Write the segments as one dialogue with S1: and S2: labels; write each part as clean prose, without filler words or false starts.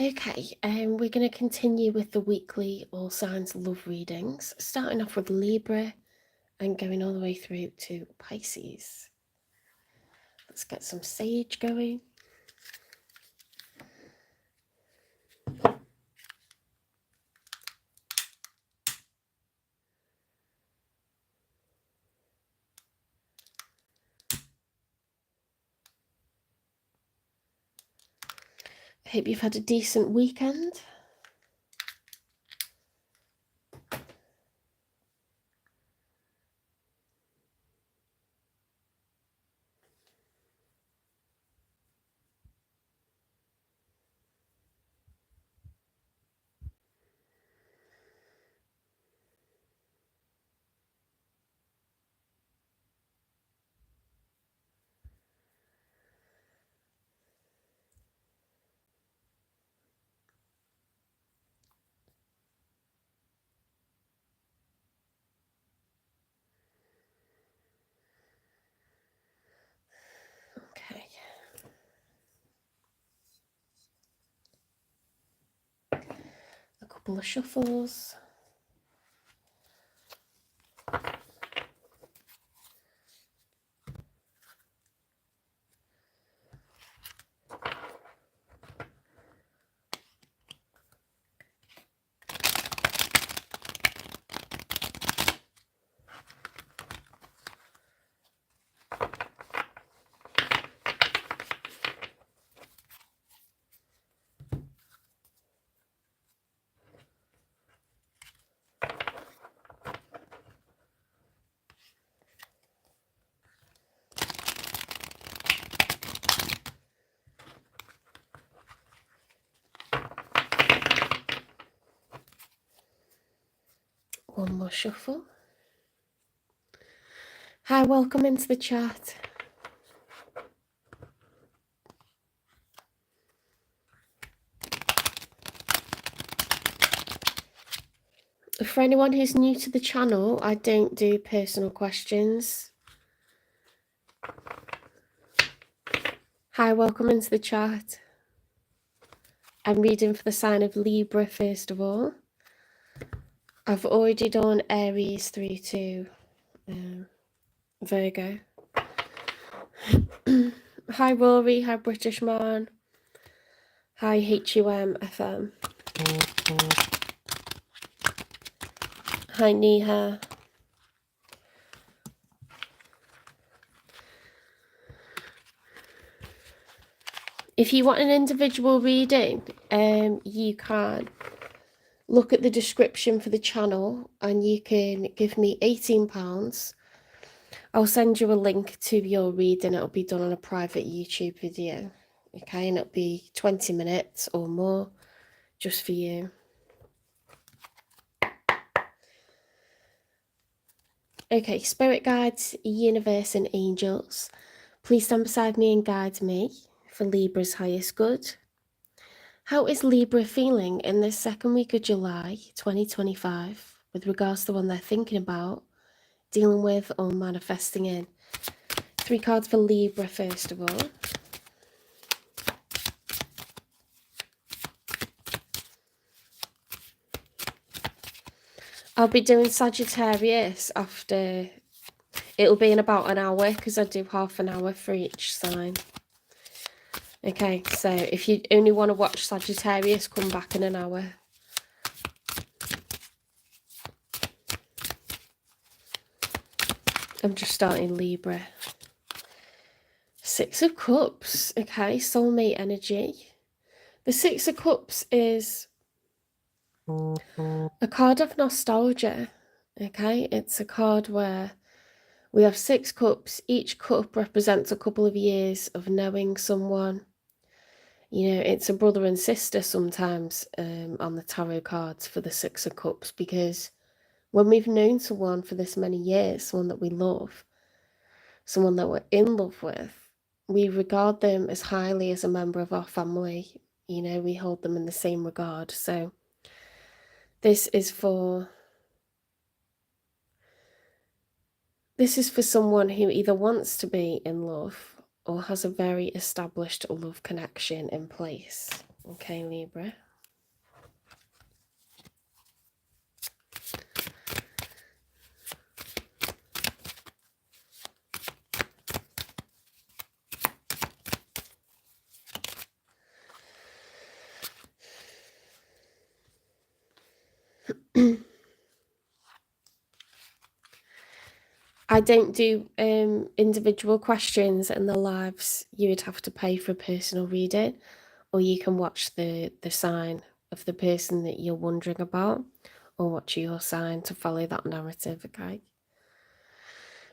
S1: Okay, we're going to continue with the weekly all signs love readings, starting off with Libra and going all the way through to Pisces. Let's get some sage going. I hope you've had a decent weekend. Okay. A couple of shuffles. One more shuffle. Hi, welcome into the chat. For anyone who's new to the channel, I don't do personal questions. Hi, welcome into the chat. I'm reading for the sign of Libra first of all. I've already done Aries through to Virgo. Hi Rory, hi British Man. Hi HUM FM. Hi Neha. If you want an individual reading, you can look at the description for the channel and you can give me £18. I'll send you a link to your reading. It'll be done on a private YouTube video. Okay, and it'll be 20 minutes or more just for you. Okay, spirit guides, universe and angels, please stand beside me and guide me for Libra's highest good. How is Libra feeling in this second week of July 2025 with regards to the one they're thinking about, dealing with or manifesting in? 3 cards for Libra first of all. I'll be doing Sagittarius after, it'll be in about an hour because I do half an hour for each sign. Okay, so if you only want to watch Sagittarius, come back in an hour. I'm just starting Libra. 6 of Cups, okay, soulmate energy. The 6 of Cups is a card of nostalgia, okay? It's a card where we have 6 cups. Each cup represents a couple of years of knowing someone. You know, it's a brother and sister sometimes on the tarot cards for the 6 of Cups, because when we've known someone for this many years, someone that we love, someone that we're in love with, we regard them as highly as a member of our family. You know, we hold them in the same regard. So this is for someone who either wants to be in love or has a very established love connection in place. Okay, Libra. I don't do individual questions in the lives. You would have to pay for a personal reading, or you can watch the sign of the person that you're wondering about, or watch your sign to follow that narrative, okay?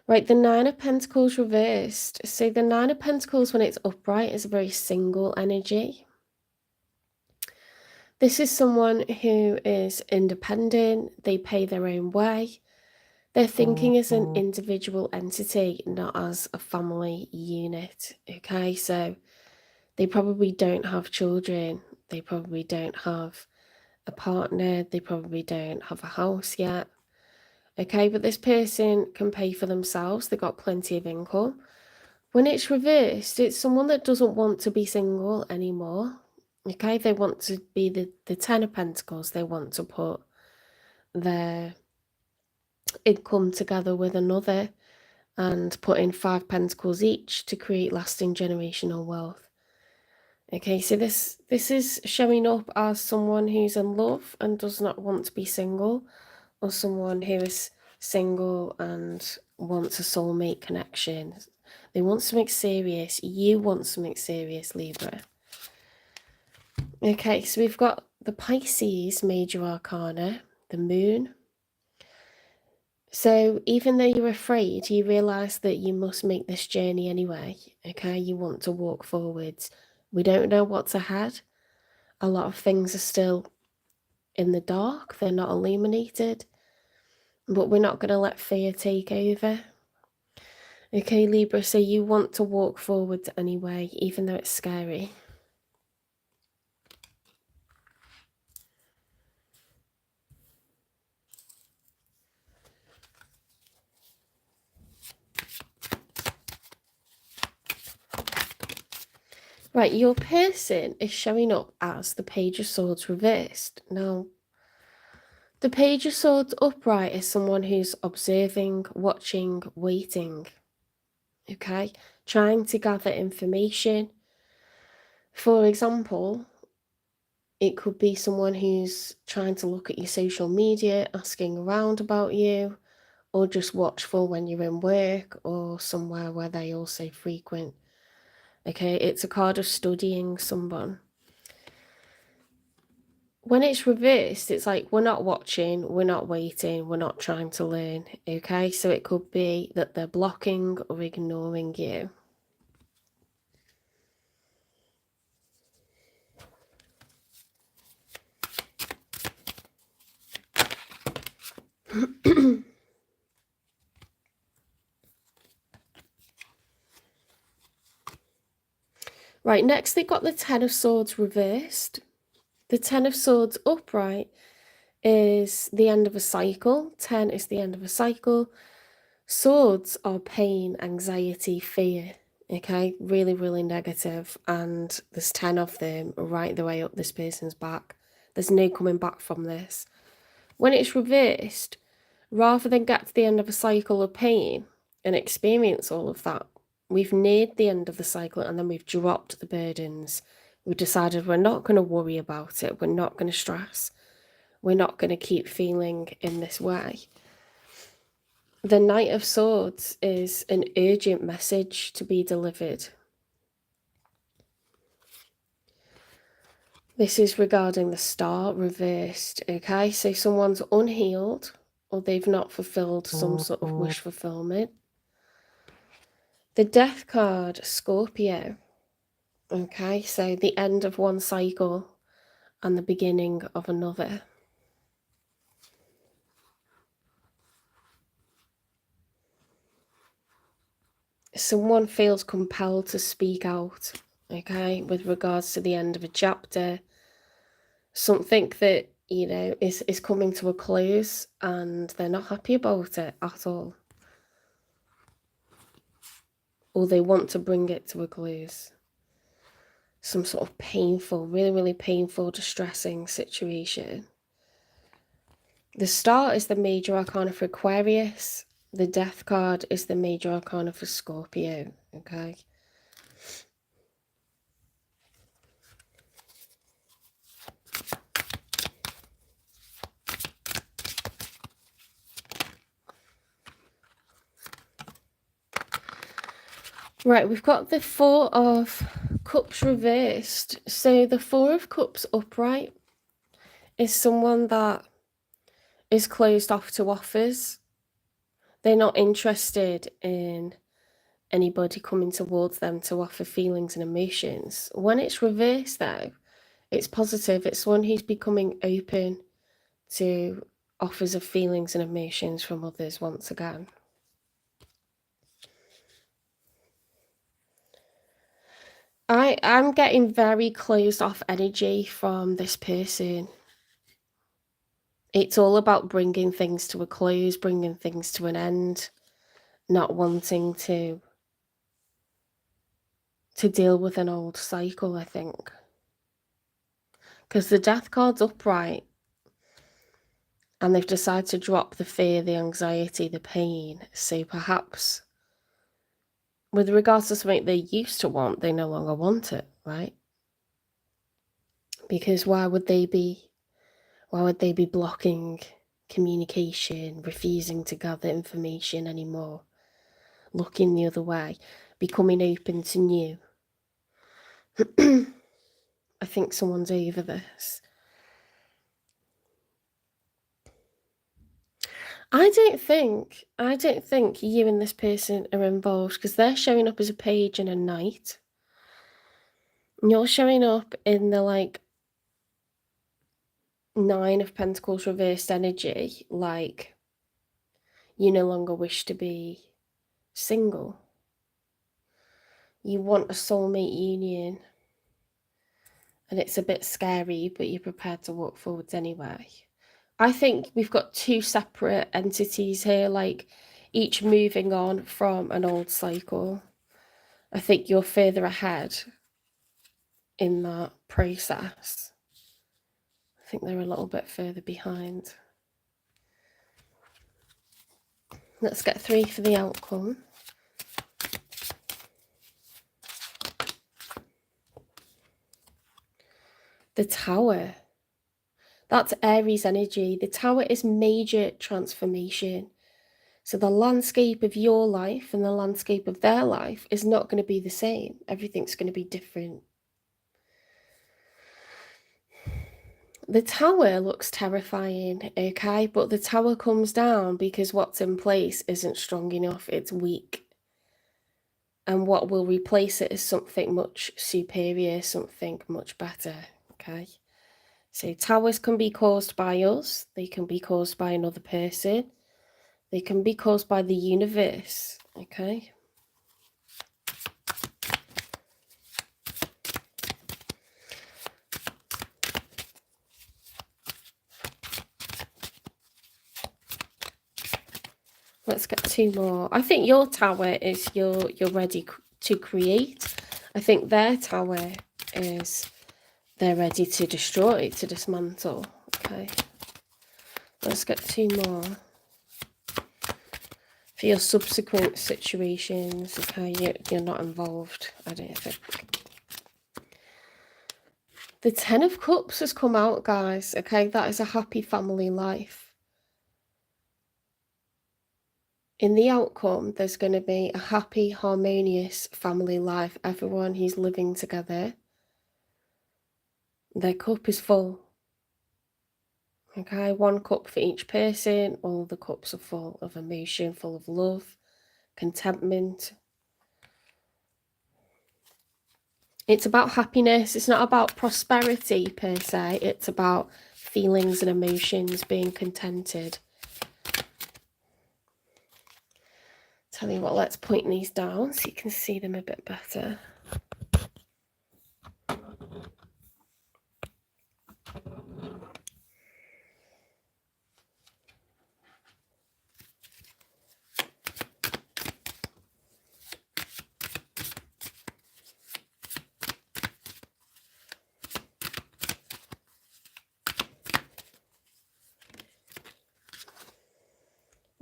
S1: Right, the Nine of Pentacles reversed. So the Nine of Pentacles, when it's upright, is a very single energy. This is someone who is independent. They pay their own way. They're thinking as an individual entity, not as a family unit, okay? So they probably don't have children. They probably don't have a partner. They probably don't have a house yet, okay? But this person can pay for themselves. They've got plenty of income. When it's reversed, it's someone that doesn't want to be single anymore, okay? They want to be the Ten of Pentacles. They want to put their income together with another and put in 5 pentacles each to create lasting generational wealth. Okay, so this is showing up as someone who's in love and does not want to be single, or someone who is single and wants a soulmate connection. They want something serious. You want something serious, Libra. Okay, so we've got the Pisces major arcana, the moon. So even though you're afraid, you realise that you must make this journey anyway, okay? You want to walk forwards. We don't know what's ahead. A lot of things are still in the dark. They're not illuminated. But we're not going to let fear take over. Okay, Libra, so you want to walk forwards anyway, even though it's scary. Right, your person is showing up as the Page of Swords reversed. Now, the Page of Swords upright is someone who's observing, watching, waiting. Okay, trying to gather information. For example, it could be someone who's trying to look at your social media, asking around about you, or just watchful when you're in work or somewhere where they also frequent. Okay, it's a card of studying someone. When it's reversed, it's like we're not watching, we're not waiting, we're not trying to learn. Okay, so it could be that they're blocking or ignoring you. Right, next they've got the Ten of Swords reversed. The Ten of Swords upright is the end of a cycle. 10 is the end of a cycle. Swords are pain, anxiety, fear. Okay, really, really negative. And there's 10 of them right the way up this person's back. There's no coming back from this. When it's reversed, rather than get to the end of a cycle of pain and experience all of that, we've neared the end of the cycle and then we've dropped the burdens. We've decided we're not going to worry about it. We're not going to stress. We're not going to keep feeling in this way. The Knight of Swords is an urgent message to be delivered. This is regarding the Star reversed, okay? So someone's unhealed or they've not fulfilled some sort of wish fulfillment. The Death card, Scorpio. Okay, so the end of one cycle and the beginning of another. Someone feels compelled to speak out, okay, with regards to the end of a chapter. Something that, you know, is coming to a close and they're not happy about it at all. Or they want to bring it to a close. some sort of painful, really, really painful, distressing situation. The Star is the major arcana for Aquarius. The Death card is the major arcana for Scorpio, okay? Right, we've got the Four of Cups reversed. So the Four of Cups upright is someone that is closed off to offers. They're not interested in anybody coming towards them to offer feelings and emotions. When it's reversed, though, it's positive. It's one who's becoming open to offers of feelings and emotions from others once again. I'm getting very closed off energy from this person. It's all about bringing things to a close, bringing things to an end, not wanting to deal with an old cycle, I think. Because the Death card's upright, and they've decided to drop the fear, the anxiety, the pain. So perhaps with regards to something they used to want, they no longer want it, right? Because why would they be blocking communication, refusing to gather information anymore, looking the other way, becoming open to new? I think someone's over this. I don't think you and this person are involved, because they're showing up as a page and a knight. And you're showing up in the like Nine of Pentacles reversed energy, like you no longer wish to be single. You want a soulmate union, and it's a bit scary, but you're prepared to walk forwards anyway. I think we've got two separate entities here, like each moving on from an old cycle. I think you're further ahead in that process. I think they're a little bit further behind. Let's get 3 for the outcome. The Tower. That's Aries energy. The Tower is major transformation. So the landscape of your life and the landscape of their life is not going to be the same. Everything's going to be different. The Tower looks terrifying, okay? But the Tower comes down because what's in place isn't strong enough. It's weak. And what will replace it is something much superior, something much better, okay? So towers can be caused by us. They can be caused by another person. They can be caused by the universe, okay? Let's get 2 more. I think your Tower is you're ready to create. I think their Tower is they're ready to destroy, to dismantle, okay? Let's get 2 more. For your subsequent situations, okay, you're not involved, I don't think. The 10 of Cups has come out, guys, okay? That is a happy family life. In the outcome, there's going to be a happy, harmonious family life. Everyone who's living together, their cup is full. Okay, 1 cup for each person. All the cups are full of emotion, full of love, contentment. It's about happiness. It's not about prosperity per se. It's about feelings and emotions, being contented. Tell you what, let's point these down so you can see them a bit better.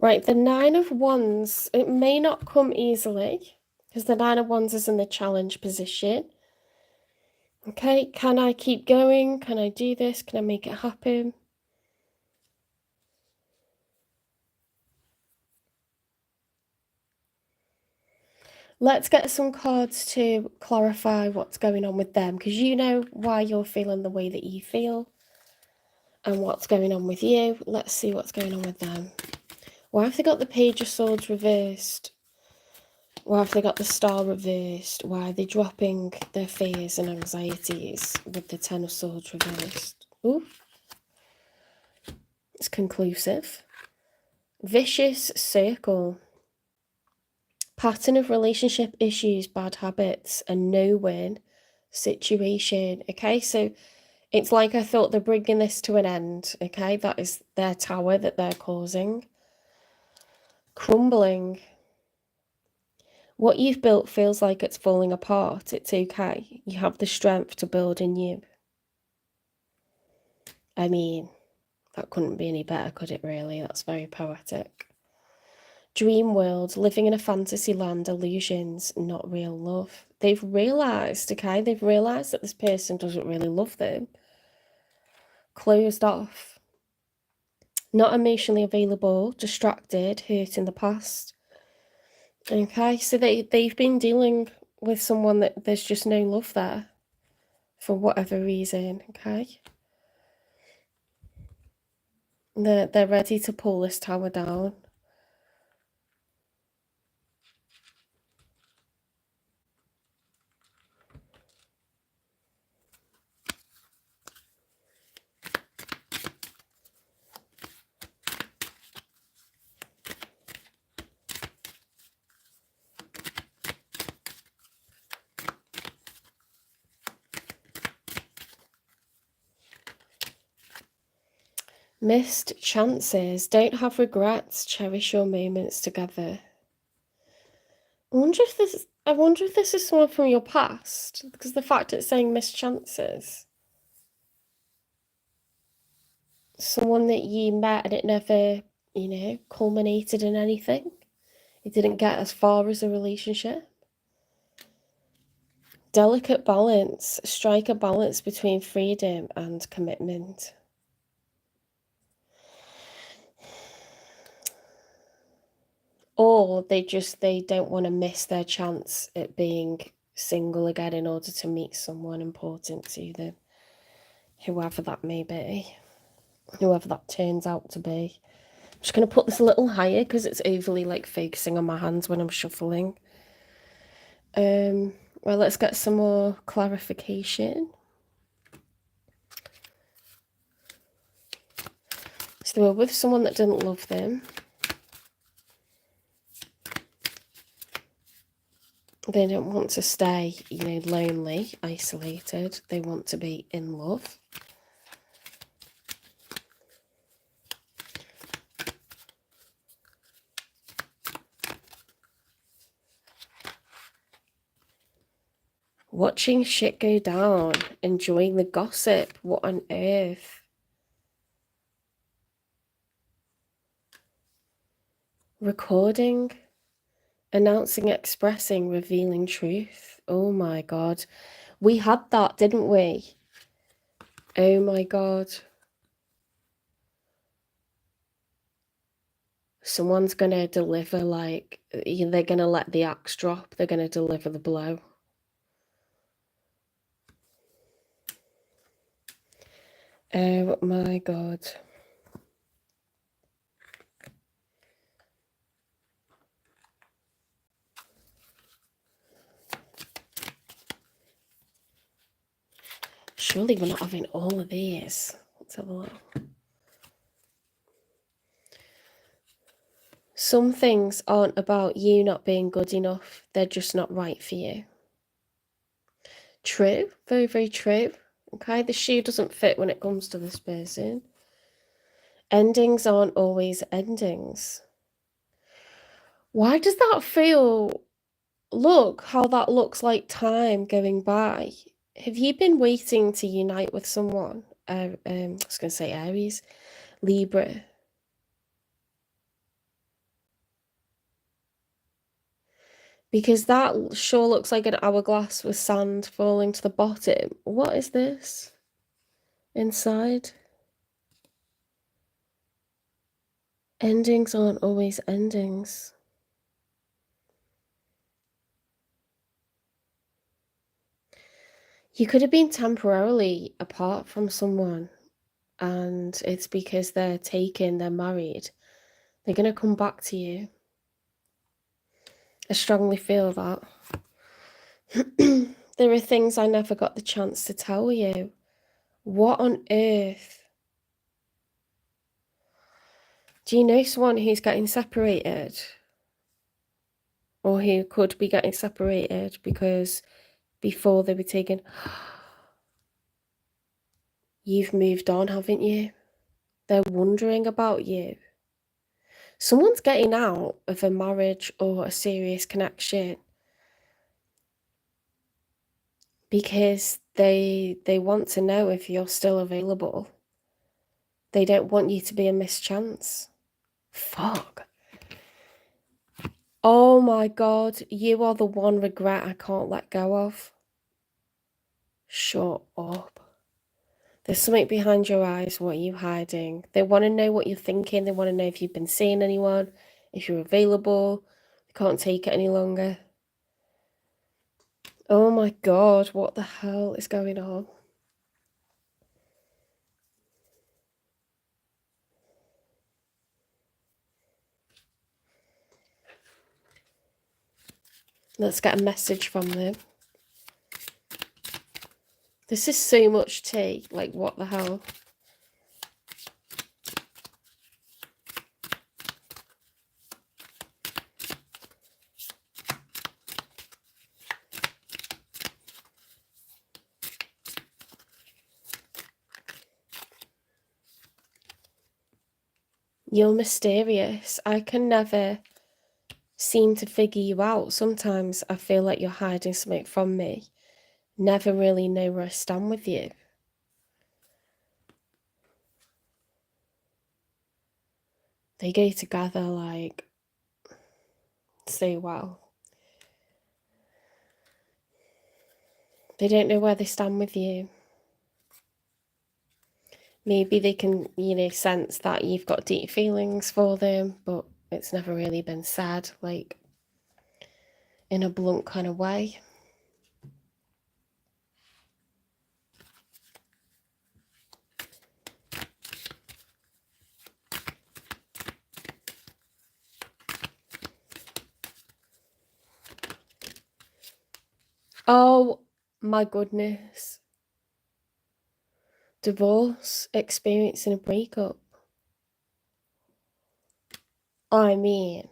S1: Right, the Nine of Wands, it may not come easily because the Nine of Wands is in the challenge position. Okay, can I keep going? Can I do this? Can I make it happen? Let's get some cards to clarify what's going on with them, because you know why you're feeling the way that you feel and what's going on with you. Let's see what's going on with them. Why have they got the Page of Swords reversed? Why have they got the Star reversed? Why are they dropping their fears and anxieties with the Ten of Swords reversed? Ooh, it's conclusive. Vicious circle. Pattern of relationship issues, bad habits, a no-win situation. Okay, so it's like I thought they're bringing this to an end. Okay, that is their tower that they're causing. Crumbling. What you've built feels like it's falling apart. It's okay. You have the strength to build anew. I mean, that couldn't be any better, could it really? That's very poetic. Dream world, living in a fantasy land, illusions, not real love. They've realised, okay? They've realised that this person doesn't really love them. Closed off. Not emotionally available, distracted, hurt in the past. Okay, so they've been dealing with someone that there's just no love there for whatever reason, okay? They're ready to pull this tower down. Missed chances. Don't have regrets. Cherish your moments together. I wonder if this is someone from your past, because the fact it's saying missed chances. Someone that you met and it never, culminated in anything. It didn't get as far as a relationship. Delicate balance. Strike a balance between freedom and commitment. Or they don't want to miss their chance at being single again in order to meet someone important to them. Whoever that may be. Whoever that turns out to be. I'm just going to put this a little higher because it's overly like focusing on my hands when I'm shuffling. Well, let's get some more clarification. So they were with someone that didn't love them. They don't want to stay, lonely, isolated. They want to be in love. Watching shit go down, enjoying the gossip. What on earth? Recording, announcing, expressing, revealing truth. Oh my God. We had that, didn't we? Oh my God. Someone's going to deliver, they're going to let the axe drop. They're going to deliver the blow. Oh my God. Surely we're not having all of these. Let's have a look. Some things aren't about you not being good enough. They're just not right for you. True. Very, very true. Okay, the shoe doesn't fit when it comes to this person. Endings aren't always endings. Why does that feel... Look how that looks like time going by. Have you been waiting to unite with someone? I was going to say Aries. Libra. Because that sure looks like an hourglass with sand falling to the bottom. What is this inside? Endings aren't always endings. You could have been temporarily apart from someone, and it's because they're taken, they're married. They're going to come back to you. I strongly feel that. There are things I never got the chance to tell you. What on earth? Do you know someone who's getting separated? Or who could be getting separated because before they were taken? You've moved on, haven't you? They're wondering about you. Someone's getting out of a marriage or a serious connection because they want to know if you're still available. They don't want you to be a mischance. Fuck. Oh my God, you are the one regret I can't let go of. Shut up. There's something behind your eyes. What are you hiding? They want to know what you're thinking. They want to know if you've been seeing anyone, if you're available. They can't take it any longer. Oh my God, what the hell is going on? Let's get a message from them. This is so much tea. Like, what the hell? You're mysterious. I can never seem to figure you out. Sometimes I feel like you're hiding something from me. Never really know where I stand with you. They go together like so well. They don't know where they stand with you. Maybe they can, sense that you've got deep feelings for them, but it's never really been said, like, in a blunt kind of way. Oh my goodness. Divorce, experiencing a breakup. I mean,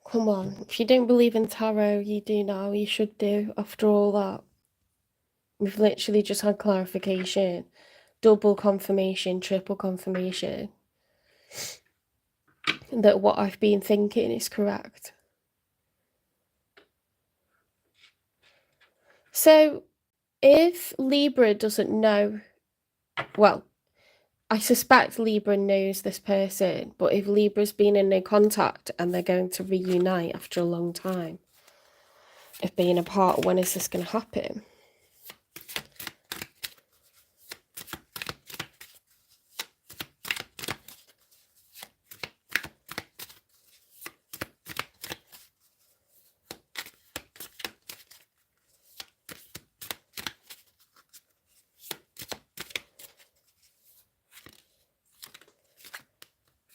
S1: come on. If you don't believe in tarot, you do now. You should do after all that. We've literally just had clarification. Double confirmation, triple confirmation. That what I've been thinking is correct. So, if Libra doesn't know, well, I suspect Libra knows this person, but if Libra's been in no contact and they're going to reunite after a long time of being apart, when is this going to happen?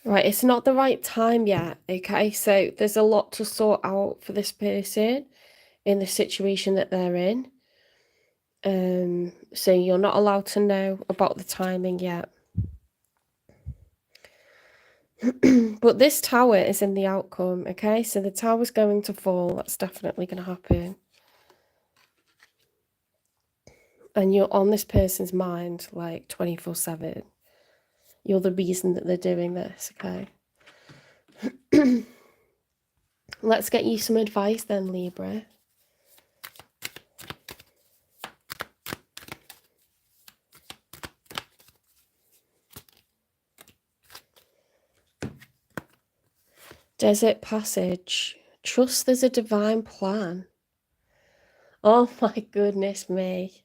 S1: Right, it's not the right time yet, okay? So there's a lot to sort out for this person in the situation that they're in. So you're not allowed to know about the timing yet. But this tower is in the outcome, okay? So the tower's going to fall. That's definitely going to happen. And you're on this person's mind like 24/7. You're the reason that they're doing this, okay? Let's get you some advice then, Libra. Desert passage. Trust there's a divine plan. Oh my goodness me.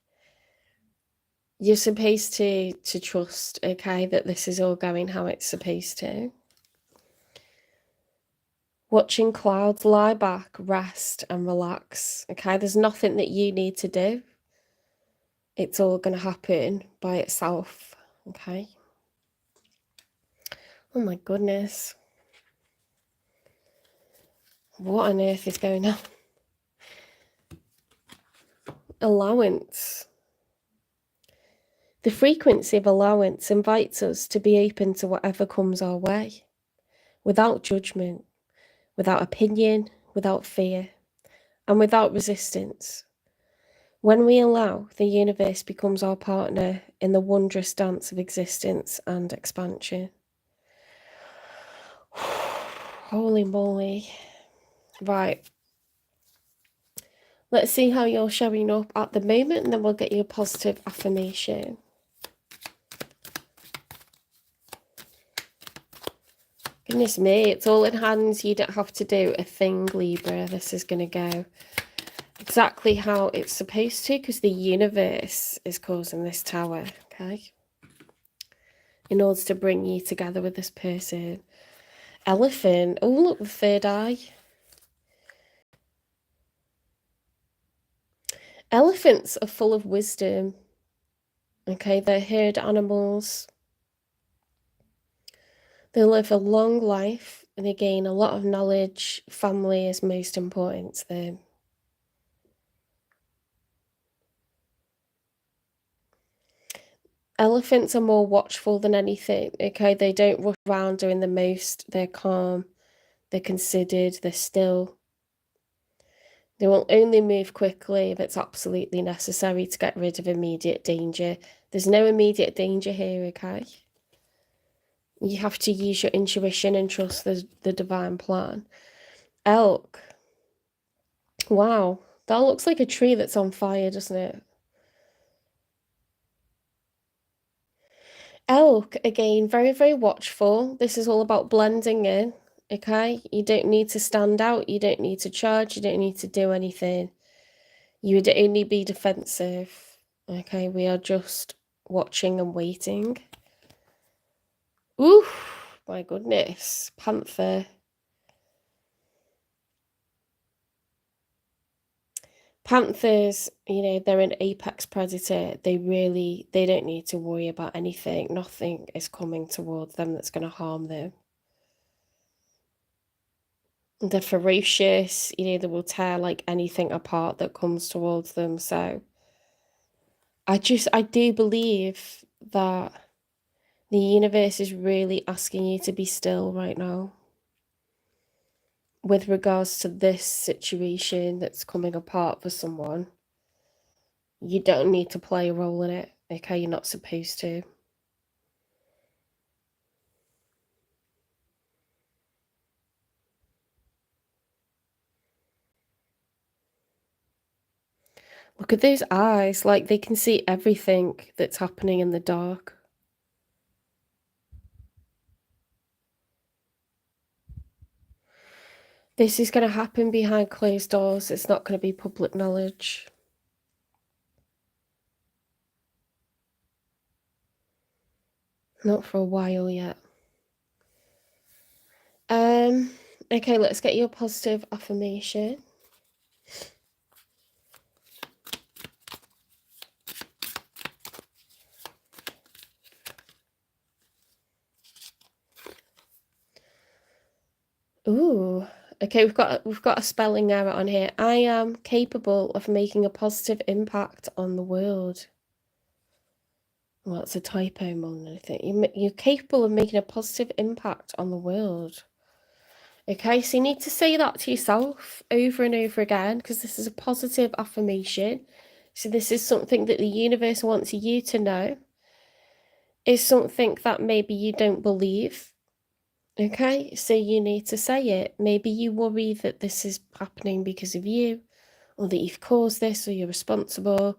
S1: You're supposed to trust, okay, that this is all going how it's supposed to. Watching clouds, lie back, rest and relax, okay? There's nothing that you need to do. It's all going to happen by itself, okay? Oh my goodness. What on earth is going on? Allowance. The frequency of allowance invites us to be open to whatever comes our way, without judgment, without opinion, without fear, and without resistance. When we allow, the universe becomes our partner in the wondrous dance of existence and expansion. Holy moly. Right. Let's see how you're showing up at the moment, and then we'll get you a positive affirmation. Goodness me, it's all in hands. You don't have to do a thing, Libra. This is going to go exactly how it's supposed to, because the universe is causing this tower, okay? In order to bring you together with this person. Elephant. Oh, look, the third eye. Elephants are full of wisdom. Okay, they're herd animals. They live a long life and they gain a lot of knowledge. Family is most important to them. Elephants are more watchful than anything, okay? They don't rush around doing the most. They're calm, they're considered, they're still. They will only move quickly if it's absolutely necessary to get rid of immediate danger. There's no immediate danger here, okay? You have to use your intuition and trust the divine plan. Elk. Wow, that looks like a tree that's on fire, doesn't it? Elk, again, very, very watchful. This is all about blending in, okay? You don't need to stand out. You don't need to charge. You don't need to do anything. You would only be defensive, okay? We are just watching and waiting. Ooh, my goodness. Panther. Panthers, you know, they're an apex predator. They don't need to worry about anything. Nothing is coming towards them that's going to harm them. They're ferocious, you know, they will tear like anything apart that comes towards them. So I do believe that the universe is really asking you to be still right now with regards to this situation that's coming apart for someone. You don't need to play a role in it, okay? You're not supposed to. Look at those eyes, like they can see everything that's happening in the dark. This is going to happen behind closed doors. It's not going to be public knowledge. Not for a while yet. Okay, let's get your positive affirmation. Ooh. Okay, we've got a spelling error on here. I am capable of making a positive impact on the world. Well, it's a typo more than anything. You're capable of making a positive impact on the world. Okay, so you need to say that to yourself over and over again, because this is a positive affirmation. So this is something that the universe wants you to know. Is something that maybe you don't believe. Okay, so you need to say it. Maybe you worry that this is happening because of you, or that you've caused this, or you're responsible,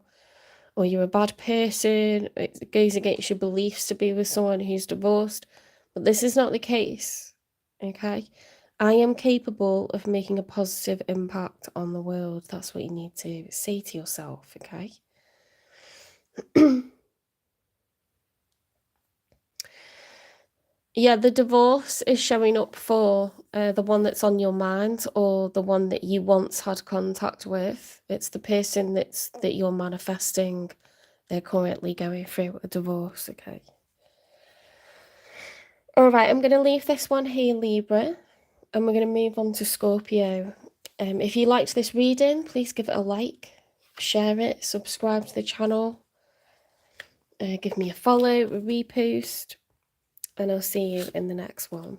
S1: or you're a bad person. It goes against your beliefs to be with someone who's divorced. But this is not the case, okay? I am capable of making a positive impact on the world. That's what you need to say to yourself, okay? Yeah, the divorce is showing up for the one that's on your mind, or the one that you once had contact with. It's the person that you're manifesting. They're currently going through a divorce, okay? All right, I'm going to leave this one here, Libra, and we're going to move on to Scorpio. If you liked this reading, please give it a like, share it, subscribe to the channel, give me a follow, a repost, and I'll see you in the next one.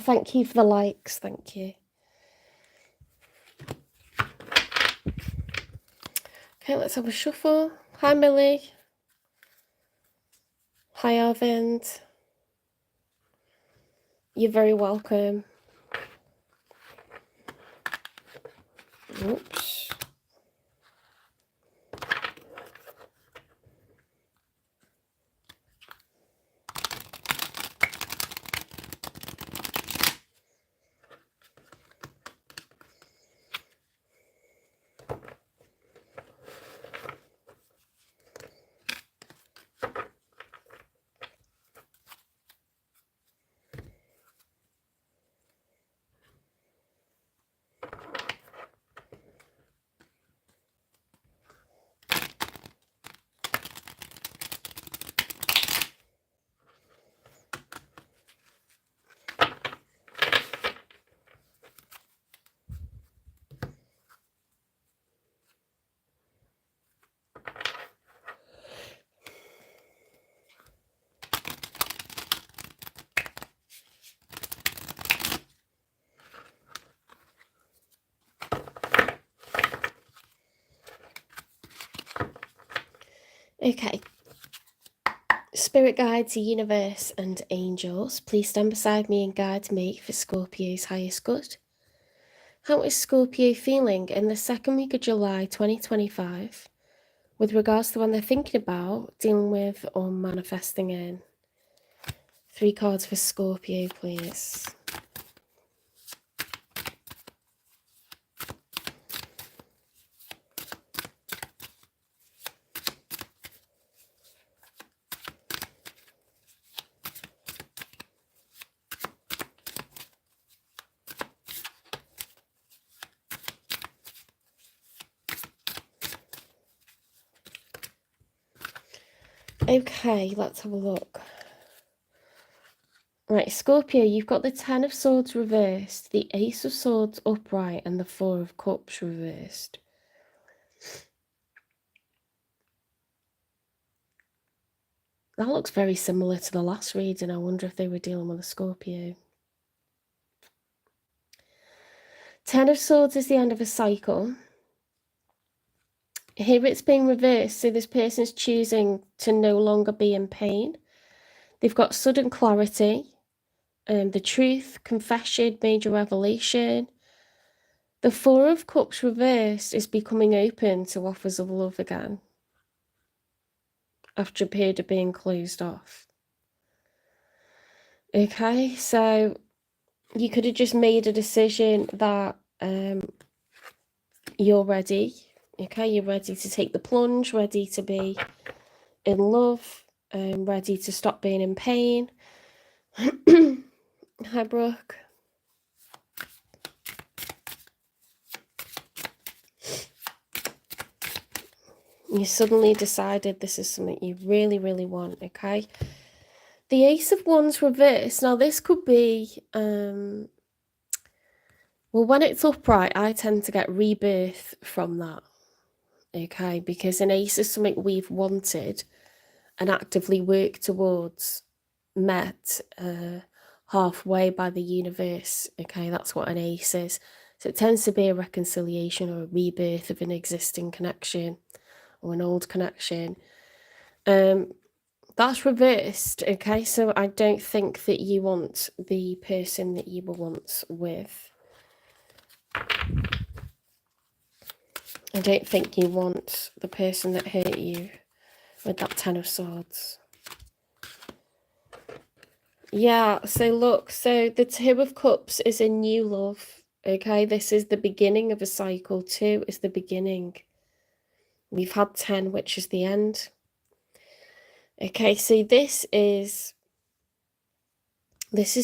S1: Thank you for the likes, thank you. Okay, let's have a shuffle. Hi, Millie. Hi, Arvind. You're very welcome. Oops. Okay. Spirit guides, the universe, and angels, please stand beside me and guide me for Scorpio's highest good. How is Scorpio feeling in the second week of July 2025 with regards to when they're thinking about, dealing with, or manifesting in? 3 cards for Scorpio, please. Okay, let's have a look. Right, Scorpio, you've got the 10 of Swords reversed, the Ace of Swords upright, and the 4 of Cups reversed. That looks very similar to the last reading. I wonder if they were dealing with a Scorpio. 10 of Swords is the end of a cycle. Here it's being reversed, so this person's choosing to no longer be in pain. They've got sudden clarity, the truth, confession, major revelation. The 4 of Cups reversed is becoming open to offers of love again after a period of being closed off. Okay, so you could have just made a decision that you're ready. Okay, you're ready to take the plunge, ready to be in love, ready to stop being in pain. Hi, Brooke. You suddenly decided this is something you really, really want, okay? The Ace of Wands reversed. Now, this could be, well, when it's upright, I tend to get rebirth from that, okay? Because an ace is something we've wanted and actively worked towards, met halfway by the universe, okay? That's what an ace is. So it tends to be a reconciliation or a rebirth of an existing connection or an old connection. That's reversed, okay? So I don't think that you want the person that you were once with. I don't think you want the person that hurt you with that Ten of Swords. Yeah, so look, so the Two of Cups is a new love, okay? This is the beginning of a cycle. 2 is the beginning. We've had 10, which is the end. Okay, so this is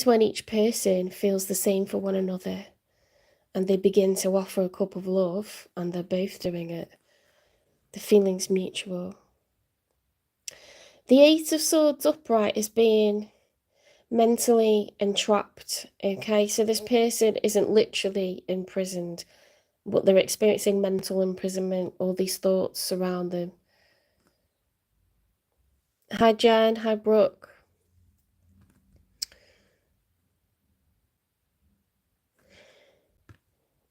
S1: when each person feels the same for one another and they begin to offer a cup of love and they're both doing it. The feeling's mutual. The Eight of Swords upright is being mentally entrapped, okay? So this person isn't literally imprisoned, but they're experiencing mental imprisonment. All these thoughts surround them. Hi, Jen. Hi, Brooke.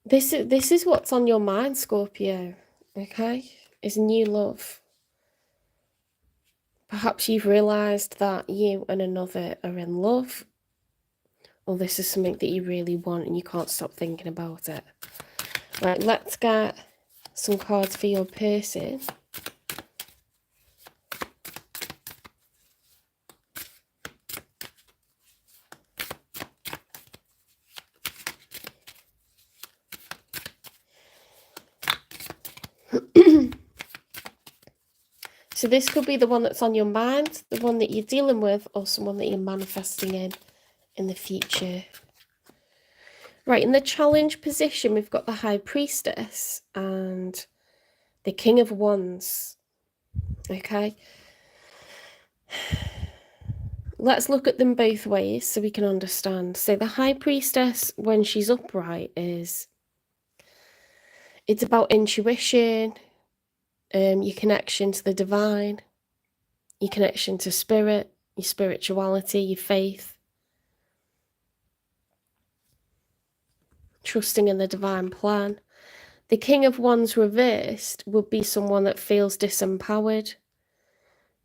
S1: This is what's on your mind, Scorpio, okay? Is new love. Perhaps you've realised that you and another are in love, or this is something that you really want and you can't stop thinking about it. Right, let's get some cards for your person. So this could be the one that's on your mind, the one that you're dealing with, or someone that you're manifesting in the future. Right, in the challenge position, we've got the High Priestess and the King of Wands. Okay. Let's look at them both ways so we can understand. So the High Priestess, when she's upright, it's about intuition, your connection to the divine, your connection to spirit, your spirituality, your faith, trusting in the divine plan. The King of Wands reversed would be someone that feels disempowered.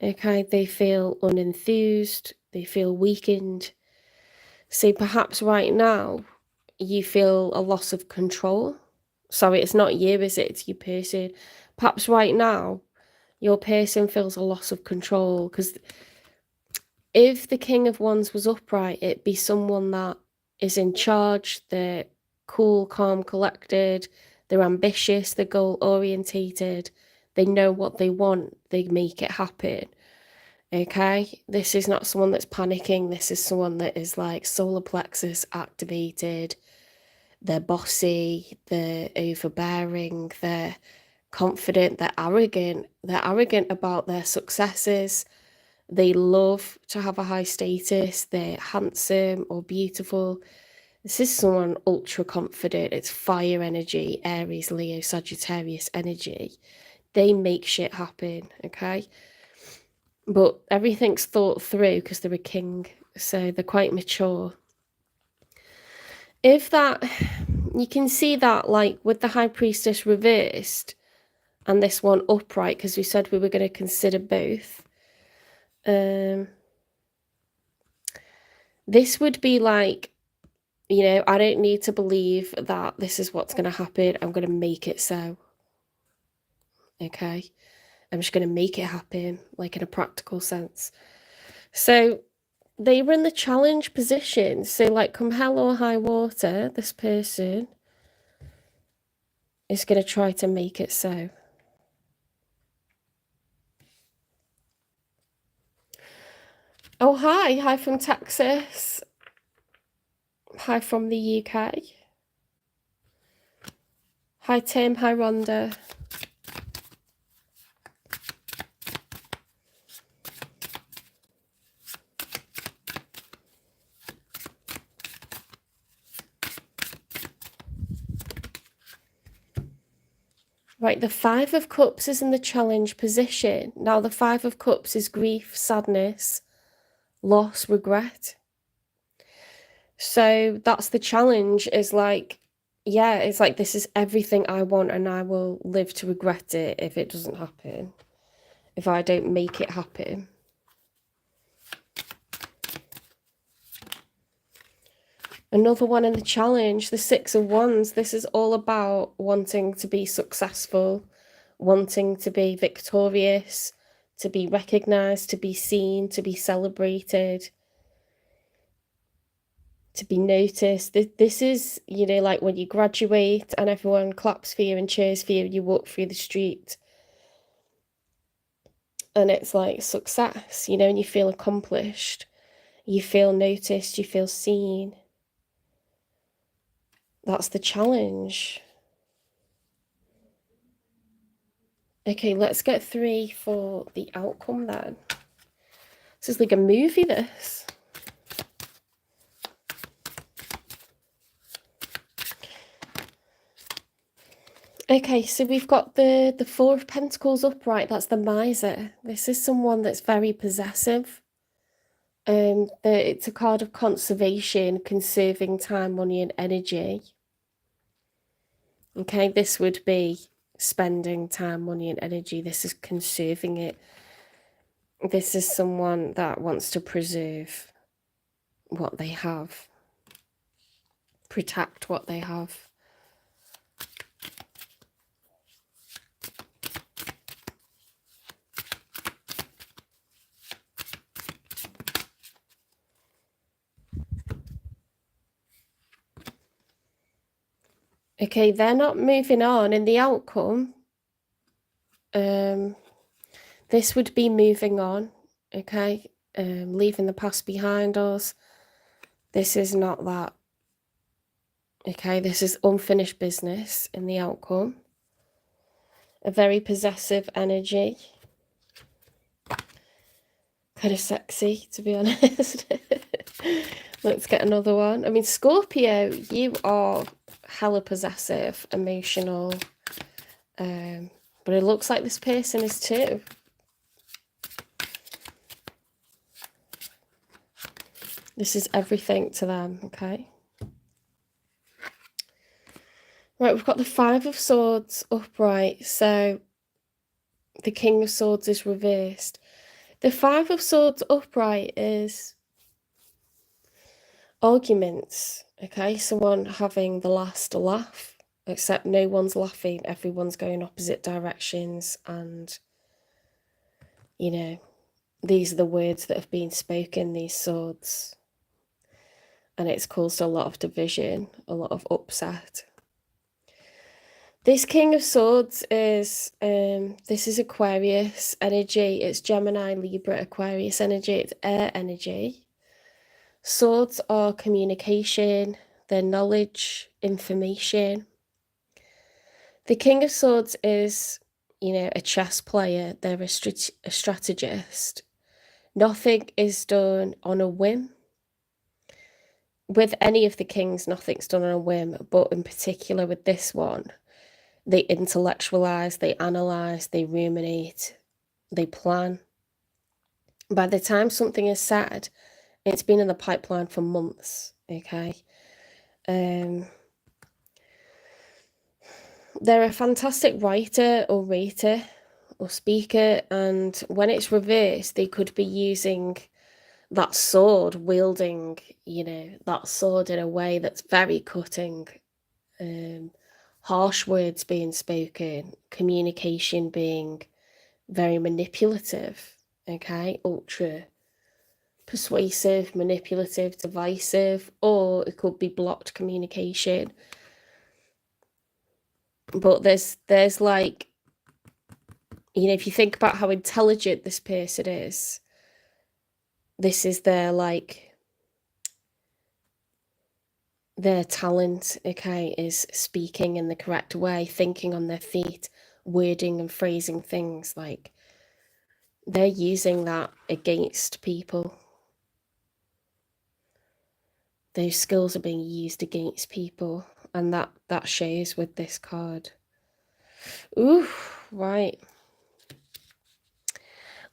S1: Okay, they feel unenthused, they feel weakened. So perhaps right now you feel a loss of control. Sorry, it's not you, is it? It's your person. Perhaps right now your person feels a loss of control, because if the King of Wands was upright, it'd be someone that is in charge. They're cool, calm, collected. They're ambitious. They're goal-orientated. They know what they want. They make it happen. Okay? This is not someone that's panicking. This is someone that is like solar plexus activated. They're bossy. They're overbearing. They're confident. They're arrogant. They're arrogant about their successes. They love to have a high status. They're handsome or beautiful. This is someone ultra confident. It's fire energy, Aries, Leo, Sagittarius energy. They make shit happen, okay? But everything's thought through because they're a king, so they're quite mature. If that, you can see that like with the High Priestess reversed and this one upright, because we said we were going to consider both. This would be like, you know, I don't need to believe that this is what's going to happen. I'm going to make it so. Okay. I'm just going to make it happen, like in a practical sense. So they were in the challenge position. So like come hell or high water, this person is going to try to make it so. Oh, hi from Texas. Hi from the UK. Hi Tim, hi Rhonda. Right, the Five of Cups is in the challenge position. Now, the Five of Cups is grief, sadness, loss, regret. So that's the challenge, is like, yeah, it's like, this is everything I want and I will live to regret it if it doesn't happen, if I don't make it happen. Another one in the challenge, the Six of Wands. This is all about wanting to be successful, wanting to be victorious, to be recognized, to be seen, to be celebrated, to be noticed. This is, you know, like when you graduate and everyone claps for you and cheers for you, you walk through the street and it's like success, you know, and you feel accomplished, you feel noticed, you feel seen. That's the challenge. Okay, let's get 3 for the outcome then. This is like a movie, this. Okay, so we've got the Four of Pentacles upright. That's the miser. This is someone that's very possessive. It's a card of conservation, conserving time, money, and energy. Okay, this would be spending time, money, and energy. This is conserving it. This is someone that wants to preserve what they have, protect what they have. Okay, they're not moving on in the outcome. This would be moving on, okay? Leaving the past behind us. This is not that. Okay, this is unfinished business in the outcome. A very possessive energy. Kind of sexy, to be honest. Let's get another one. I mean, Scorpio, you are hella possessive, emotional. But it looks like this person is too. This is everything to them, okay? Right, we've got the Five of Swords upright. So the King of Swords is reversed. The Five of Swords upright is arguments, okay? Someone having the last laugh, except no one's laughing. Everyone's going opposite directions. And, you know, these are the words that have been spoken, these swords. And it's caused a lot of division, a lot of upset. This King of Swords is, this is Aquarius energy. It's Gemini, Libra, Aquarius energy. It's air energy. Swords are communication, they're knowledge, information. The King of Swords is, you know, a chess player. They're a strategist. Nothing is done on a whim. With any of the kings, nothing's done on a whim, but in particular with this one, they intellectualize, they analyze, they ruminate, they plan. By the time something is said, it's been in the pipeline for months, okay? They're a fantastic writer or rater or speaker, and when it's reversed, they could be using that sword, wielding, you know, that sword in a way that's very cutting. Harsh words being spoken, communication being very manipulative, okay? Ultra persuasive, manipulative, divisive, or it could be blocked communication. But there's like, you know, if you think about how intelligent this person is, this is their like their talent, okay, is speaking in the correct way, thinking on their feet, wording and phrasing things. Like, they're using that against people. Those skills are being used against people, and that shows with this card. Ooh, right.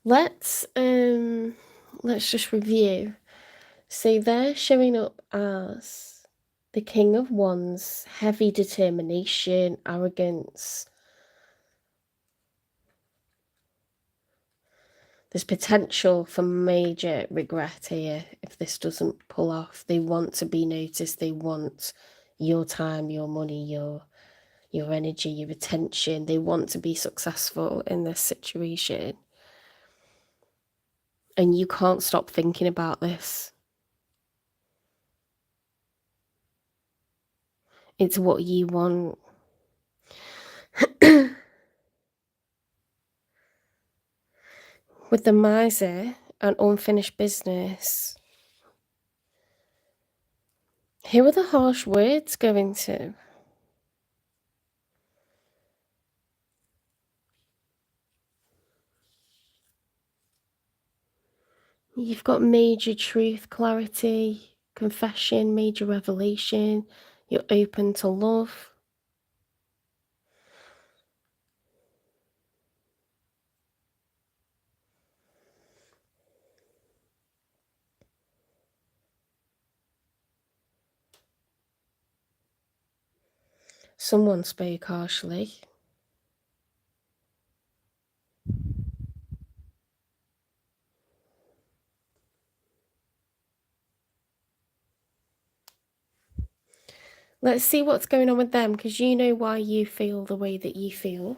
S1: Let's just review. So they're showing up as the King of Wands, heavy determination, arrogance. There's potential for major regret here if this doesn't pull off. They want to be noticed. They want your time, your money, your energy, your attention. They want to be successful in this situation. And you can't stop thinking about this. It's what you want. With the miser and unfinished business, who are the harsh words going to? You've got major truth, clarity, confession, major revelation. You're open to love. Someone spoke harshly. Let's see what's going on with them, because you know why you feel the way that you feel.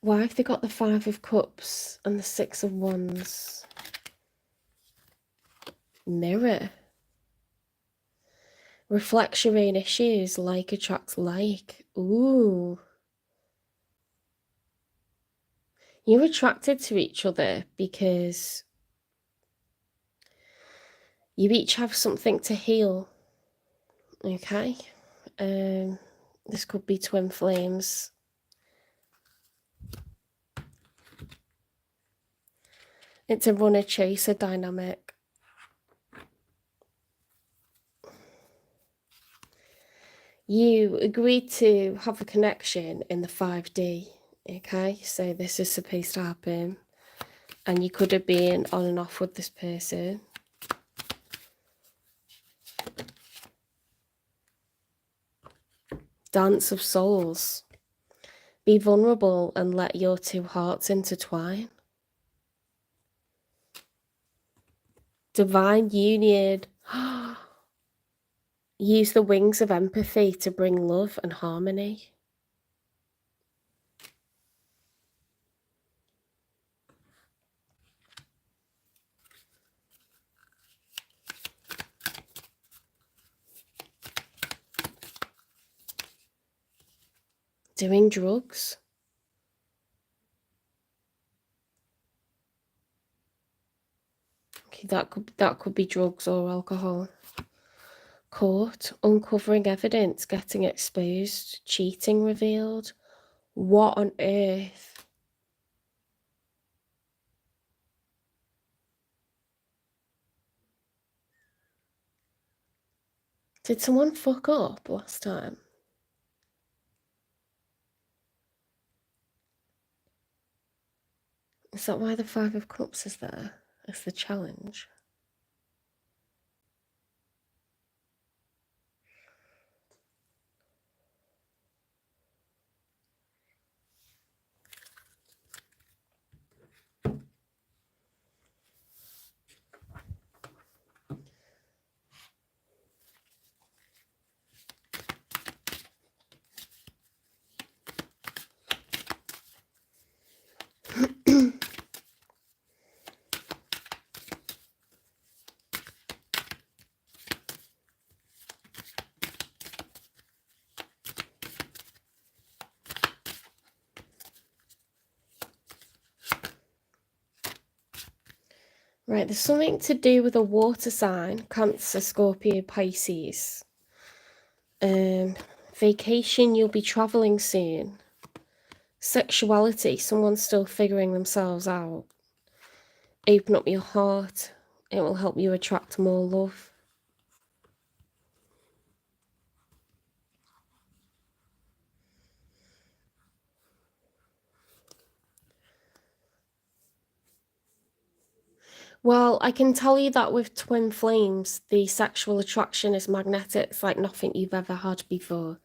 S1: Why have they got the Five of Cups and the Six of Wands? Mirror. Reflects your own issues, like attracts like. Ooh. You're attracted to each other because you each have something to heal. Okay. This could be twin flames. It's a runner-chaser dynamic. You agreed to have a connection in the 5D. Okay, so this is supposed to happen. And you could have been on and off with this person. Dance of souls. Be vulnerable and let your two hearts intertwine. Divine union. Use the wings of empathy to bring love and harmony. Doing drugs. Okay, that could be drugs or alcohol. Court, uncovering evidence, getting exposed, cheating revealed. What on earth? Did someone fuck up last time? Is that why the Five of Cups is there? It's the challenge. Right, there's something to do with a water sign, Cancer, Scorpio, Pisces. Vacation, you'll be traveling soon. Sexuality, someone's still figuring themselves out. Open up your heart. It will help you attract more love. Well, I can tell you that with twin flames, the sexual attraction is magnetic. It's like nothing you've ever had before.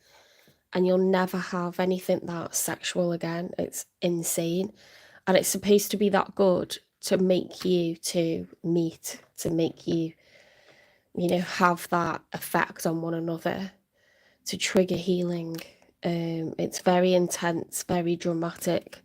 S1: And you'll never have anything that sexual again. It's insane. And it's supposed to be that good to make you to meet, to make you, you know, have that effect on one another, to trigger healing. It's very intense, very dramatic.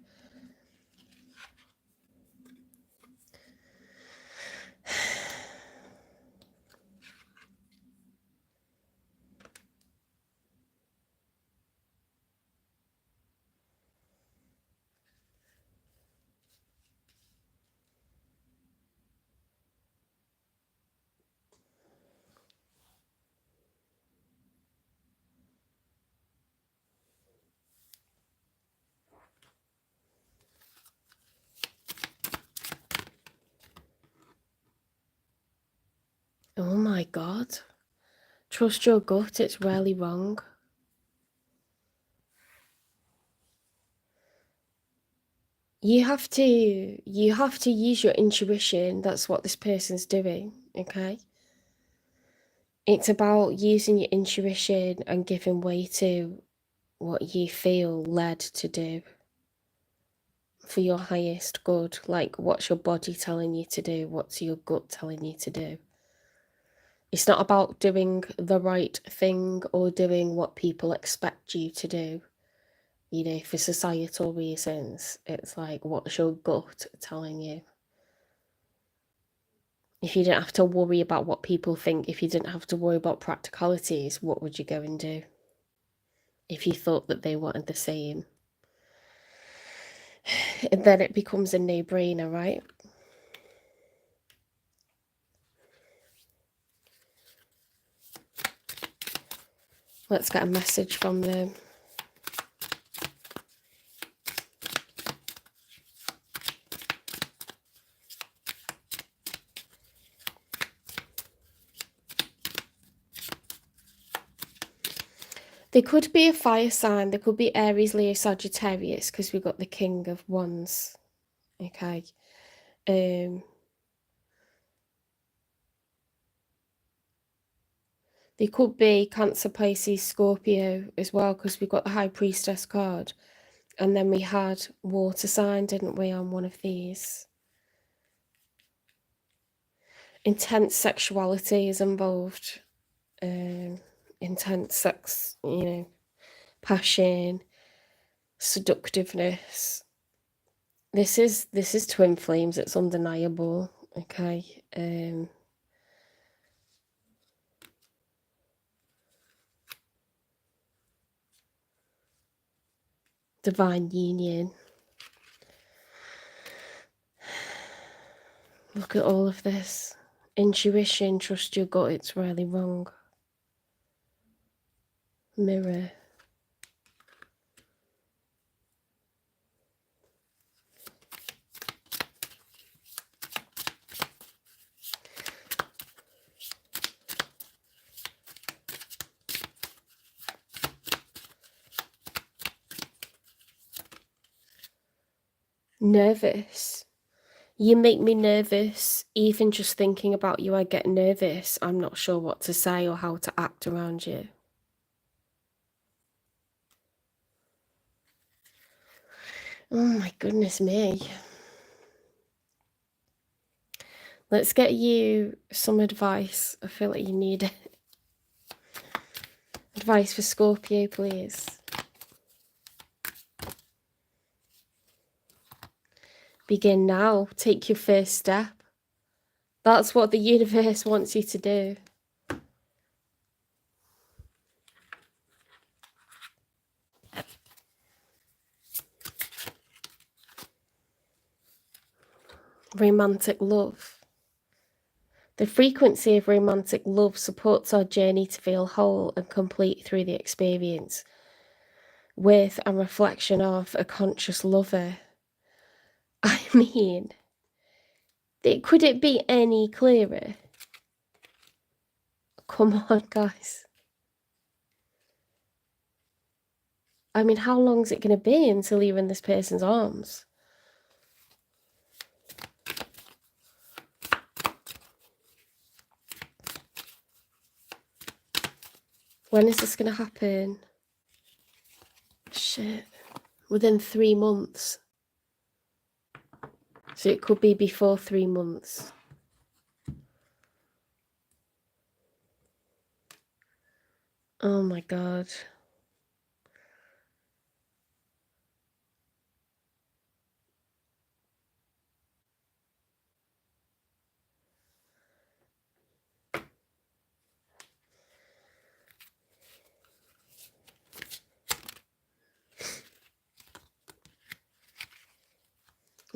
S1: Oh my God. Trust your gut, it's rarely wrong. You have to use your intuition. That's what this person's doing, okay? It's about using your intuition and giving way to what you feel led to do for your highest good. Like, what's your body telling you to do? What's your gut telling you to do? It's not about doing the right thing or doing what people expect you to do. You know, for societal reasons, it's like, what's your gut telling you? If you didn't have to worry about what people think, if you didn't have to worry about practicalities, what would you go and do? If you thought that they wanted the same, then it becomes a no-brainer, right? Let's get a message from them. They could be a fire sign. They could be Aries, Leo, Sagittarius, because we've got the King of Wands. Okay. They could be Cancer, Pisces, Scorpio as well, because we've got the High Priestess card. And then we had water sign, didn't we, on one of these? Intense sexuality is involved. Intense sex, you know, passion, seductiveness. This is twin flames. It's undeniable. Okay. Divine union. Look at all of this. Intuition, trust your gut, it's rarely wrong. Mirror. Nervous. You make me nervous. Even just thinking about you, I get nervous. I'm not sure what to say or how to act around you. Oh my goodness me. Let's get you some advice. I feel like you need it. Advice for Scorpio, please. Begin now. Take your first step. That's what the universe wants you to do. Romantic love. The frequency of romantic love supports our journey to feel whole and complete through the experience, with a reflection of a conscious lover. I mean, could it be any clearer? Come on, guys. I mean, how long is it going to be until you're in this person's arms? When is this going to happen? Shit. Within 3 months. So it could be before 3 months. Oh my God.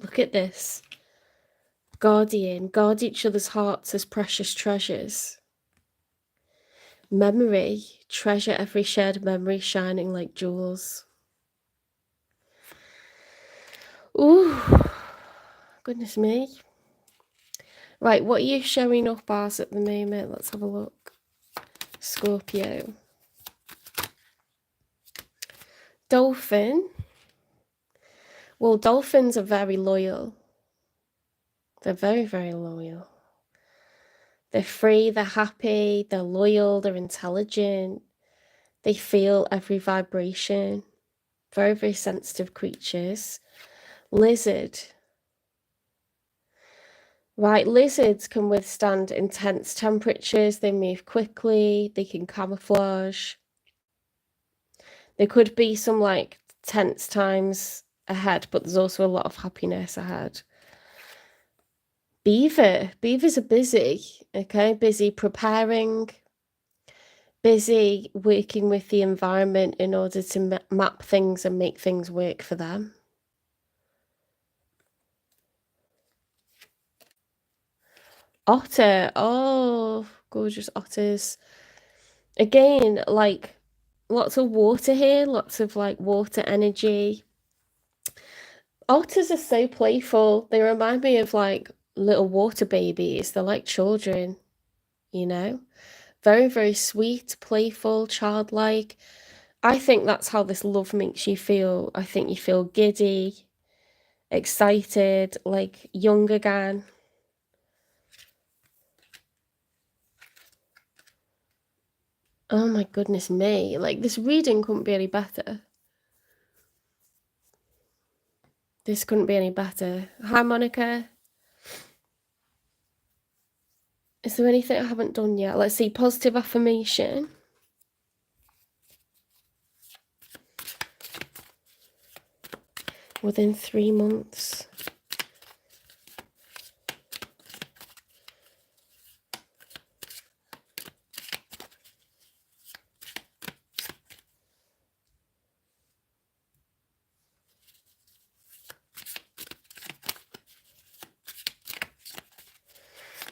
S1: Look at this. Guardian, guard each other's hearts as precious treasures. Memory, treasure every shared memory shining like jewels. Ooh, goodness me. Right, what are you showing up as at the moment? Let's have a look. Scorpio. Dolphin. Well, dolphins are very loyal. They're very, very loyal. They're free, they're happy, they're loyal, they're intelligent. They feel every vibration. Very, very sensitive creatures. Lizard. Right, lizards can withstand intense temperatures. They move quickly. They can camouflage. There could be some like tense times ahead, but there's also a lot of happiness ahead. Beaver. Beavers are busy, okay? Busy preparing, busy working with the environment in order to map things and make things work for them. Otter. Oh, gorgeous otters. Again, like lots of water here, lots of like water energy. Otters are so playful. They remind me of like little water babies. They're like children, you know? Very, very sweet, playful, childlike. I think that's how this love makes you feel. I think you feel giddy, excited, like young again. Oh my goodness me. Like this reading couldn't be any better. This couldn't be any better. Hi, Monica. Is there anything I haven't done yet? Let's see. Positive affirmation. Within 3 months.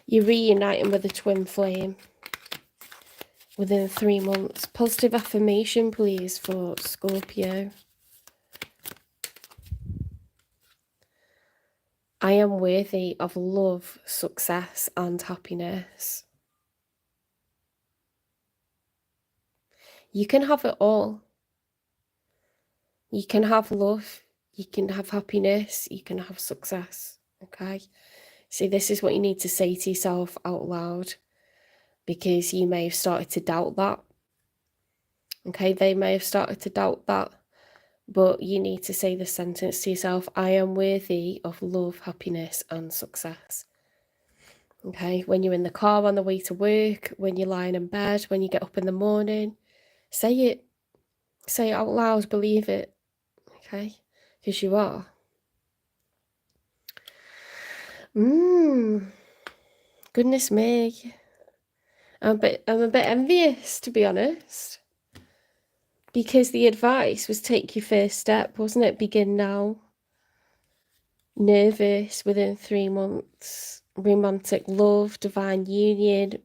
S1: You're reuniting with a twin flame within 3 months. Positive affirmation, please, for Scorpio. I am worthy of love, success, and happiness. You can have it all. You can have love, you can have happiness, you can have success, okay? See, this is what you need to say to yourself out loud, because you may have started to doubt that. Okay, they may have started to doubt that, but you need to say this sentence to yourself: I am worthy of love, happiness, and success. Okay, when you're in the car on the way to work, when you're lying in bed, when you get up in the morning, say it. Say it out loud, believe it. Okay, because you are. Goodness me. I'm a bit envious, to be honest, because the advice was take your first step, wasn't it? Begin now. Nervous within 3 months. romantic love, divine union.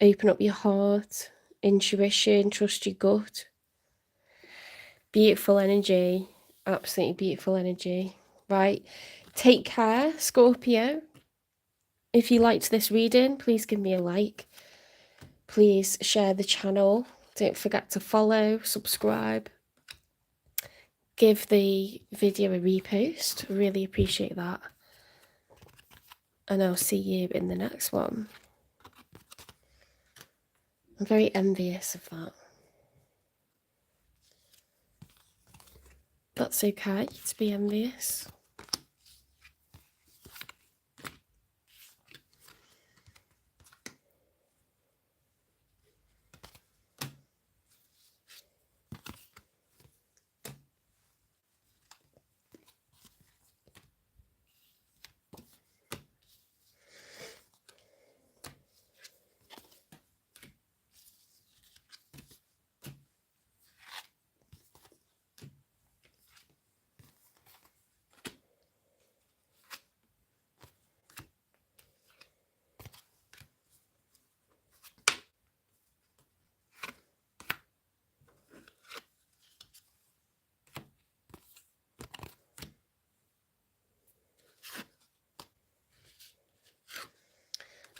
S1: Open up your heart, intuition, trust your gut. Beautiful energy, absolutely beautiful energy, right? Take care, Scorpio. If you liked this reading, please give me a like. Please share the channel. Don't forget to follow, subscribe. Give the video a repost. Really appreciate that. And I'll see you in the next one. I'm very envious of that. That's okay to be envious.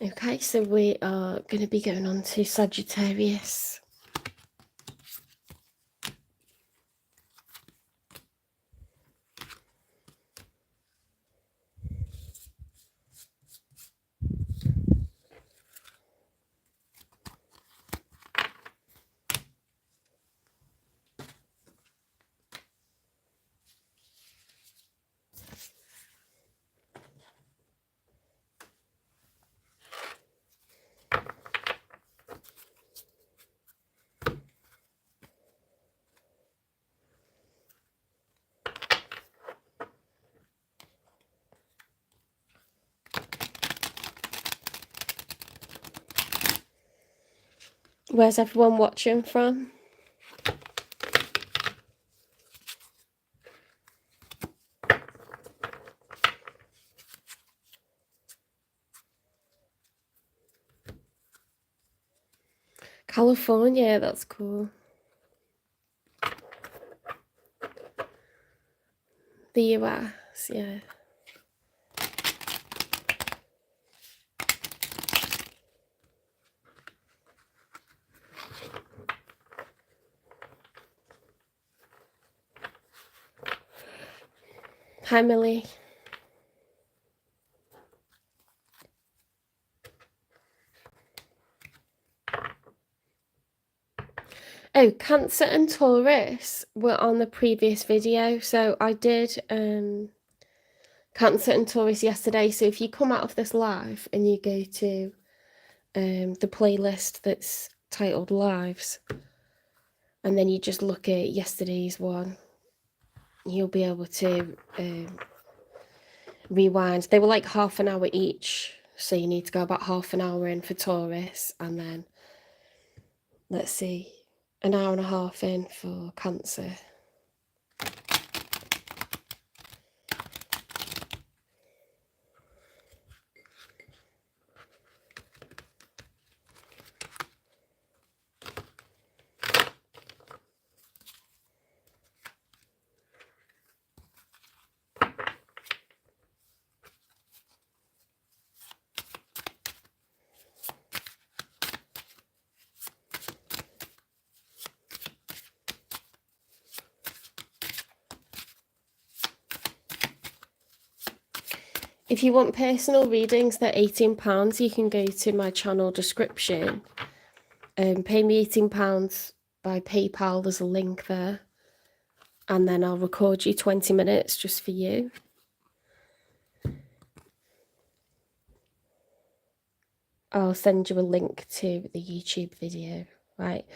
S1: Okay, so we are going to be going on to Sagittarius. Where's everyone watching from? California, that's cool. The US, yeah. Hi, Millie. Oh, Cancer and Taurus were on the previous video. So I did Cancer and Taurus yesterday. So if you come out of this live and you go to the playlist that's titled Lives, and then you just look at yesterday's one, you'll be able to rewind. They were like half an hour each. So you need to go about half an hour in for Taurus, and then, let's see, an hour and a half in for Cancer. If you want personal readings, they're £18. You can go to my channel description and pay me £18 by PayPal. There's a link there. And then I'll record you 20 minutes just for you. I'll send you a link to the YouTube video. Right.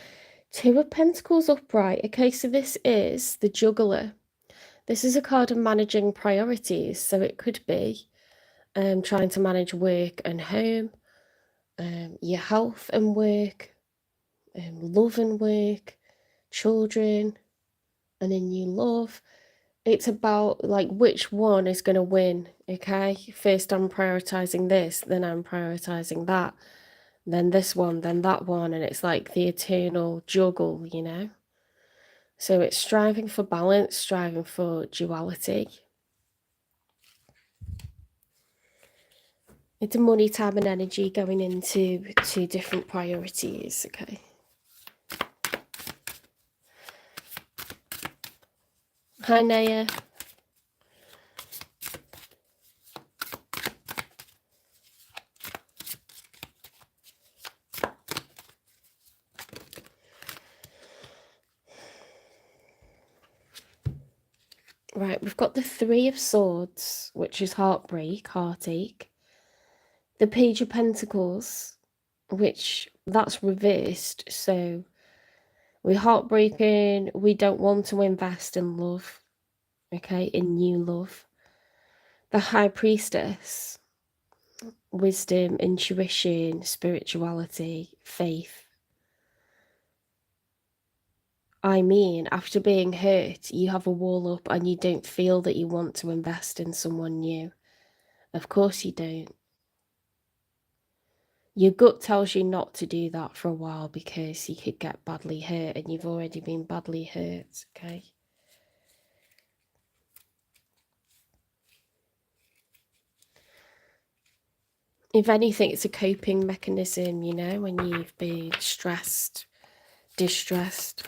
S1: Two of Pentacles upright. Okay, so this is the Juggler. This is a card of managing priorities. So it could be trying to manage work and home, your health and work, love and work, children, and a new love. It's about like which one is going to win, okay? First I'm prioritizing this, then I'm prioritizing that, then this one, then that one, and it's like the eternal juggle, you know? So it's striving for balance, striving for duality. It's a money, time, and energy going into two different priorities, okay? Hi, Naya. Right, we've got the Three of Swords, which is heartbreak, heartache. The Page of Pentacles, which that's reversed. So we're heartbroken. We don't want to invest in love, okay, in new love. The High Priestess, wisdom, intuition, spirituality, faith. I mean, after being hurt, you have a wall up and you don't feel that you want to invest in someone new. Of course you don't. Your gut tells you not to do that for a while because you could get badly hurt, and you've already been badly hurt, okay? If anything, it's a coping mechanism, you know, when you've been stressed, distressed.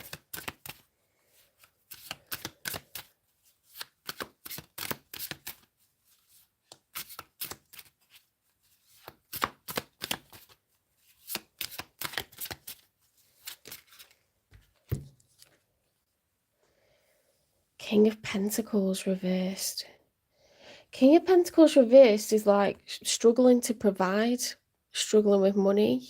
S1: King of Pentacles reversed. King of Pentacles reversed is like struggling to provide, struggling with money.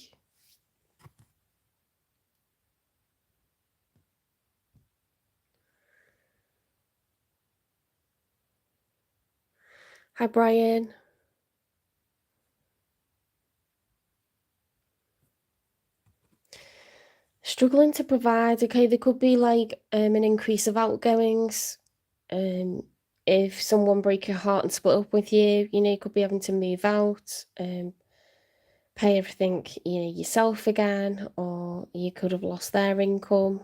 S1: Hi, Brian. Struggling to provide. Okay, there could be like an increase of outgoings. If someone break your heart and split up with you, you know, you could be having to move out, pay everything, you know, yourself again, or you could have lost their income,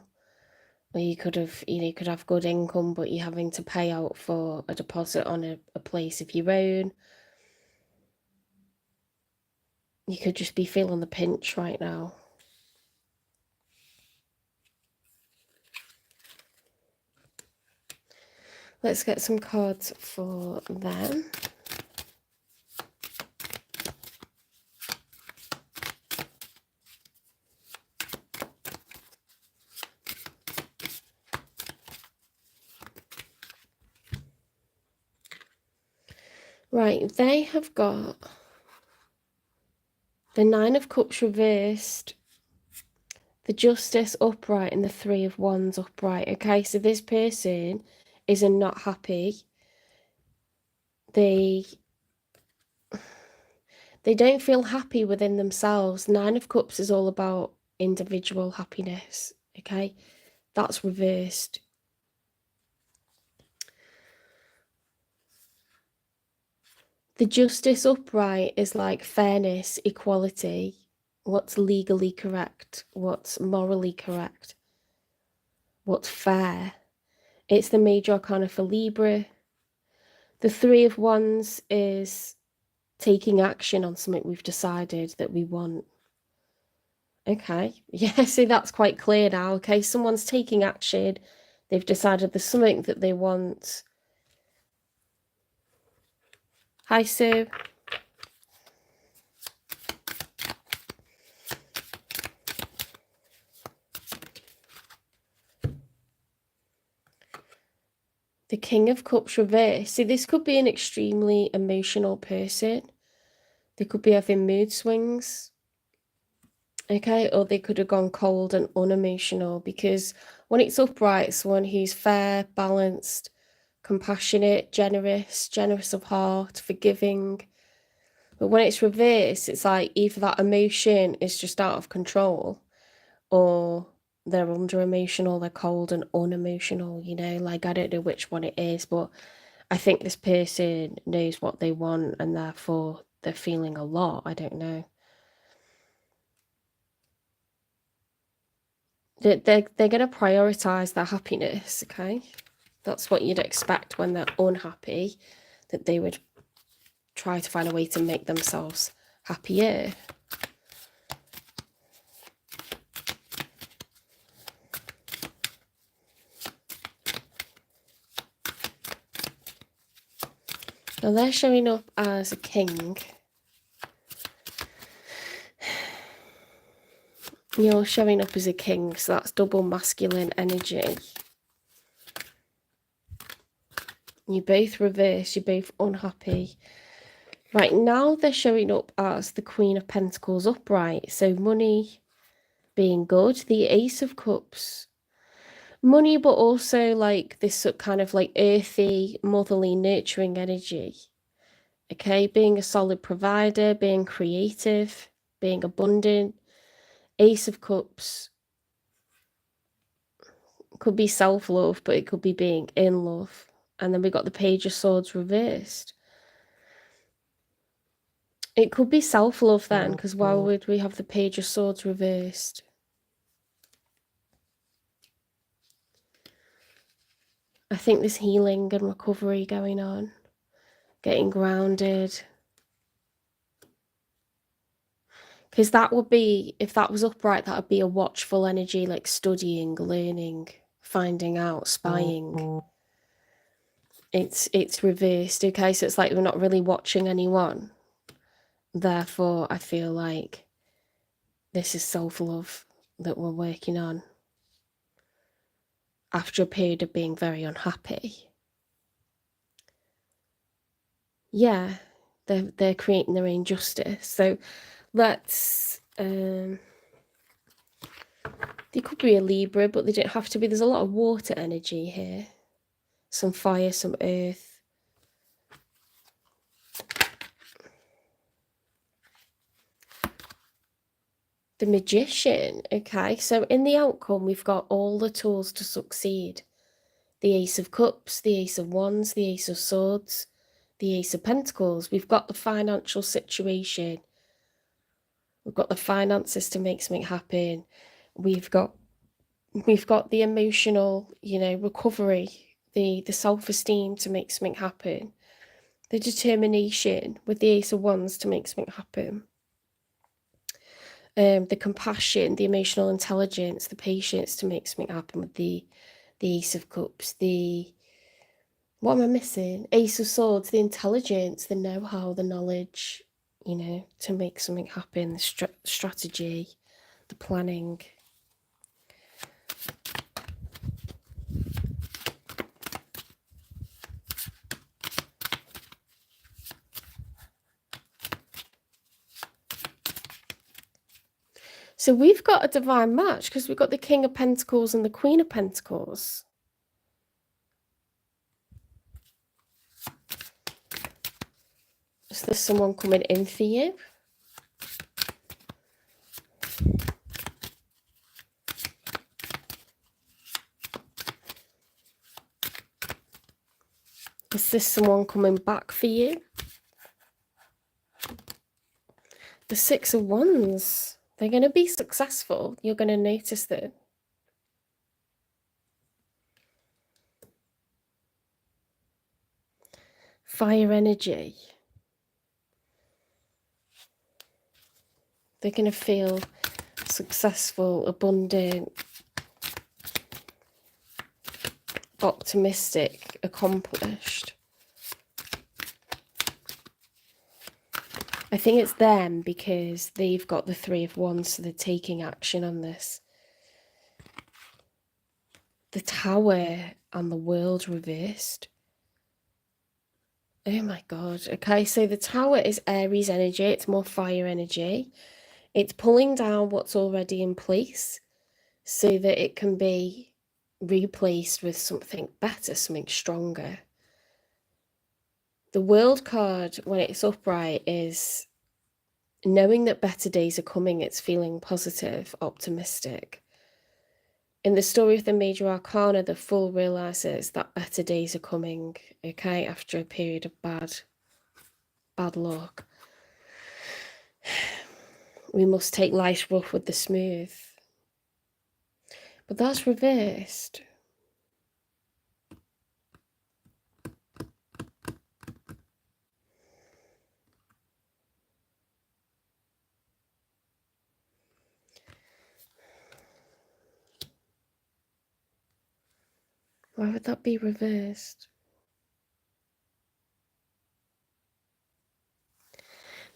S1: or you could have, you know, you could have good income, but you're having to pay out for a deposit on a place of your own. You could just be feeling the pinch right now. Let's get some cards for them. Right, they have got the Nine of Cups reversed, the Justice upright, and the Three of Wands upright. Okay, so this person is not happy. They don't feel happy within themselves. Nine of Cups is all about individual happiness. Okay, that's reversed. The Justice upright is like fairness, equality, what's legally correct, what's morally correct, what's fair. It's the major arcana for Libra. The Three of Wands is taking action on something we've decided that we want. Okay, yeah, so that's quite clear now. Okay, someone's taking action. They've decided there's something that they want. Hi, Sue. The King of Cups reversed. See, this could be an extremely emotional person. They could be having mood swings. Okay, or they could have gone cold and unemotional, because when it's upright, it's someone who's fair, balanced, compassionate, generous of heart, forgiving. But when it's reversed, it's like either that emotion is just out of control, or they're under emotional, they're cold and unemotional, you know, like I don't know which one it is, but I think this person knows what they want and therefore they're feeling a lot. I don't know. They're going to prioritize their happiness, okay? That's what you'd expect when they're unhappy, that they would try to find a way to make themselves happier. Now they're showing up as a king. You're showing up as a king, so that's double masculine energy. You're both reversed, you're both unhappy. Right, now they're showing up as the Queen of Pentacles upright. So money being good, the Ace of Cups. Money, but also like this kind of like earthy, motherly, nurturing energy. Okay, being a solid provider, being creative, being abundant. Ace of Cups. Could be self-love, but it could be being in love. And then we got the Page of Swords reversed. It could be self-love then, because why would we have the Page of Swords reversed? I think there's healing and recovery going on. Getting grounded. Because that would be, if that was upright, that would be a watchful energy, like studying, learning, finding out, spying. It's reversed, okay? So it's like we're not really watching anyone. Therefore, I feel like this is self-love that we're working on after a period of being very unhappy. Yeah, they're creating their own justice. So let's they could be a Libra, but they don't have to be. There's a lot of water energy here. Some fire, some earth. The Magician, okay? So in the outcome, we've got all the tools to succeed. The Ace of Cups, the Ace of Wands, the Ace of Swords, the Ace of Pentacles. We've got the financial situation. We've got the finances to make something happen. We've got the emotional, you know, recovery, the self-esteem to make something happen. The determination with the Ace of Wands to make something happen. The compassion, the emotional intelligence, the patience to make something happen with the Ace of Cups. What am I missing? Ace of Swords, the intelligence, the know-how, the knowledge, you know, to make something happen, the strategy, the planning. So we've got a divine match because we've got the King of Pentacles and the Queen of Pentacles. Is there someone coming in for you? Is this someone coming back for you? The Six of Wands. They're going to be successful. You're going to notice that. Fire energy. They're going to feel successful, abundant, optimistic, accomplished. I think it's them because they've got the Three of Wands, so they're taking action on this. The Tower and the World reversed. Oh my God. Okay, so the Tower is Aries energy. It's more fire energy. It's pulling down what's already in place so that it can be replaced with something better, something stronger. The World card, when it's upright, is knowing that better days are coming. It's feeling positive, optimistic. In the story of the Major Arcana, the Fool realizes that better days are coming, okay, after a period of bad luck. We must take life's rough with the smooth. But that's reversed. Why would that be reversed?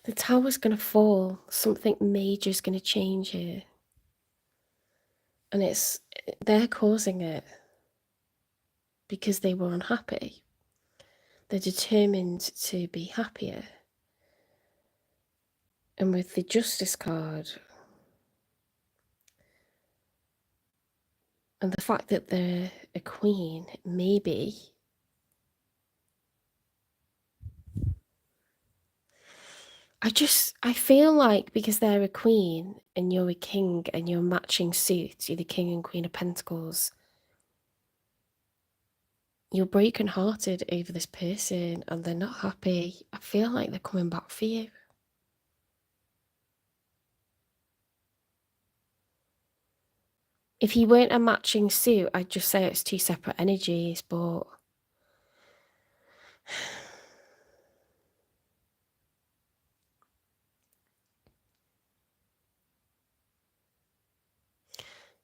S1: The tower's going to fall. Something major is going to change here. And they're causing it because they were unhappy. They're determined to be happier. And with the Justice card, and the fact that they're a queen, maybe I feel like because they're a queen and you're a king and you're matching suits, you're the king and queen of pentacles, you're brokenhearted over this person and they're not happy. I feel like they're coming back for you. If you weren't a matching suit, I'd just say it's two separate energies, but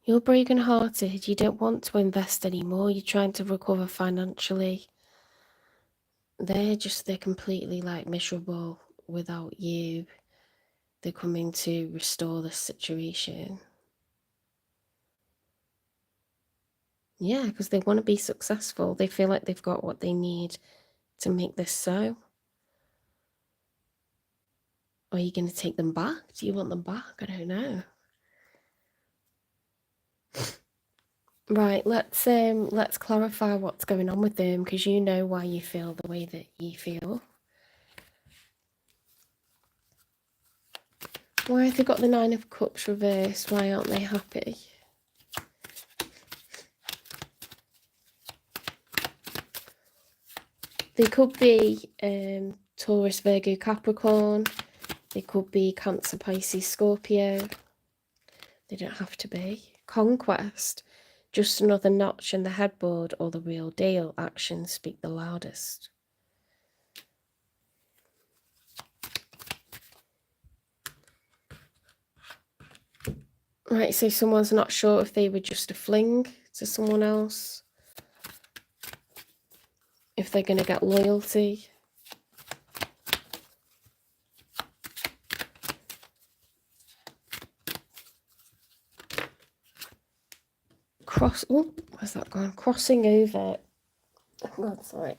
S1: you're brokenhearted. You don't want to invest anymore. You're trying to recover financially. They're completely like miserable without you. They're coming to restore the situation. Yeah, because they want to be successful. They feel like they've got what they need to make this so. Are you going to take them back? Do you want them back? I don't know. Right, let's clarify what's going on with them, because you know why you feel the way that you feel. Why have they got the Nine of Cups reversed? Why aren't they happy? They could be Taurus, Virgo, Capricorn. They could be Cancer, Pisces, Scorpio. They don't have to be. Conquest. Just another notch in the headboard or the real deal. Actions speak the loudest. Right, so someone's not sure if they were just a fling to someone else. If they're going to get loyalty. Oh, where's that gone? Crossing over. Oh God, sorry.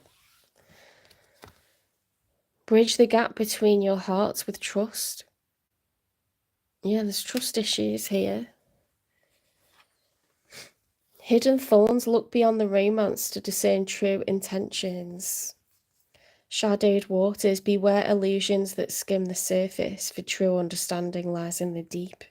S1: Bridge the gap between your hearts with trust. Yeah, there's trust issues here. Hidden thorns. Look beyond the romance to discern true intentions. Shadowed waters. Beware illusions that skim the surface, for true understanding lies in the deep.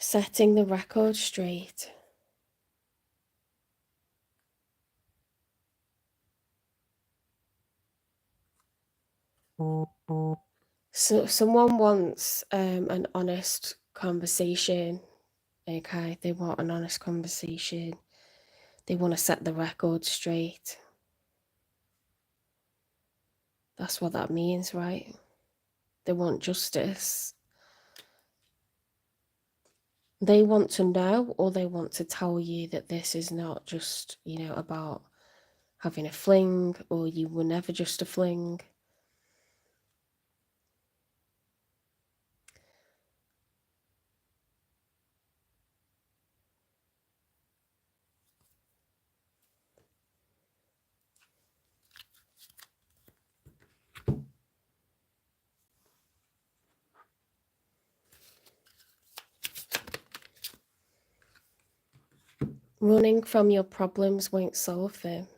S1: Setting the record straight. So someone wants an honest conversation. Okay, they want an honest conversation. They want to set the record straight. That's what that means, right? They want justice. They want to know, or they want to tell you that this is not just, about having a fling, or you were never just a fling. Running from your problems won't solve them.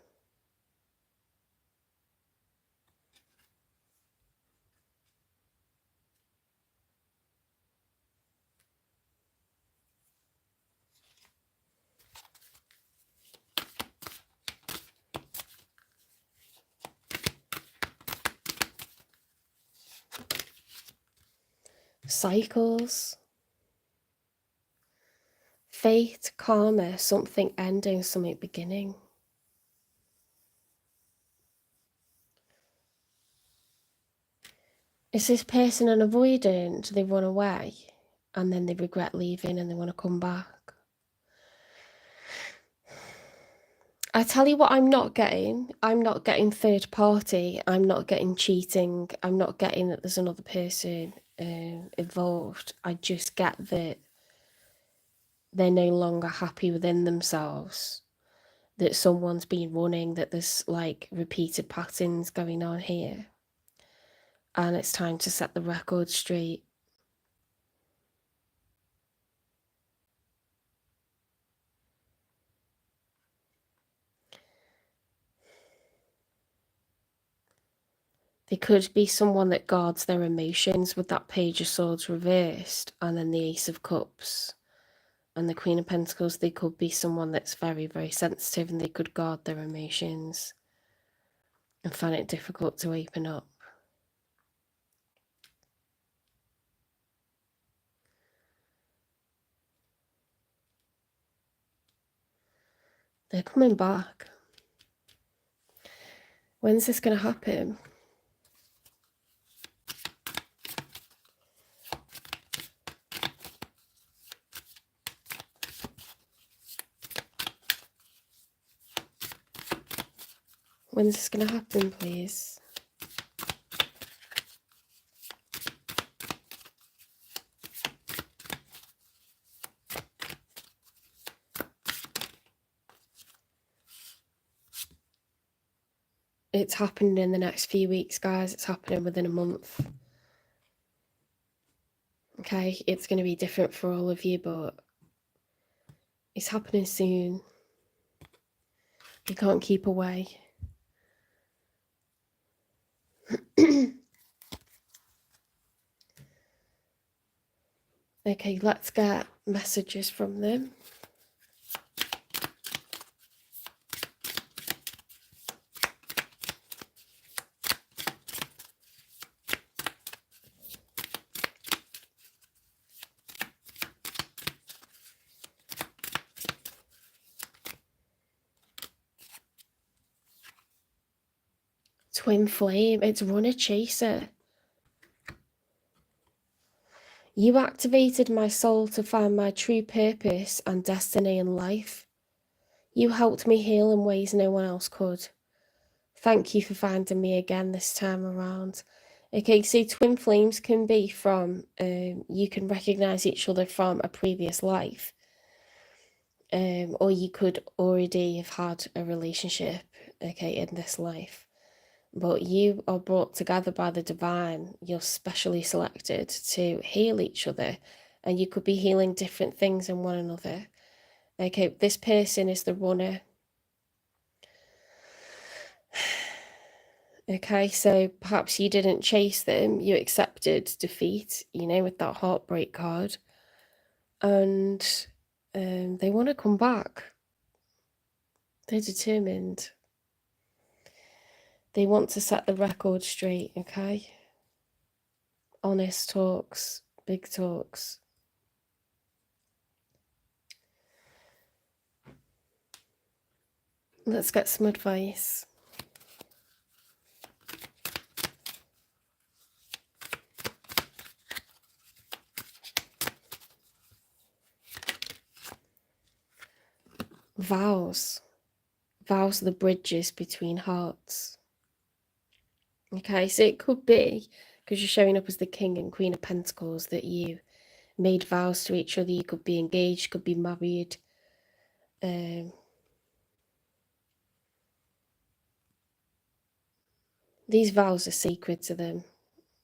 S1: Cycles, fate, karma, something ending, something beginning. Is this person an avoidant? They run away and then they regret leaving and they want to come back. I tell you what I'm not getting. I'm not getting third party. I'm not getting cheating. I'm not getting that there's another person involved. I just get that they're no longer happy within themselves, that someone's been running, that there's like repeated patterns going on here. And it's time to set the record straight. They could be someone that guards their emotions with that Page of Swords reversed and then the Ace of Cups and the Queen of Pentacles. They could be someone that's very, very sensitive and they could guard their emotions and find it difficult to open up. They're coming back. When's this going to happen? When's this going to happen, please? It's happening in the next few weeks, guys. It's happening within a month. Okay, it's going to be different for all of you, but it's happening soon. You can't keep away. Okay, let's get messages from them. Twin flame, it's runner chaser. You activated my soul to find my true purpose and destiny in life. You helped me heal in ways no one else could. Thank you for finding me again this time around. Okay, so twin flames can be from, you can recognize each other from a previous life. Or you could already have had a relationship, okay, in this life. But you are brought together by the divine. You're specially selected to heal each other. And you could be healing different things in one another. Okay, this person is the runner. Okay, so perhaps you didn't chase them. You accepted defeat, you know, with that heartbreak card. And they want to come back. They're determined. They want to set the record straight, okay? Honest talks, big talks. Let's get some advice. Vows. Vows are the bridges between hearts. Okay, so it could be, because you're showing up as the King and Queen of Pentacles, that you made vows to each other. You could be engaged, could be married. These vows are sacred to them.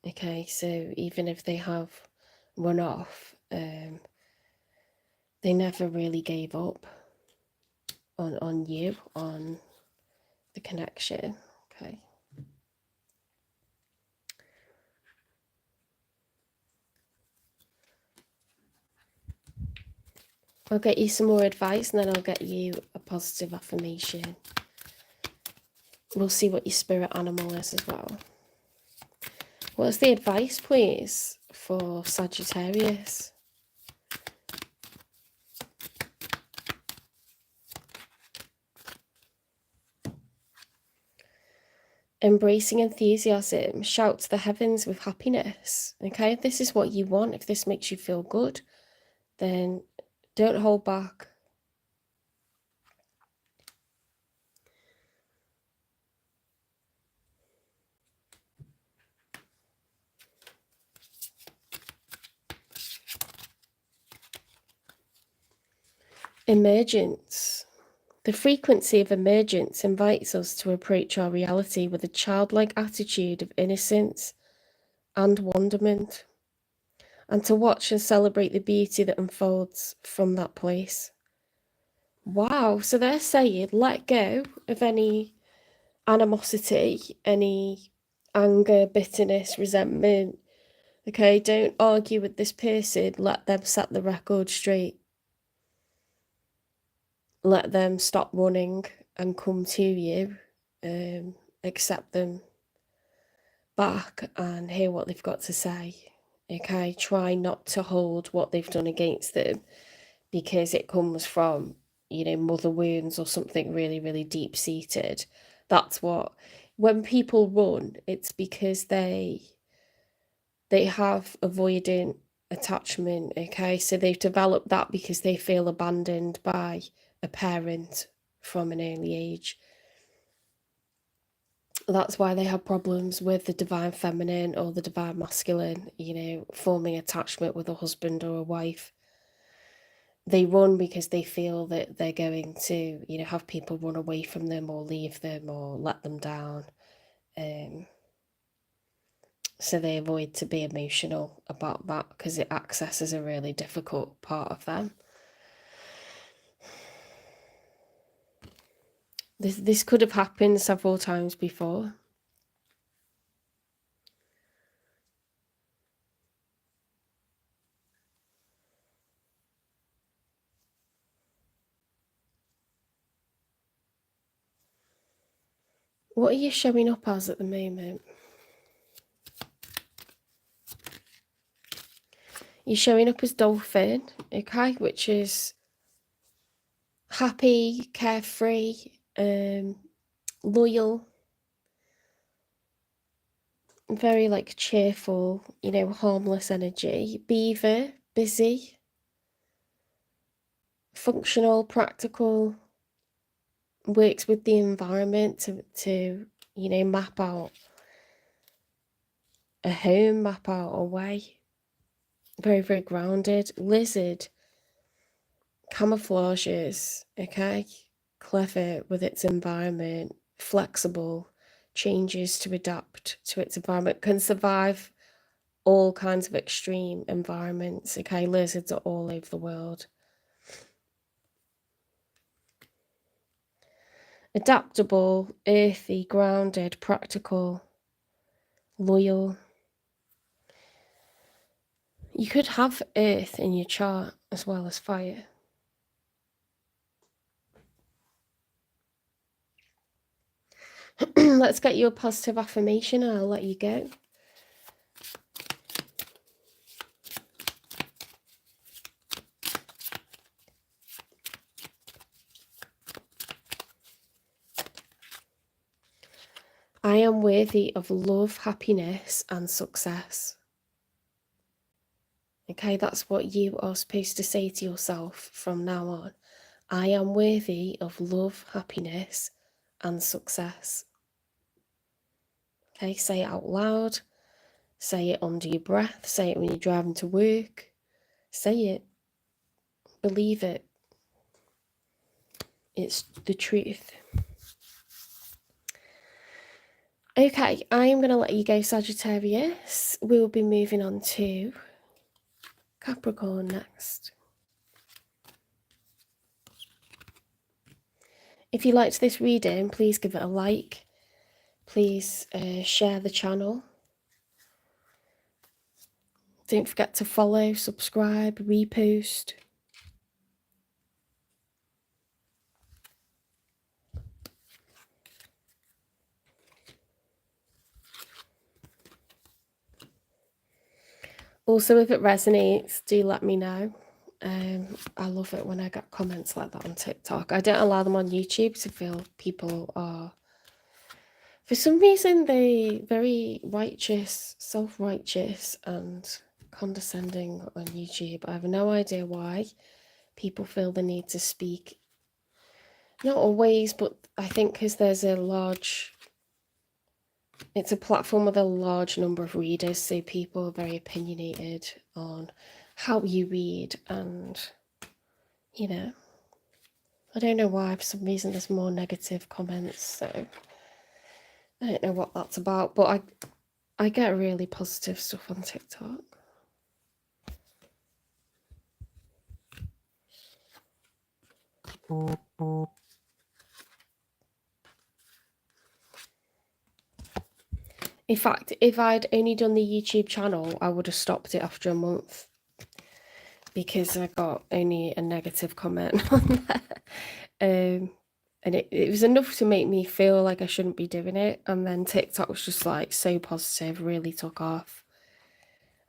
S1: Okay, so even if they have run off, they never really gave up. on you, on the connection. Okay. I'll get you some more advice and then I'll get you a positive affirmation. We'll see what your spirit animal is as well. What's the advice, please, for Sagittarius? Embracing enthusiasm, shout to the heavens with happiness. Okay, if this is what you want, if this makes you feel good, then don't hold back. Emergence. The frequency of emergence invites us to approach our reality with a childlike attitude of innocence and wonderment, and to watch and celebrate the beauty that unfolds from that place. Wow, so they're saying let go of any animosity, any anger, bitterness, resentment. Okay, don't argue with this person, let them set the record straight. Let them stop running and come to you. Accept them back and hear what they've got to say. Okay, try not to hold what they've done against them because it comes from, you know, mother wounds or something really, really deep seated. That's what, when people run, it's because they have avoidant attachment. Okay, so they've developed that because they feel abandoned by a parent from an early age. That's why they have problems with the divine feminine or the divine masculine, you know, forming attachment with a husband or a wife. They run because they feel that they're going to, you know, have people run away from them or leave them or let them down. So they avoid to be emotional about that because it accesses a really difficult part of them. This could have happened several times before. What are you showing up as at the moment? You're showing up as dolphin, okay, which is happy, carefree, loyal, very like cheerful, you know, harmless energy. Beaver, busy, functional, practical, works with the environment to you know, map out a home, map out a way. Very, very grounded. Lizard, camouflages, okay, clever with its environment, flexible, changes to adapt to its environment, can survive all kinds of extreme environments. Okay, lizards are all over the world. Adaptable, earthy, grounded, practical, loyal. You could have earth in your chart as well as fire. Let's get you a positive affirmation and I'll let you go. I am worthy of love, happiness, and success. Okay, that's what you are supposed to say to yourself from now on. I am worthy of love, happiness, and success. Okay, say it out loud. Say it under your breath. Say it when you're driving to work. Say it. Believe it. It's the truth. Okay, I am going to let you go, Sagittarius. We will be moving on to Capricorn next. If you liked this reading, please give it a like. Please share the channel. Don't forget to follow, subscribe, repost. Also, if it resonates, do let me know. I love it when I get comments like that on TikTok. I don't allow them on YouTube to feel people are, for some reason, they very righteous, self-righteous and condescending on YouTube. I have no idea why people feel the need to speak. Not always, but I think because there's it's a platform with a large number of readers, so people are very opinionated on how you read, and you know, I don't know why, for some reason there's more negative comments, so I don't know what that's about, but I get really positive stuff on TikTok. In fact, if I'd only done the YouTube channel, I would have stopped it after a month because I got only a negative comment on there. And it was enough to make me feel like I shouldn't be doing it. And then TikTok was just like so positive, really took off.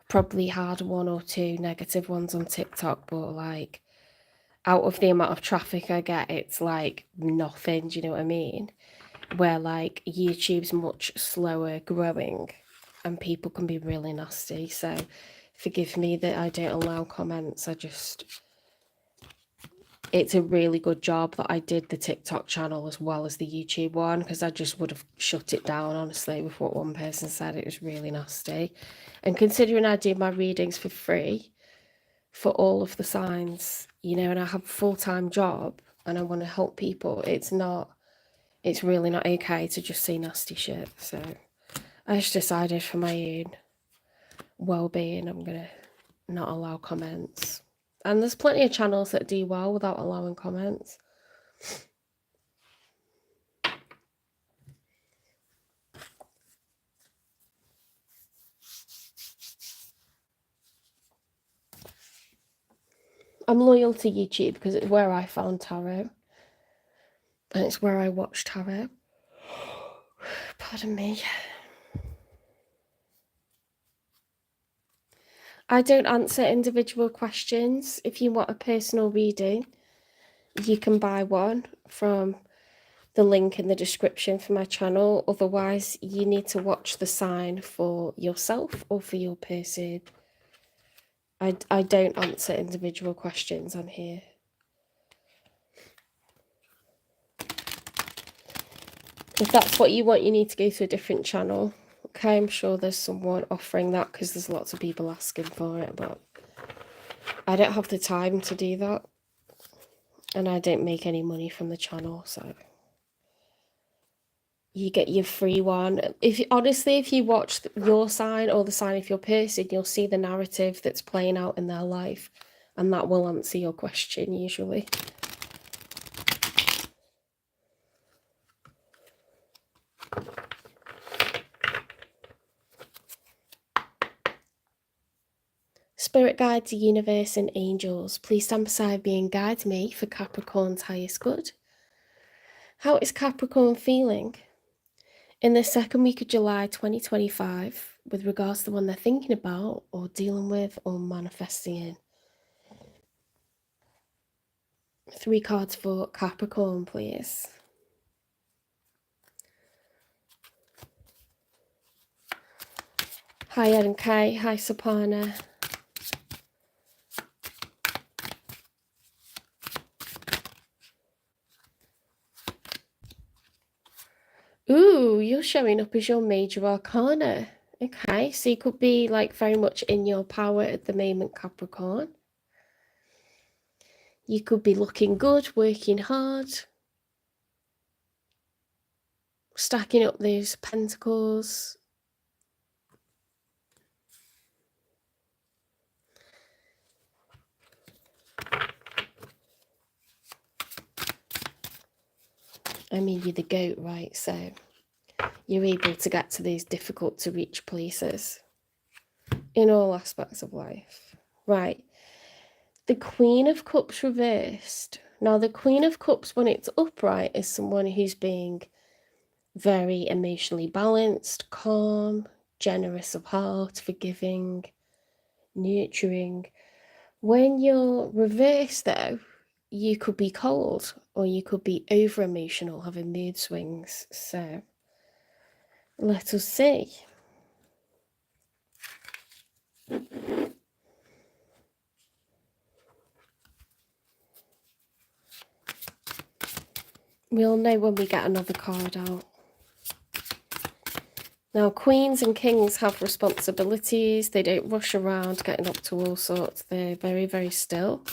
S1: Probably had one or two negative ones on TikTok, but like out of the amount of traffic I get, it's like nothing, do you know what I mean? Where like YouTube's much slower growing and people can be really nasty. So forgive me that I don't allow comments. It's a really good job that I did the TikTok channel as well as the YouTube one, because I just would have shut it down, honestly, with what one person said. It was really nasty. And considering I do my readings for free for all of the signs, you know, and I have a full-time job and I want to help people, it's really not okay to just say nasty shit. So I just decided for my own well-being, I'm going to not allow comments. And there's plenty of channels that do well without allowing comments. I'm loyal to YouTube because it's where I found tarot. And it's where I watch tarot. Pardon me. I don't answer individual questions. If you want a personal reading, you can buy one from the link in the description for my channel. Otherwise, you need to watch the sign for yourself or for your person. I don't answer individual questions on here. If that's what you want, you need to go to a different channel. Okay, I'm sure there's someone offering that because there's lots of people asking for it, but I don't have the time to do that. And I don't make any money from the channel, so you get your free one. Honestly, if you watch your sign or the sign of your person, you'll see the narrative that's playing out in their life, and that will answer your question usually. Spirit guides, the universe and angels, please stand beside me and guide me for Capricorn's highest good. How is Capricorn feeling in the second week of July 2025 with regards to the one they're thinking about or dealing with or manifesting in? 3 cards for Capricorn, please. Hi Ed and Kay, hi Sapana. Ooh, you're showing up as your major arcana. Okay, so you could be like very much in your power at the moment, Capricorn. You could be looking good, working hard, stacking up those pentacles. I mean, you're the goat, right? So you're able to get to these difficult to reach places in all aspects of life. Right. The Queen of Cups reversed. Now, the Queen of Cups, when it's upright, is someone who's being very emotionally balanced, calm, generous of heart, forgiving, nurturing. When you're reversed, though, you could be cold or you could be over emotional, having mood swings. So let us see. We'll know when we get another card out. Now, queens and kings have responsibilities. They don't rush around getting up to all sorts. They're very, very still.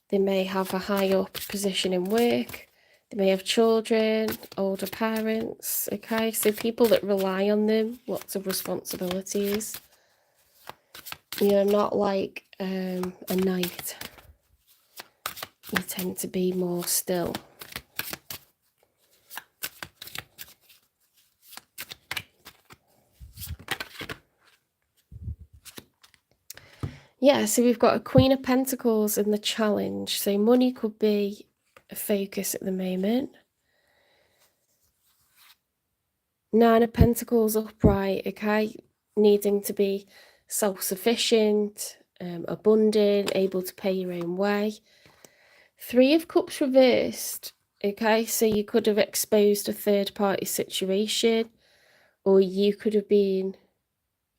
S1: They may have a high up position in work. They may have children, older parents. Okay, so people that rely on them, lots of responsibilities. You're not like a knight. You tend to be more still. Yeah, so we've got a Queen of Pentacles in the challenge. So money could be a focus at the moment. Nine of Pentacles upright, okay? Needing to be self-sufficient, abundant, able to pay your own way. Three of Cups reversed, okay? So you could have exposed a third-party situation, or you could have been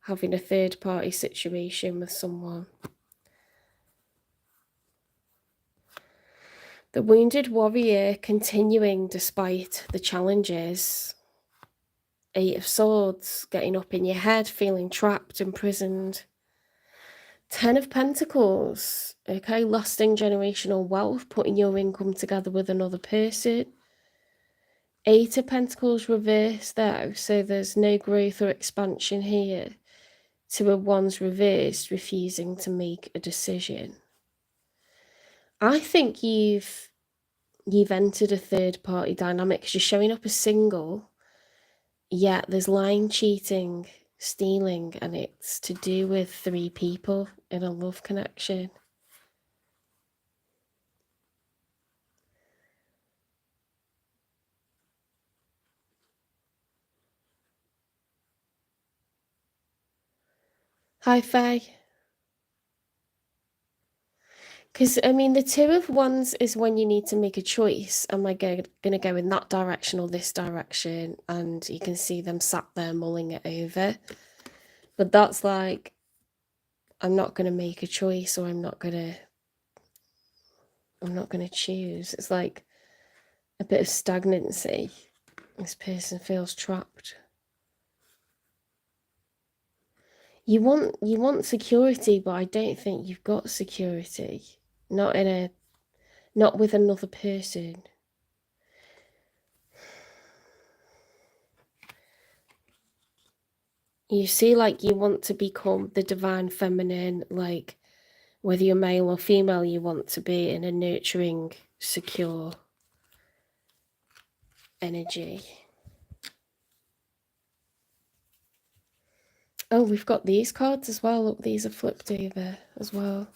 S1: having a third-party situation with someone. The Wounded Warrior continuing despite the challenges. Eight of Swords, getting up in your head, feeling trapped, imprisoned. 10 of Pentacles, okay, lasting generational wealth, putting your income together with another person. 8 of Pentacles reversed though, so there's no growth or expansion here. Two of Wands reversed, refusing to make a decision. I think you've entered a third party dynamic because you're showing up as single, yet there's lying, cheating, stealing, and it's to do with 3 people in a love connection. Hi, Faye. Because, I mean, the Two of Wands is when you need to make a choice. Am I going to go in that direction or this direction? And you can see them sat there mulling it over. But that's like, I'm not going to make a choice, or I'm not going to choose. It's like a bit of stagnancy. This person feels trapped. You want security, but I don't think you've got security. Not with another person. You see, like, you want to become the divine feminine, like, whether you're male or female, you want to be in a nurturing, secure energy. Oh, we've got these cards as well. Look, these are flipped over as well.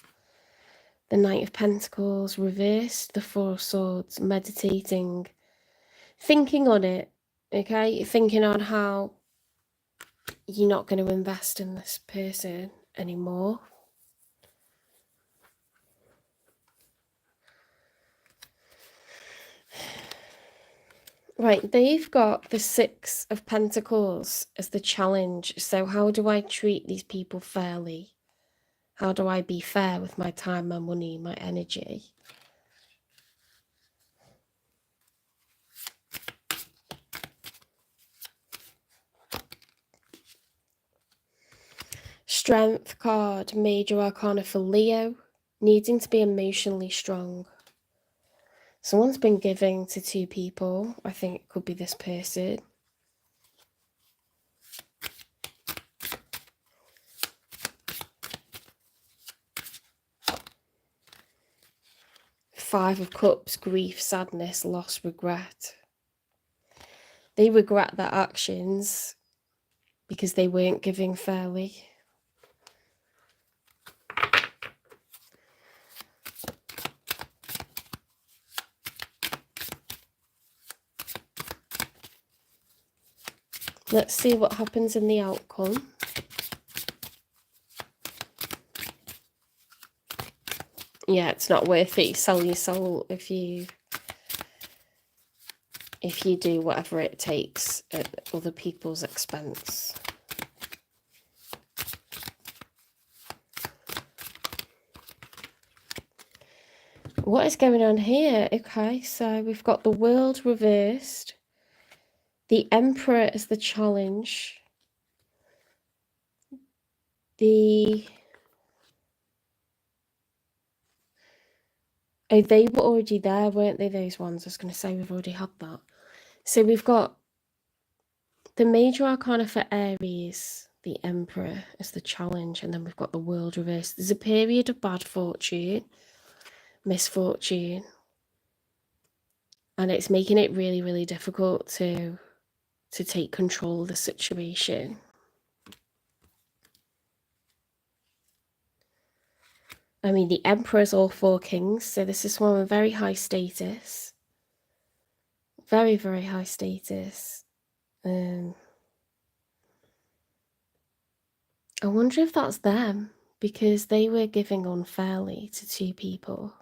S1: The Knight of Pentacles reversed, the Four of Swords, meditating, thinking on it, okay? Thinking on how you're not going to invest in this person anymore. Right, they've got the Six of Pentacles as the challenge. So how do I treat these people fairly? How do I be fair with my time, my money, my energy? Strength card, Major Arcana for Leo, needing to be emotionally strong. Someone's been giving to 2 people. I think it could be this person. Five of Cups, grief, sadness, loss, regret. They regret their actions because they weren't giving fairly. Let's see what happens in the outcome. Yeah, it's not worth it. You sell your soul if you do whatever it takes at other people's expense. What is going on here? Okay, so we've got the World reversed. The Emperor is the challenge. Oh, they were already there, weren't they, those ones? I was going to say we've already had that. So we've got the major arcana for Aries, the Emperor is the challenge, and then we've got the World reversed. There's a period of bad fortune, misfortune, and it's making it really, really difficult to take control of the situation. I mean, the Emperor is all 4 kings, so this is one with very high status. Very, very high status. I wonder if that's them, because they were giving unfairly to 2 people.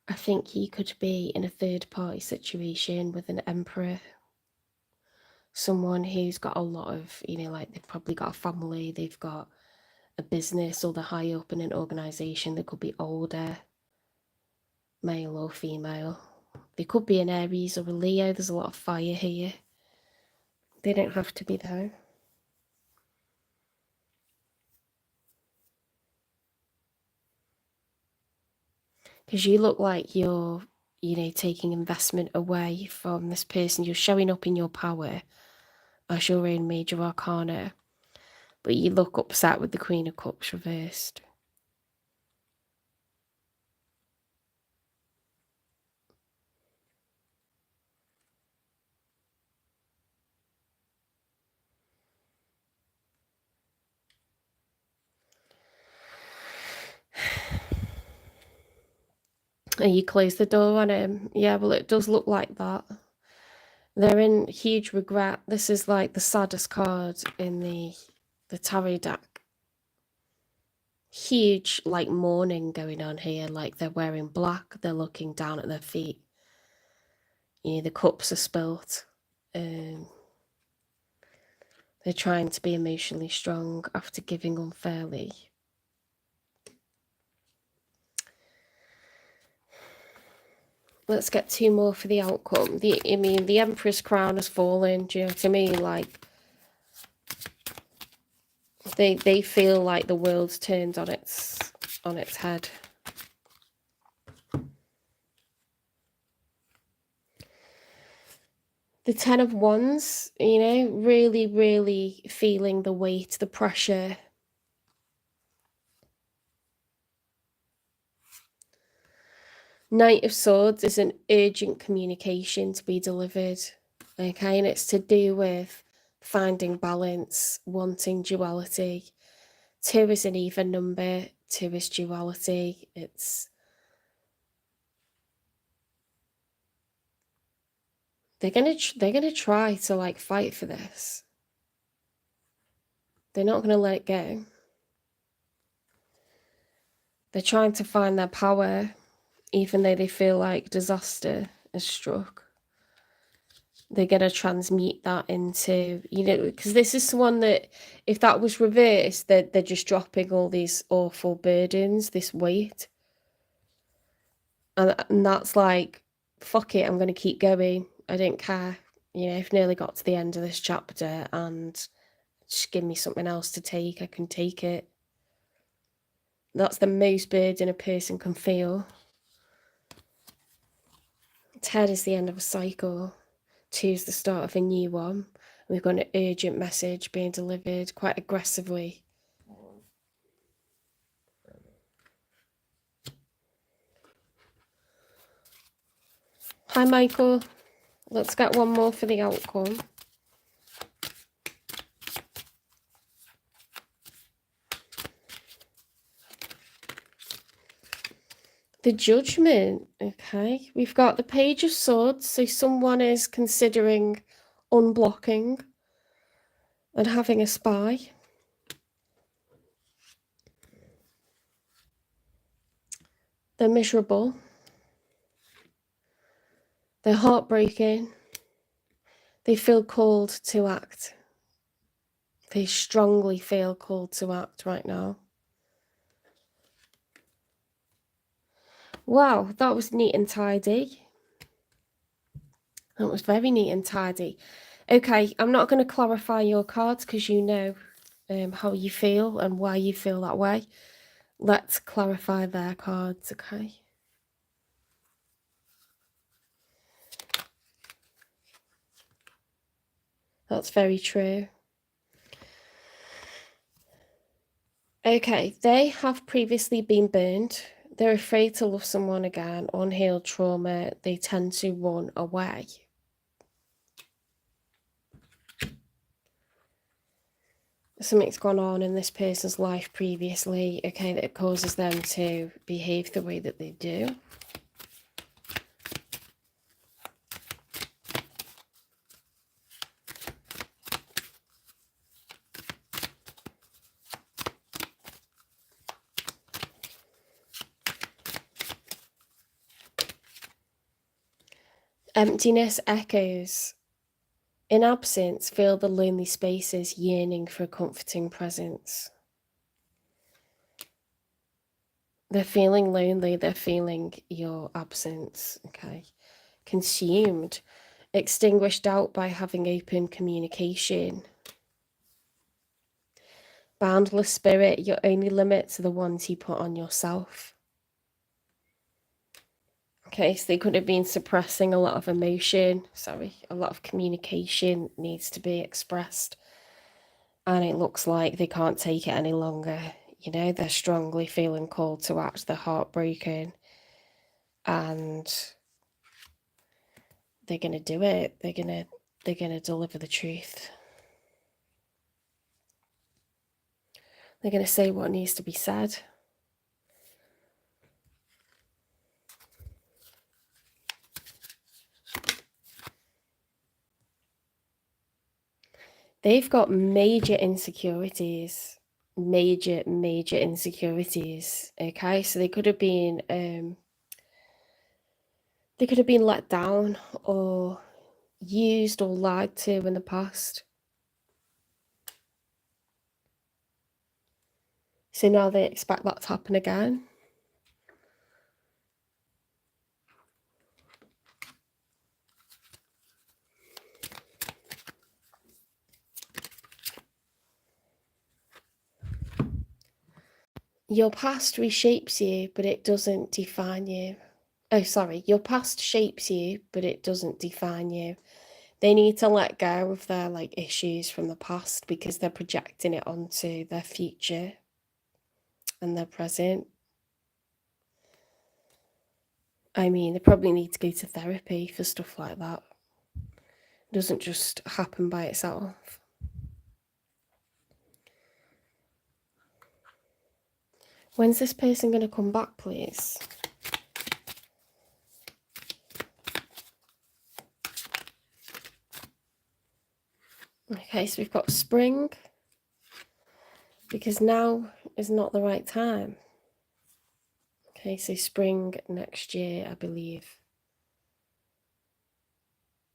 S1: I think he could be in a third-party situation with an Emperor. Someone who's got a lot of, like they've probably got a family, they've got a business, or they're high up in an organisation. They could be older, male or female. They could be an Aries or a Leo. There's a lot of fire here. They don't have to be though. Because you look like you're, taking investment away from this person. You're showing up in your power as your own major arcana. But you look upset with the Queen of Cups reversed. And you close the door on him. Yeah, well, it does look like that. They're in huge regret. This is like the saddest card in the tarot deck. Huge, like, mourning going on here. Like, they're wearing black. They're looking down at their feet. The cups are spilt. They're trying to be emotionally strong after giving unfairly. Let's get 2 more for the outcome. The Empress crown has fallen. Do you know what I mean? Like, they feel like the world's turned on its head. The 10 of Wands, really, really feeling the weight, the pressure. Knight of Swords is an urgent communication to be delivered, okay? And it's to do with finding balance, wanting duality. 2 is an even number, 2 is duality. They're gonna try to, like, fight for this. They're not gonna let it go. They're trying to find their power, even though they feel like disaster has struck. They're going to transmute that into, because this is one that, if that was reversed, they're just dropping all these awful burdens, this weight. And that's like, fuck it, I'm going to keep going. I don't care. I've nearly got to the end of this chapter, and just give me something else to take. I can take it. That's the most burden a person can feel. 10 is the end of a cycle. 2 is the start of a new one. We've got an urgent message being delivered quite aggressively. Hi, Michael. Let's get one more for the outcome. The Judgment. Okay. We've got the Page of Swords. So someone is considering unblocking and having a spy. They're miserable. They're heartbroken. They feel called to act. They strongly feel called to act right now. Wow, that was neat and tidy. That was very neat and tidy. Okay, I'm not going to clarify your cards because you know how you feel and why you feel that way. Let's clarify their cards, okay? That's very true. Okay, they have previously been burned. They're afraid to love someone again. Unhealed trauma. They tend to run away. Something's gone on in this person's life previously, okay, that causes them to behave the way that they do. Emptiness echoes. In absence, feel the lonely spaces, yearning for a comforting presence. They're feeling lonely, they're feeling your absence, okay? Consumed, extinguished out by having open communication. Boundless spirit, your only limits are the ones you put on yourself. Okay, so they could have been suppressing a lot of emotion. Sorry, a lot of communication needs to be expressed. And it looks like they can't take it any longer. You know, they're strongly feeling called to act. They're heartbroken. And they're going to do it. They're going to deliver the truth. They're going to say what needs to be said. They've got major insecurities. Major insecurities. Okay, so they could have been let down or used or lied to in the past. So now they expect that to happen again. Your past reshapes you, but it doesn't define you. Oh, sorry. Your past shapes you, but it doesn't define you. They need to let go of their issues from the past because they're projecting it onto their future and their present. I mean, they probably need to go to therapy for stuff like that. It doesn't just happen by itself. When's this person going to come back, please? Okay, so we've got spring, because now is not the right time. Okay, so spring next year, I believe.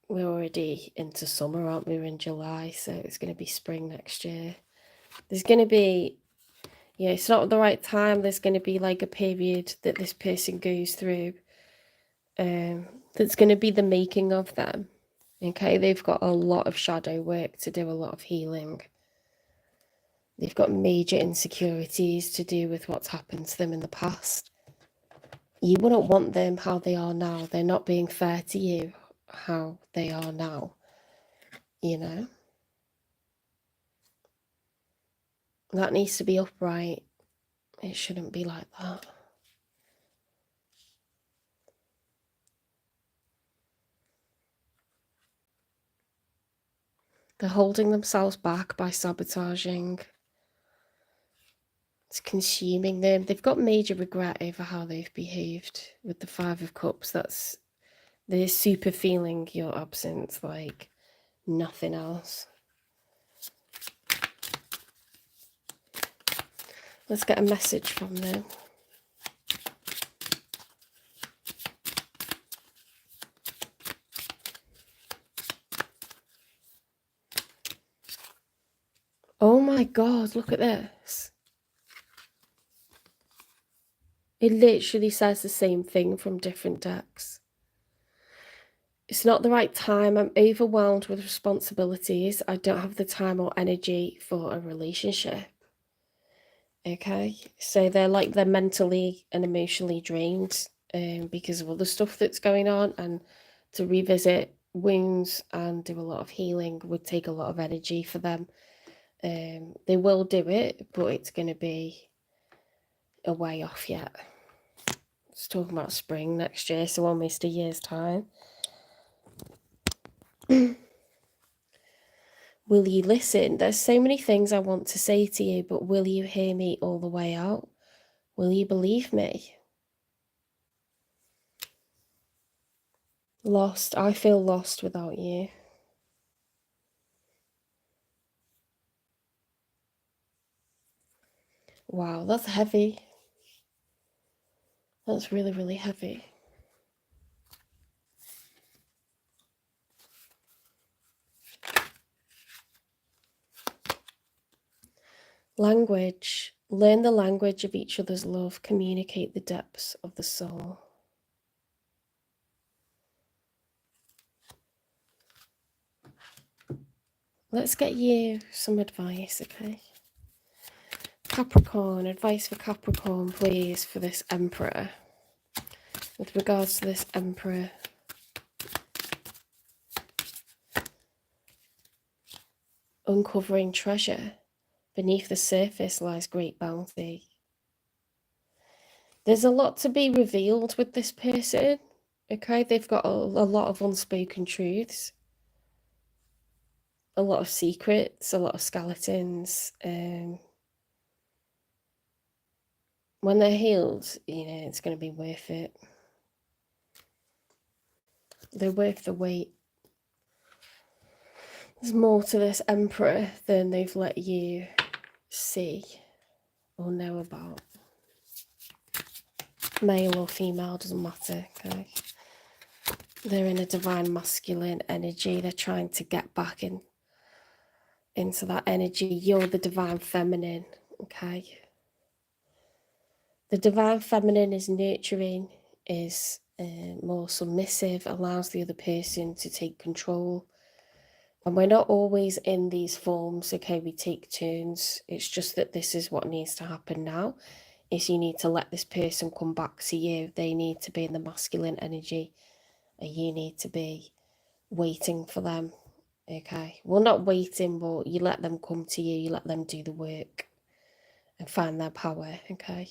S1: We're already into summer, aren't we? We're in July, so it's going to be spring next year. There's going to be, it's not the right time. There's going to be a period that this person goes through that's going to be the making of them. Okay, they've got a lot of shadow work to do, a lot of healing. They've got major insecurities to do with what's happened to them in the past. You wouldn't want them how they are now. They're not being fair to you how they are now, you know? That needs to be upright. It shouldn't be like that. They're holding themselves back by sabotaging. It's consuming them. They've got major regret over how they've behaved with the Five of Cups. They're super feeling your absence like nothing else. Let's get a message from them. Oh my God, look at this. It literally says the same thing from different decks. It's not the right time. I'm overwhelmed with responsibilities. I don't have the time or energy for a relationship. Okay, so they're mentally and emotionally drained because of all the stuff that's going on, and to revisit wounds and do a lot of healing would take a lot of energy for them. They will do it, but it's going to be a way off yet. It's talking about spring next year, so almost a year's time. Will you listen? There's so many things I want to say to you, but will you hear me all the way out? Will you believe me? Lost. I feel lost without you. Wow, that's heavy. That's really, really heavy. Language. Learn the language of each other's love. Communicate the depths of the soul. Let's get you some advice, okay? Capricorn, advice for Capricorn, please, for this Emperor. With regards to this Emperor. Uncovering treasure. Beneath the surface lies great bounty. There's a lot to be revealed with this person, okay? They've got a lot of unspoken truths. A lot of secrets, a lot of skeletons. When they're healed, you know, it's going to be worth it. They're worth the wait. There's more to this Emperor than they've let you see or know about. Male or female, doesn't matter, okay? They're in a divine masculine energy. They're trying to get back into that energy. You're the divine feminine, okay? The divine feminine is nurturing, is more submissive, allows the other person to take control. And we're not always in these forms, okay? We take turns. It's just that this is what needs to happen now, is you need to let this person come back to you. They need to be in the masculine energy, and you need to be waiting for them, okay? Well, not waiting, but you let them come to you. You let them do the work and find their power, okay?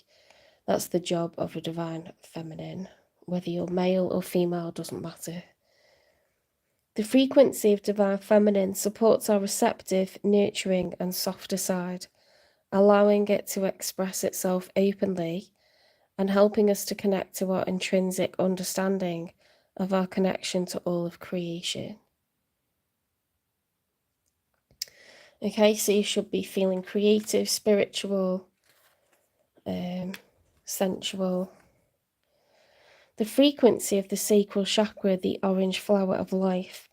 S1: That's the job of a divine feminine. Whether you're male or female doesn't matter. The frequency of divine feminine supports our receptive, nurturing and softer side, allowing it to express itself openly and helping us to connect to our intrinsic understanding of our connection to all of creation. Okay, so you should be feeling creative, spiritual, sensual. The frequency of the sacral chakra, the orange flower of life,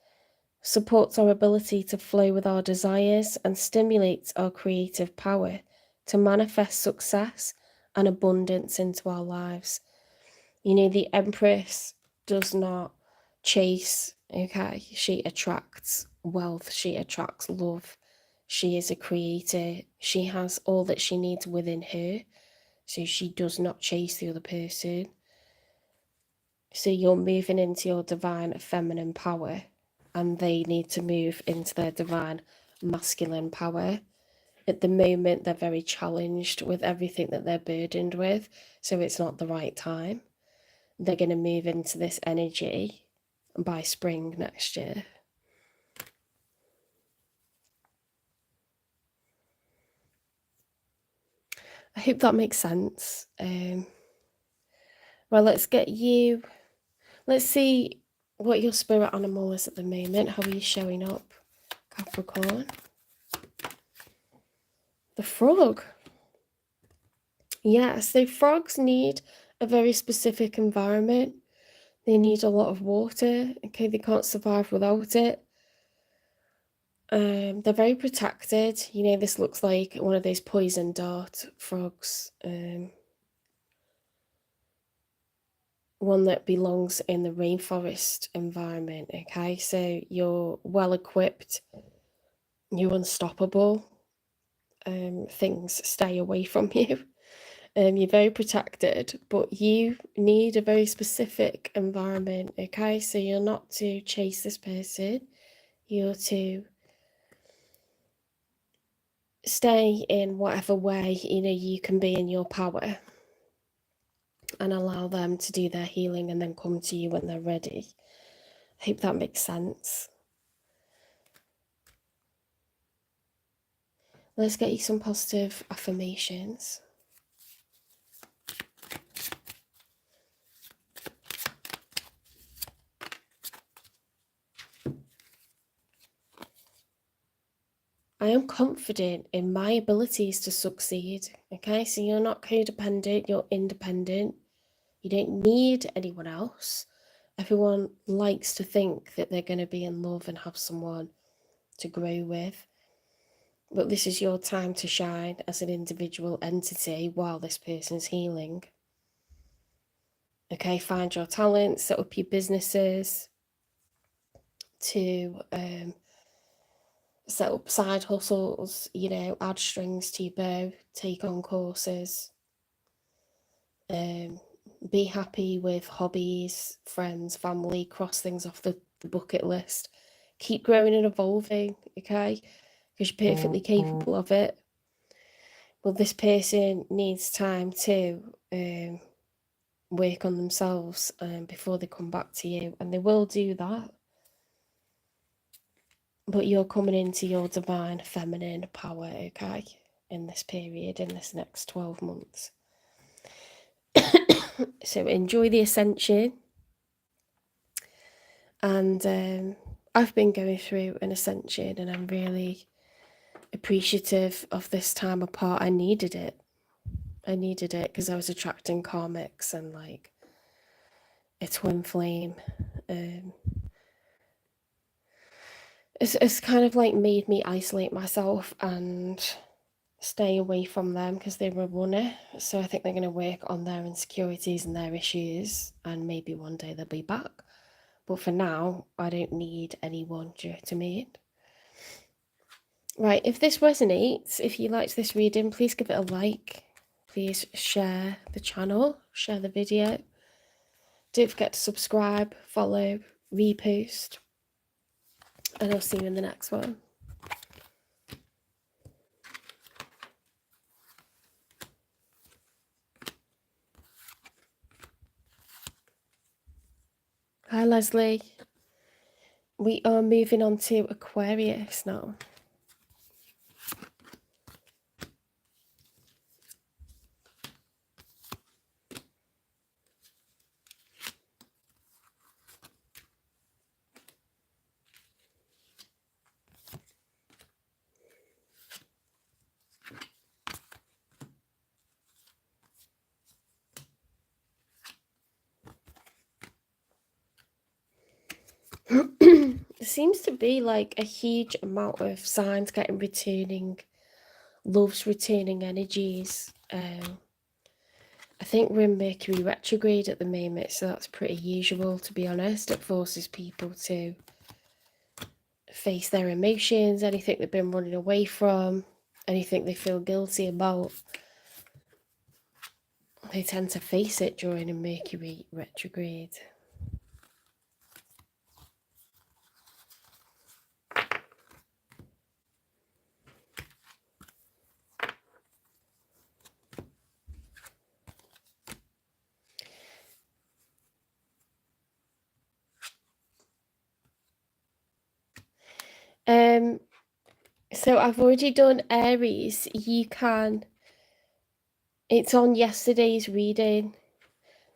S1: supports our ability to flow with our desires and stimulates our creative power to manifest success and abundance into our lives. You know, the Empress does not chase, okay? She attracts wealth, she attracts love. She is a creator. She has all that she needs within her, so she does not chase the other person. So you're moving into your divine feminine power, and they need to move into their divine masculine power. At the moment, they're very challenged with everything that they're burdened with, so it's not the right time. They're going to move into this energy by spring next year. I hope that makes sense. Well, let's see what your spirit animal is at the moment. How are you showing up, Capricorn? The frog. Yeah, so frogs need a very specific environment. They need a lot of water. Okay, they can't survive without it. They're very protected. You know, this looks like one of those poison dart frogs. One that belongs in the rainforest environment. Okay, so you're well equipped. You're unstoppable. Things stay away from you. You're very protected, but you need a very specific environment. Okay, so you're not to chase this person. You're to stay in whatever way you can be in your power, and allow them to do their healing and then come to you when they're ready. I hope that makes sense. Let's get you some positive affirmations. I am confident in my abilities to succeed. Okay, so you're not codependent, you're independent. You don't need anyone else. Everyone likes to think that they're going to be in love and have someone to grow with. But this is your time to shine as an individual entity while this person's healing. Okay, find your talents, set up your businesses, to set up side hustles, add strings to your bow, take on courses, be happy with hobbies, friends, family, cross things off the bucket list. Keep growing and evolving, okay? Because you're perfectly capable of it. But this person needs time to work on themselves before they come back to you, and they will do that. But you're coming into your divine feminine power, okay, in this period, in this next 12 months. So enjoy the ascension. And I've been going through an ascension, and I'm really appreciative of this time apart. I needed it because I was attracting karmics and like a twin flame. It's kind of like made me isolate myself and stay away from them because they were a runner. So I think they're going to work on their insecurities and their issues, and maybe one day they'll be back. But for now, I don't need anyone, do you know what I mean? Right, if this resonates, if you liked this reading, please give it a like. Please share the channel, share the video. Don't forget to subscribe, follow, repost. And I'll see you in the next one. Hi, Leslie. We are moving on to Aquarius now. There seems to be like a huge amount of signs getting returning, love's returning energies. I think we're in Mercury retrograde at the moment, so that's pretty usual, to be honest. It forces people to face their emotions, anything they've been running away from, anything they feel guilty about. They tend to face it during a Mercury retrograde. So I've already done Aries. You can It's on yesterday's reading,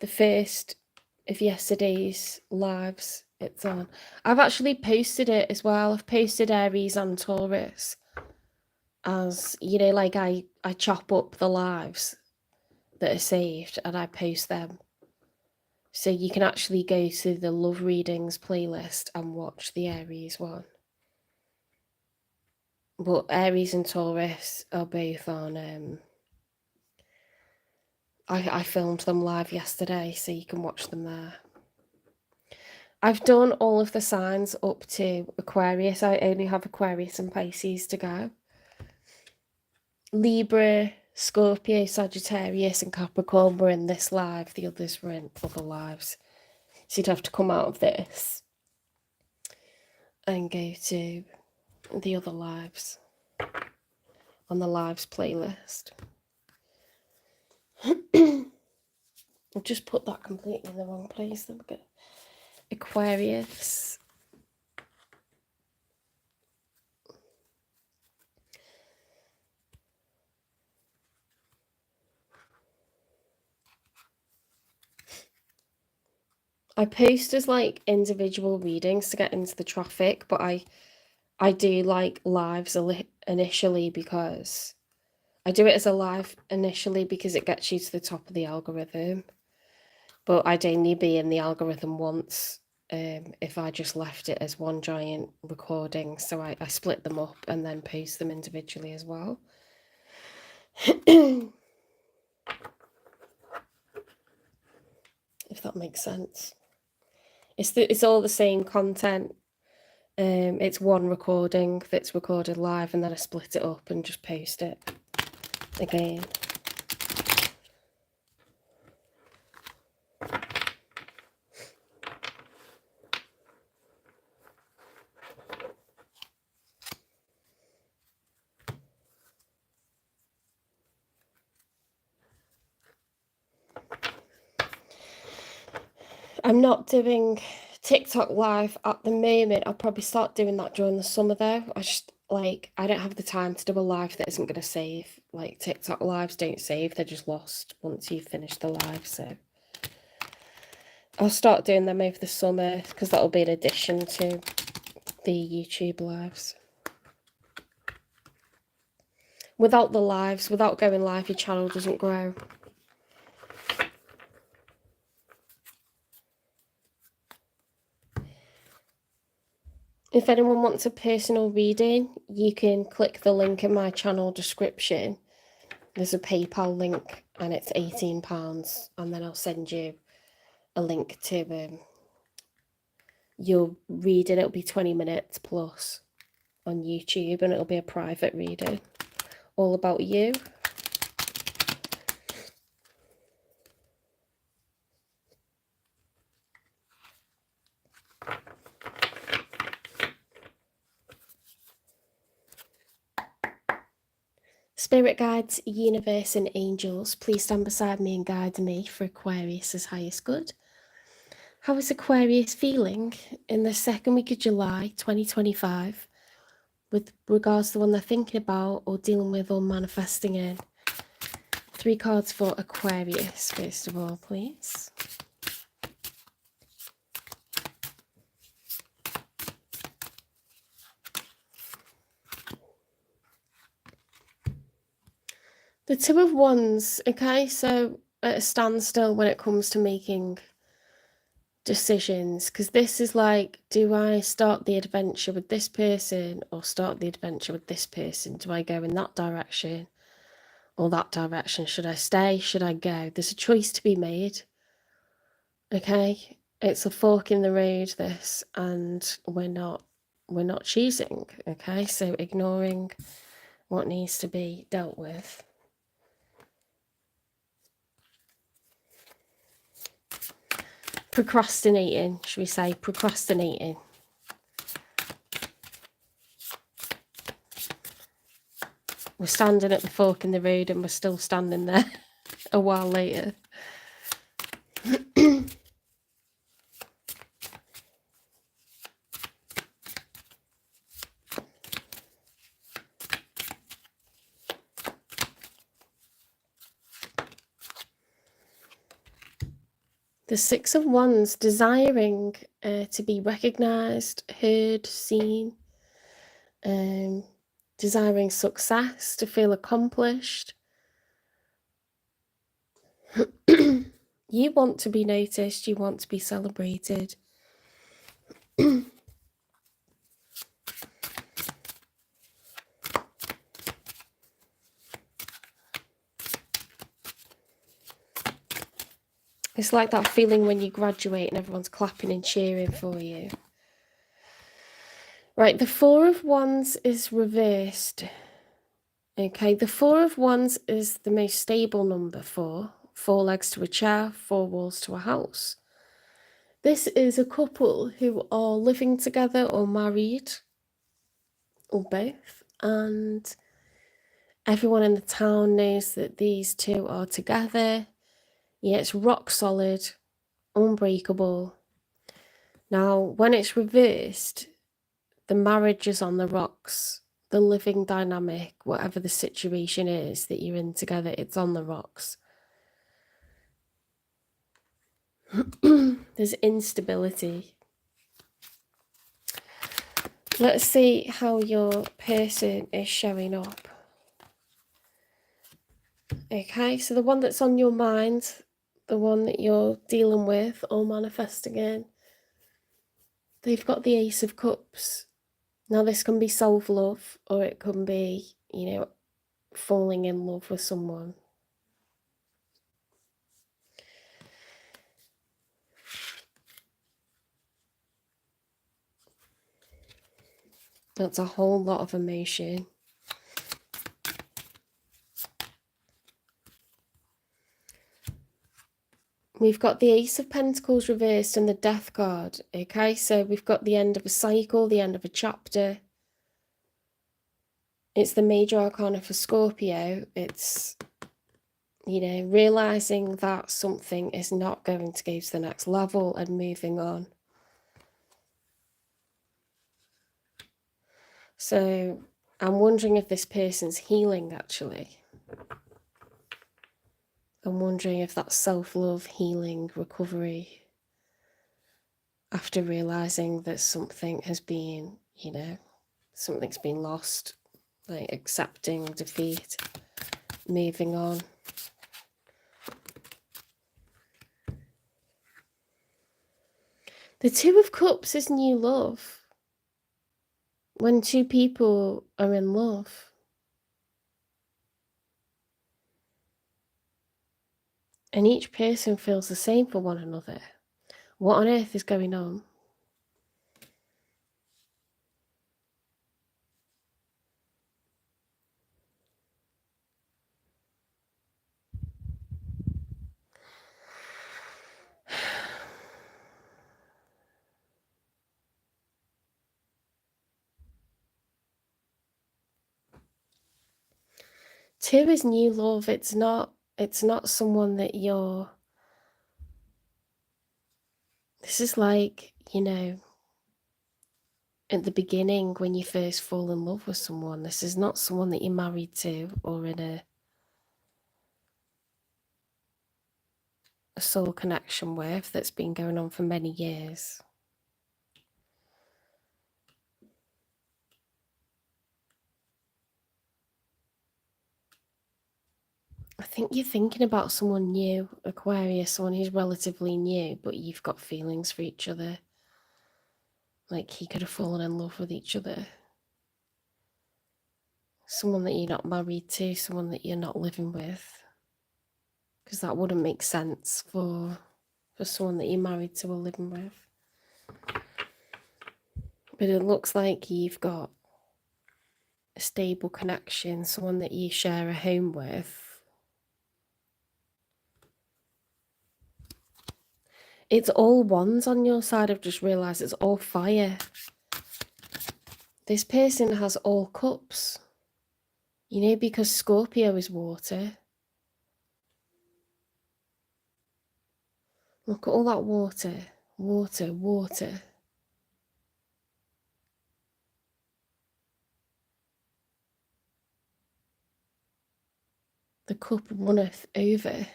S1: the first of yesterday's lives it's on. I've actually posted it as well. I've posted Aries and Taurus as, you know, like I chop up the lives that are saved and I post them. So you can actually go to the Love Readings playlist and watch the Aries one. But Aries and Taurus are both on, I filmed them live yesterday, so you can watch them there. I've done all of the signs up to Aquarius. I only have Aquarius and Pisces to go. Libra, Scorpio, Sagittarius and Capricorn were in this live. The others were in other lives. So you'd have to come out of this and go to the other lives on the lives playlist. I've just put that completely in the wrong place. There we go. Aquarius. I post as like individual readings to get into the traffic, but I do like lives initially because I do it as a live initially because it gets you to the top of the algorithm. But I'd only be in the algorithm once if I just left it as one giant recording. So I split them up and then post them individually as well. If that makes sense. It's all the same content. It's one recording that's recorded live and then I split it up and just post it again. I'm not doing TikTok live at the moment. I'll probably start doing that during the summer though. I don't have the time to do a live that isn't going to save. Like TikTok lives don't save, they're just lost once you've finished the live. So I'll start doing them over the summer because that'll be an addition to the YouTube lives. Without the lives, without going live, your channel doesn't grow. If anyone wants a personal reading, you can click the link in my channel description. There's a PayPal link and it's £18, and then I'll send you a link to your reading. It'll be 20 minutes plus on YouTube and it'll be a private reading all about you. Spirit guides, universe and angels, please stand beside me and guide me for Aquarius's highest good. How is Aquarius feeling in the second week of July 2025 with regards to the one they're thinking about or dealing with or manifesting in? 3 cards for Aquarius, first of all, please. The 2 of Wands, okay, so at a standstill when it comes to making decisions, because this is like, do I start the adventure with this person or start the adventure with this person? Do I go in that direction or that direction? Should I stay? Should I go? There's a choice to be made, okay? It's a fork in the road, this, and we're not choosing, okay? So ignoring what needs to be dealt with. Procrastinating, should we say procrastinating? We're standing at the fork in the road and we're still standing there a while later. The Six of Wands, desiring to be recognised, heard, seen, desiring success, to feel accomplished. You want to be noticed, you want to be celebrated. It's like that feeling when you graduate and everyone's clapping and cheering for you. Right, the Four of Wands is reversed. Okay, the Four of Wands is the most stable number for 4 legs to a chair, 4 walls to a house. This is a couple who are living together or married, or both, and everyone in the town knows that these two are together. Yeah, it's rock solid, unbreakable. Now, when it's reversed, the marriage is on the rocks. The living dynamic, whatever the situation is that you're in together, it's on the rocks. There's instability. Let's see how your person is showing up. Okay, so the one that's on your mind, the one that you're dealing with or manifesting in, they've got the Ace of Cups. Now, this can be self-love, or it can be, falling in love with someone. That's a whole lot of emotion. We've got the Ace of Pentacles reversed and the Death card. Okay, so we've got the end of a cycle, the end of a chapter. It's the major arcana for Scorpio. It's, realizing that something is not going to go to the next level and moving on. So I'm wondering if this person's healing, actually. I'm wondering if that's self-love, healing, recovery, after realizing that something has been, something's been lost, like accepting defeat, moving on. The Two of Cups is new love. When two people are in love, and each person feels the same for one another. What on earth is going on? Two is new love. It's not someone that you're... This is like, at the beginning when you first fall in love with someone. This is not someone that you're married to or in a soul connection with that's been going on for many years. I think you're thinking about someone new, Aquarius, someone who's relatively new, but you've got feelings for each other. Like he could have fallen in love with each other. Someone that you're not married to, someone that you're not living with. Because that wouldn't make sense for someone that you're married to or living with. But it looks like you've got a stable connection, someone that you share a home with. It's all wands on your side. I've just realised it's all fire. This person has all cups. Because Scorpio is water. Look at all that water. Water, water. The cup runneth over.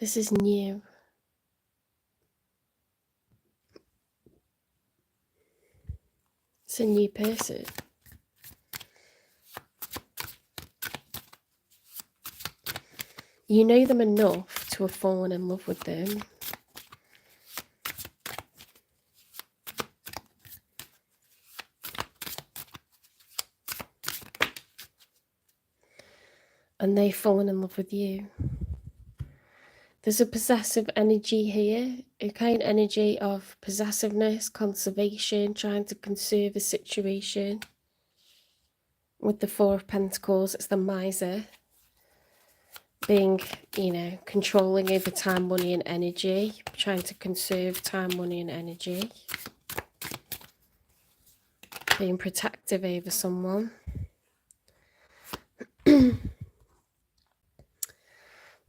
S1: This is new. It's a new person. You know them enough to have fallen in love with them. And they've fallen in love with you. There's a possessive energy here, a kind of energy of possessiveness, conservation, trying to conserve a situation. With the Four of Pentacles, it's the miser. Being, you know, controlling over time, money and energy. Trying to conserve time, money and energy. Being protective over someone.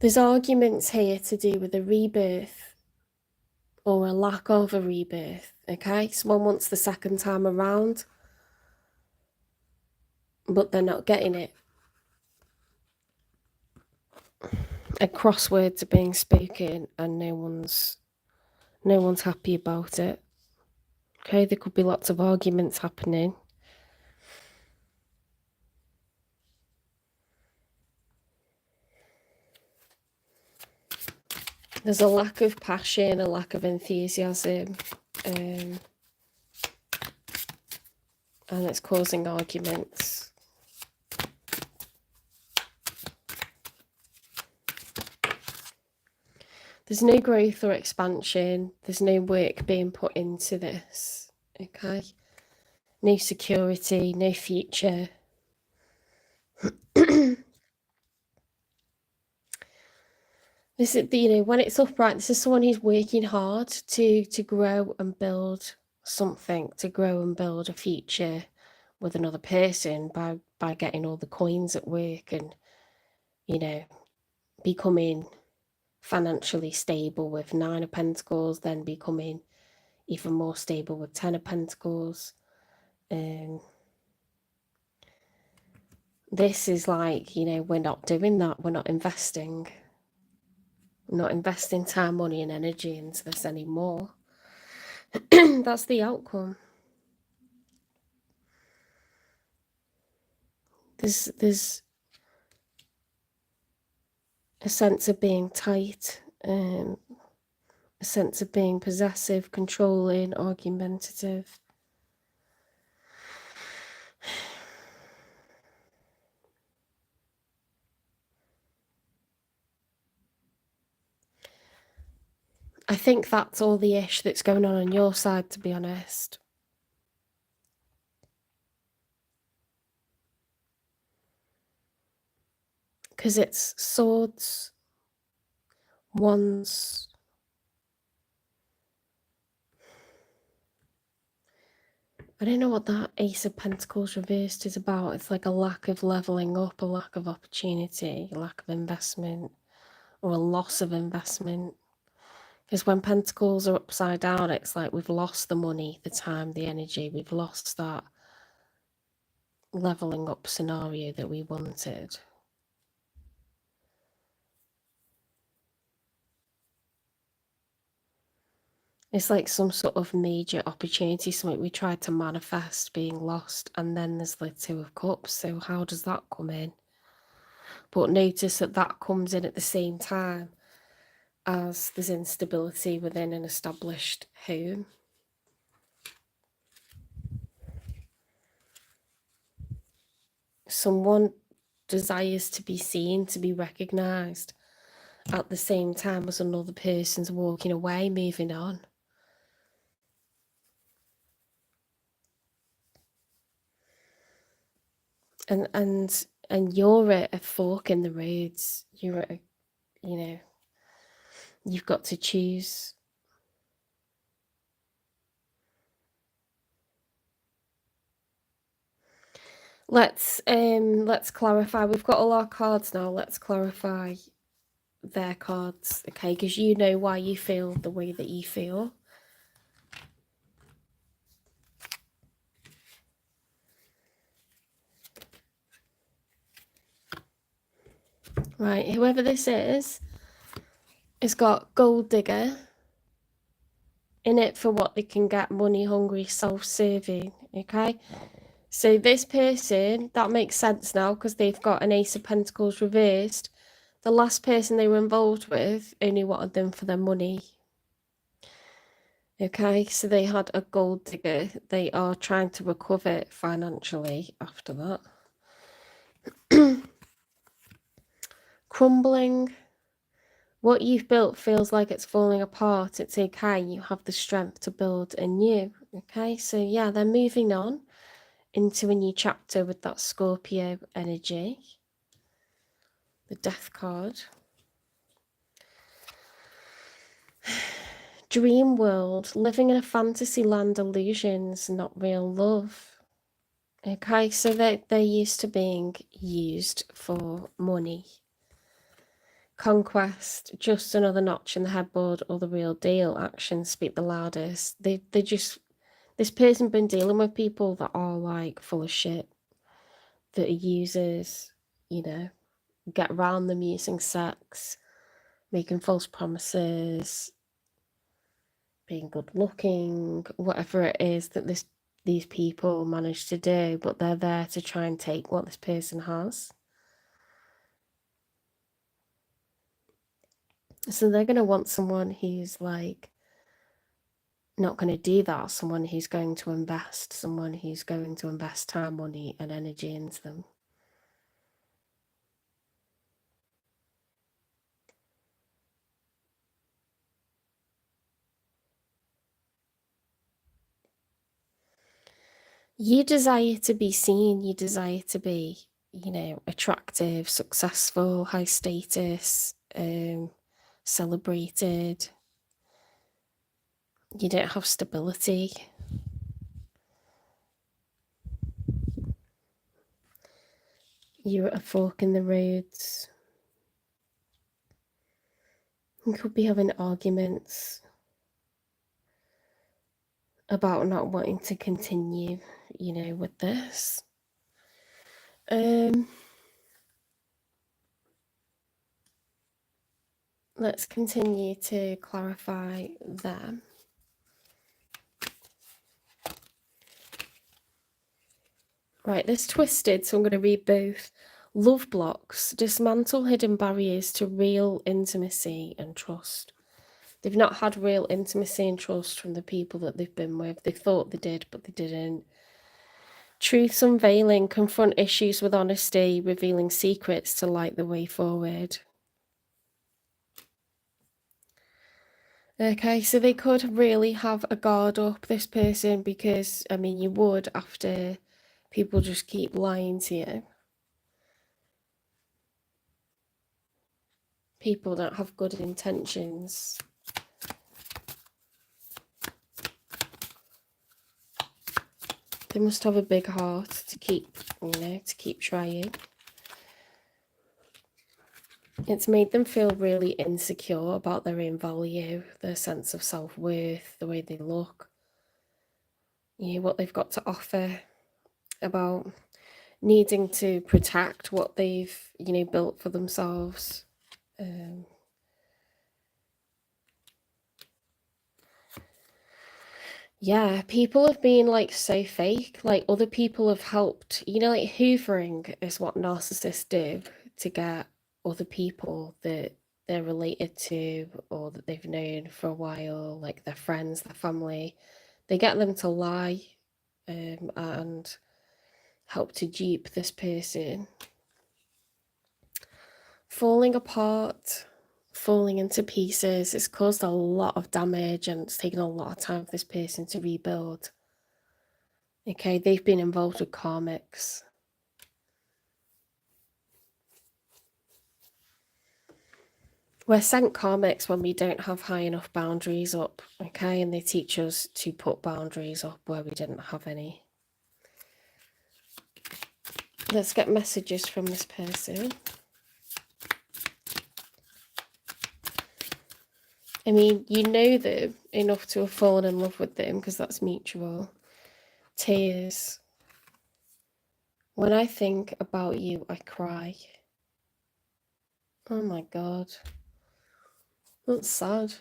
S1: There's arguments here to do with a rebirth or a lack of a rebirth, okay? Someone wants the second time around, but they're not getting it. Crosswords are being spoken and no one's happy about it. Okay, there could be lots of arguments happening. There's a lack of passion, a lack of enthusiasm, and it's causing arguments. There's no growth or expansion. There's no work being put into this, okay? No security, no future. This is, you know, when it's upright, this is someone who's working hard to grow and build something, to grow and build a future with another person by getting all the coins at work and, you know, becoming financially stable with 9 of Pentacles, then becoming even more stable with 10 of Pentacles. This is like, you know, we're not doing that. We're not investing. We're not investing time, money and energy into this anymore. That's the outcome. There's a sense of being tight, a sense of being possessive, controlling, argumentative. I think that's all the ish that's going on your side, to be honest. Because it's swords, wands, I don't know what that Ace of Pentacles reversed is about. It's like a lack of leveling up, a lack of opportunity, a lack of investment, or a loss of investment. Because when Pentacles are upside down, it's like we've lost the money, the time, the energy. We've lost that leveling up scenario that we wanted. It's like some sort of major opportunity, something we tried to manifest being lost, and then there's the Two of Cups. So how does that come in? But notice that that comes in at the same time as there's instability within an established home. Someone desires to be seen, to be recognised, at the same time as another person's walking away, moving on. And you're at a fork in the roads. You're at a, you know, you've got to choose. Let's clarify. We've got all our cards now. Let's clarify their cards, okay? Because you know why you feel the way that you feel. Right, whoever this is, It's got gold digger in it for what they can get, money hungry, self-serving, okay? So this person, that makes sense now because they've got an Ace of Pentacles reversed. The last person they were involved with only wanted them for their money. Okay, so they had a gold digger. They are trying to recover it financially after that. Crumbling. What you've built feels like it's falling apart. It's okay. You have the strength to build anew. Okay, so yeah, they're moving on into a new chapter with that Scorpio energy. The Death card. Dream world. Living in a fantasy land, illusions, not real love. Okay, so they're used to being used for money. Conquest, just another notch in the headboard, or the real deal. Actions speak the loudest. They just, this person been dealing with people that are like full of shit, that are users, you know, get around them using sex, making false promises, being good looking, whatever it is that these people manage to do, but they're there to try and take what this person has. So they're going to want someone who's like not going to do that, someone who's going to invest, someone who's going to invest time, money and energy into them. You desire to be seen, you desire to be, you know, attractive, successful, high status, celebrated. You don't have stability. You're at a fork in the roads. You could be having arguments about not wanting to continue, you know, with this. Let's continue to clarify them. Right, this twisted, so I'm going to read both. Love blocks, dismantle hidden barriers to real intimacy and trust. They've not had real intimacy and trust from the people that they've been with. They thought they did, but they didn't. Truths unveiling, confront issues with honesty, revealing secrets to light the way forward. Okay, so they could really have a guard up, this person, because, I mean, you would after people just keep lying to you. People don't have good intentions. They must have a big heart to keep, you know, to keep trying. It's made them feel really insecure about their own value, their sense of self-worth, the way they look, you know, what they've got to offer, about needing to protect what they've, you know, built for themselves. Yeah, people have been like so fake, like other people have helped, you know, like hoovering is what narcissists do to get other people that they're related to or that they've known for a while, like their friends, their family. They get them to lie and help to dupe this person. Falling apart, falling into pieces. It's caused a lot of damage and it's taken a lot of time for this person to rebuild. Okay, they've been involved with karmics. We're sent karmics when we don't have high enough boundaries up, okay? And they teach us to put boundaries up where we didn't have any. Let's get messages from this person. I mean, you know them enough to have fallen in love with them because that's mutual. Tears. When I think about you, I cry. Oh my God. That's sad.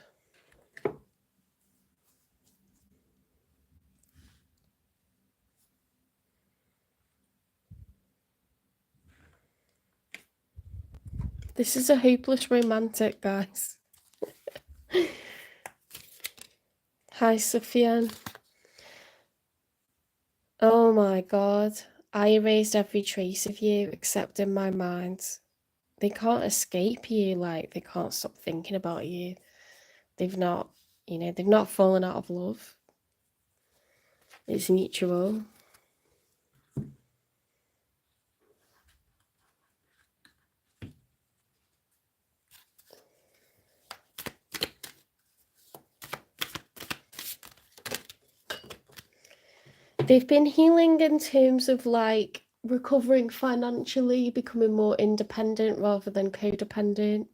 S1: This is a hopeless romantic, guys. Hi, Sufyan. Oh my god. I erased every trace of you except in my mind. They can't escape you, like, they can't stop thinking about you. They've not, they've not fallen out of love. It's mutual. They've been healing in terms of, like, recovering financially, becoming more independent rather than codependent.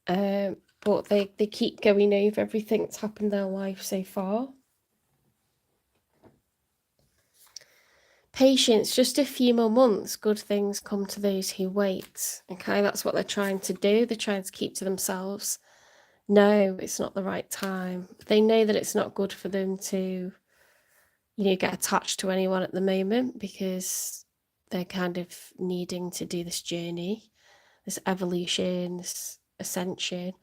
S1: But they keep going over everything that's happened in their life so far. Patience, just a few more months, good things come to those who wait. Okay, that's what they're trying to do. They're trying to keep to themselves. No, it's not the right time. They know that it's not good for them to, get attached to anyone at the moment, because they're kind of needing to do this journey, this evolution, this ascension.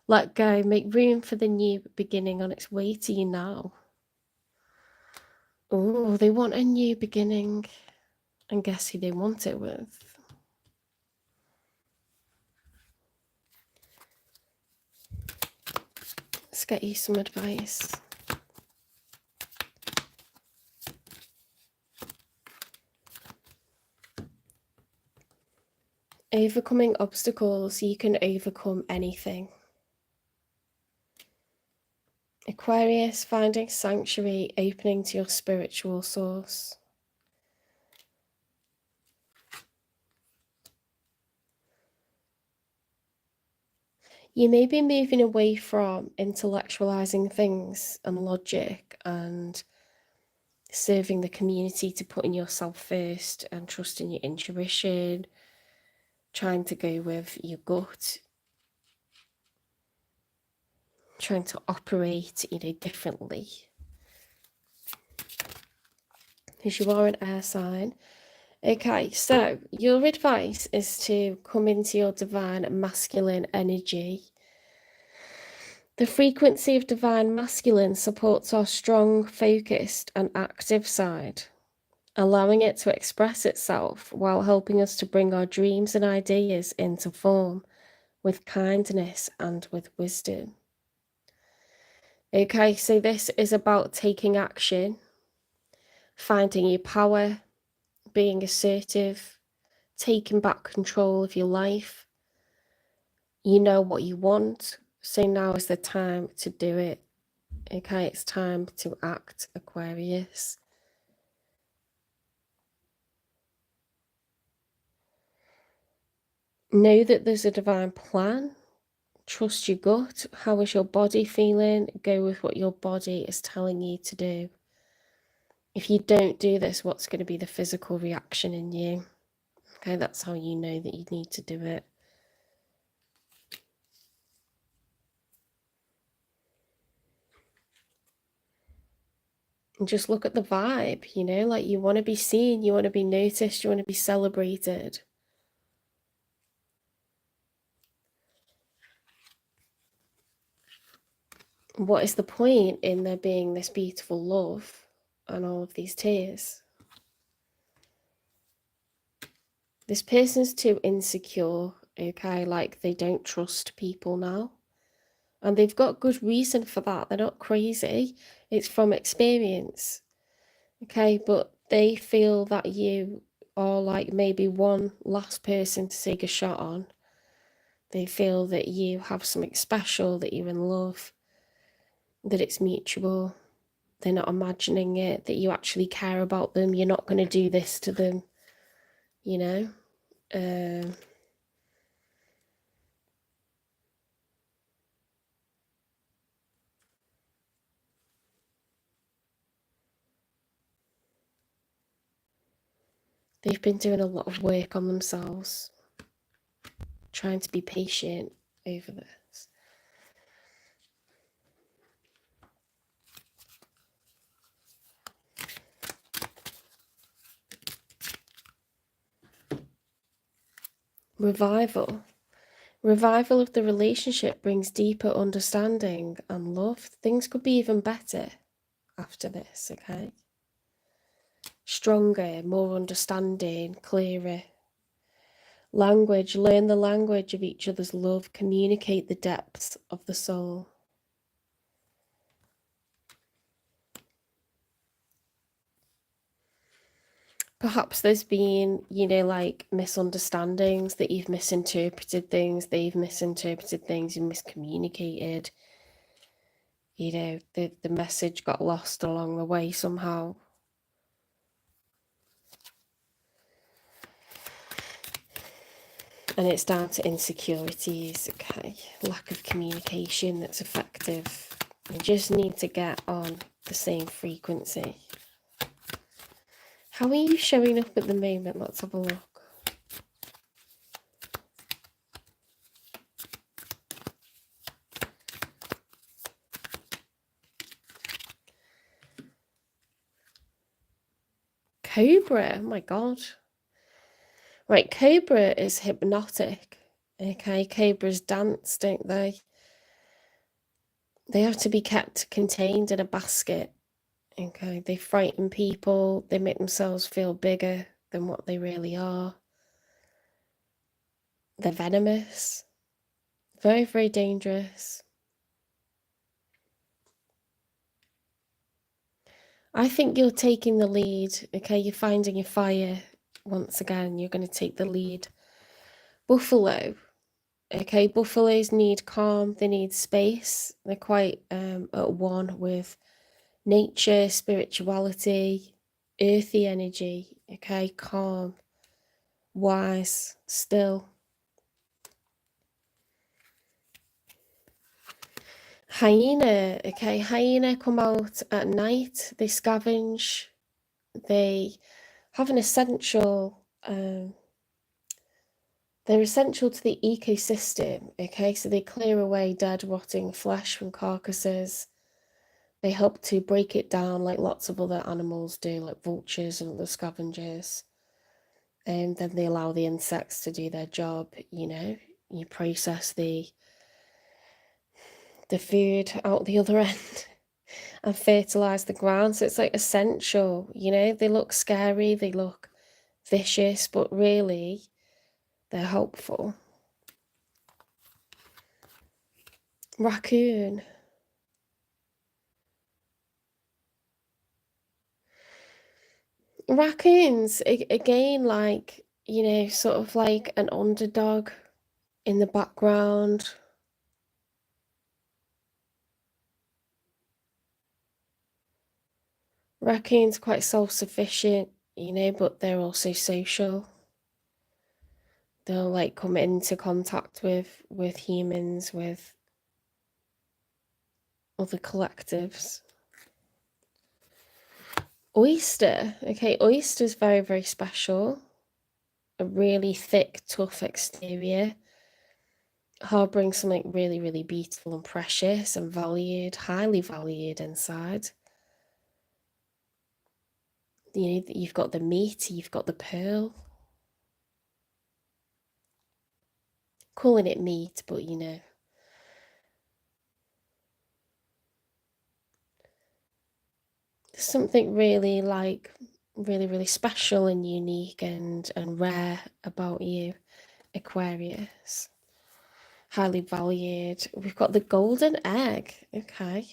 S1: Let go, make room for the new beginning on its way to you now. Oh, they want a new beginning. And guess who they want it with? Let's get you some advice. Overcoming obstacles, you can overcome anything. Aquarius, finding sanctuary, opening to your spiritual source. You may be moving away from intellectualizing things and logic and serving the community to putting yourself first and trusting your intuition, trying to go with your gut, trying to operate, differently. Because you are an air sign. Okay, so your advice is to come into your divine masculine energy. The frequency of divine masculine supports our strong, focused, and active side, allowing it to express itself while helping us to bring our dreams and ideas into form with kindness and with wisdom. Okay, so this is about taking action, finding your power, being assertive, taking back control of your life. You know what you want, so now is the time to do it. Okay, it's time to act, Aquarius. Know that there's a divine plan. Trust your gut. How is your body feeling? Go with what your body is telling you to do. If you don't do this, what's going to be the physical reaction in you? Okay, that's how you know that you need to do it. And just look at the vibe, like you want to be seen, you want to be noticed, you want to be celebrated. What is the point in there being this beautiful love and all of these tears? This person's too insecure, okay? Like, they don't trust people now. And they've got good reason for that. They're not crazy. It's from experience, okay? But they feel that you are like maybe one last person to take a shot on. They feel that you have something special, that you're in love, that it's mutual. They're not imagining it, that you actually care about them. You're not going to do this to them, They've been doing a lot of work on themselves, trying to be patient over this. Revival. Revival of the relationship brings deeper understanding and love. Things could be even better after this, okay? Stronger, more understanding, clearer. Language, learn the language of each other's love, communicate the depths of the soul. Perhaps there's been, like misunderstandings, that you've misinterpreted things, they've misinterpreted things, you miscommunicated. The message got lost along the way somehow. And it's down to insecurities, okay? Lack of communication that's effective. You just need to get on the same frequency. How are you showing up at the moment? Let's have a look. Cobra, oh my God. Right, Cobra is hypnotic. Okay, Cobras dance, don't they? They have to be kept contained in a basket. Okay, they frighten people. They make themselves feel bigger than what they really are. They're venomous. Very, very dangerous. I think you're taking the lead. Okay, you're finding your fire. Once again, you're going to take the lead. Buffalo. Okay, buffaloes need calm. They need space. They're quite at one with nature, spirituality, earthy energy, okay, calm, wise, still. Hyena, okay, hyena come out at night, they scavenge, they have an essential, they're essential to the ecosystem, okay, so they clear away dead, rotting flesh from carcasses. They help to break it down like lots of other animals do, like vultures and other scavengers. And then they allow the insects to do their job, you process the food out the other end and fertilize the ground. So it's like essential, they look scary, they look vicious, but really they're helpful. Raccoon. Raccoons, again, like, sort of like an underdog in the background. Raccoons quite self-sufficient, but they're also social. They'll like come into contact with humans, with other collectives. Oyster. Okay, oyster's very, very special. A really thick, tough exterior, harboring something really, really beautiful and precious and valued, highly valued inside. You've got the meat, you've got the pearl. Calling it meat, but there's something really really special and unique and rare about you, Aquarius. Highly valued. We've got the golden egg. Okay.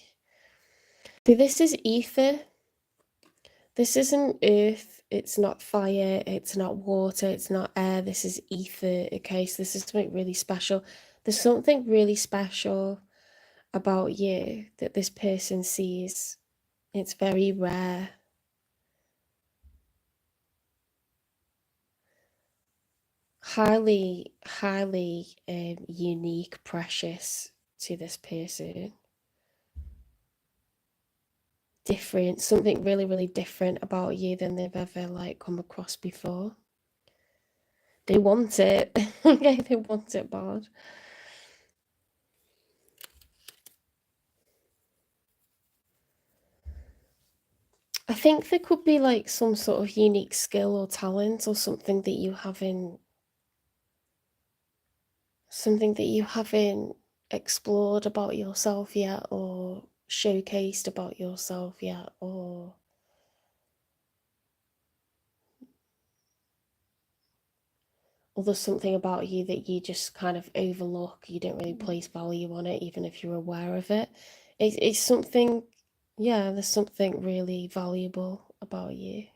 S1: So this is ether. This isn't earth. It's not fire. It's not water. It's not air. This is ether. Okay. So this is something really special. There's something really special about you that this person sees. It's very rare. Highly unique, precious to this person. Different, something really, really different about you than they've ever come across before. They want it. Okay, they want it bad. I think there could be some sort of unique skill or talent or something that you haven't something that you haven't explored about yourself yet, or showcased about yourself yet, or there's something about you that you just kind of overlook, you don't really place value on it, even if you're aware of it. It's something, yeah, there's something really valuable about you.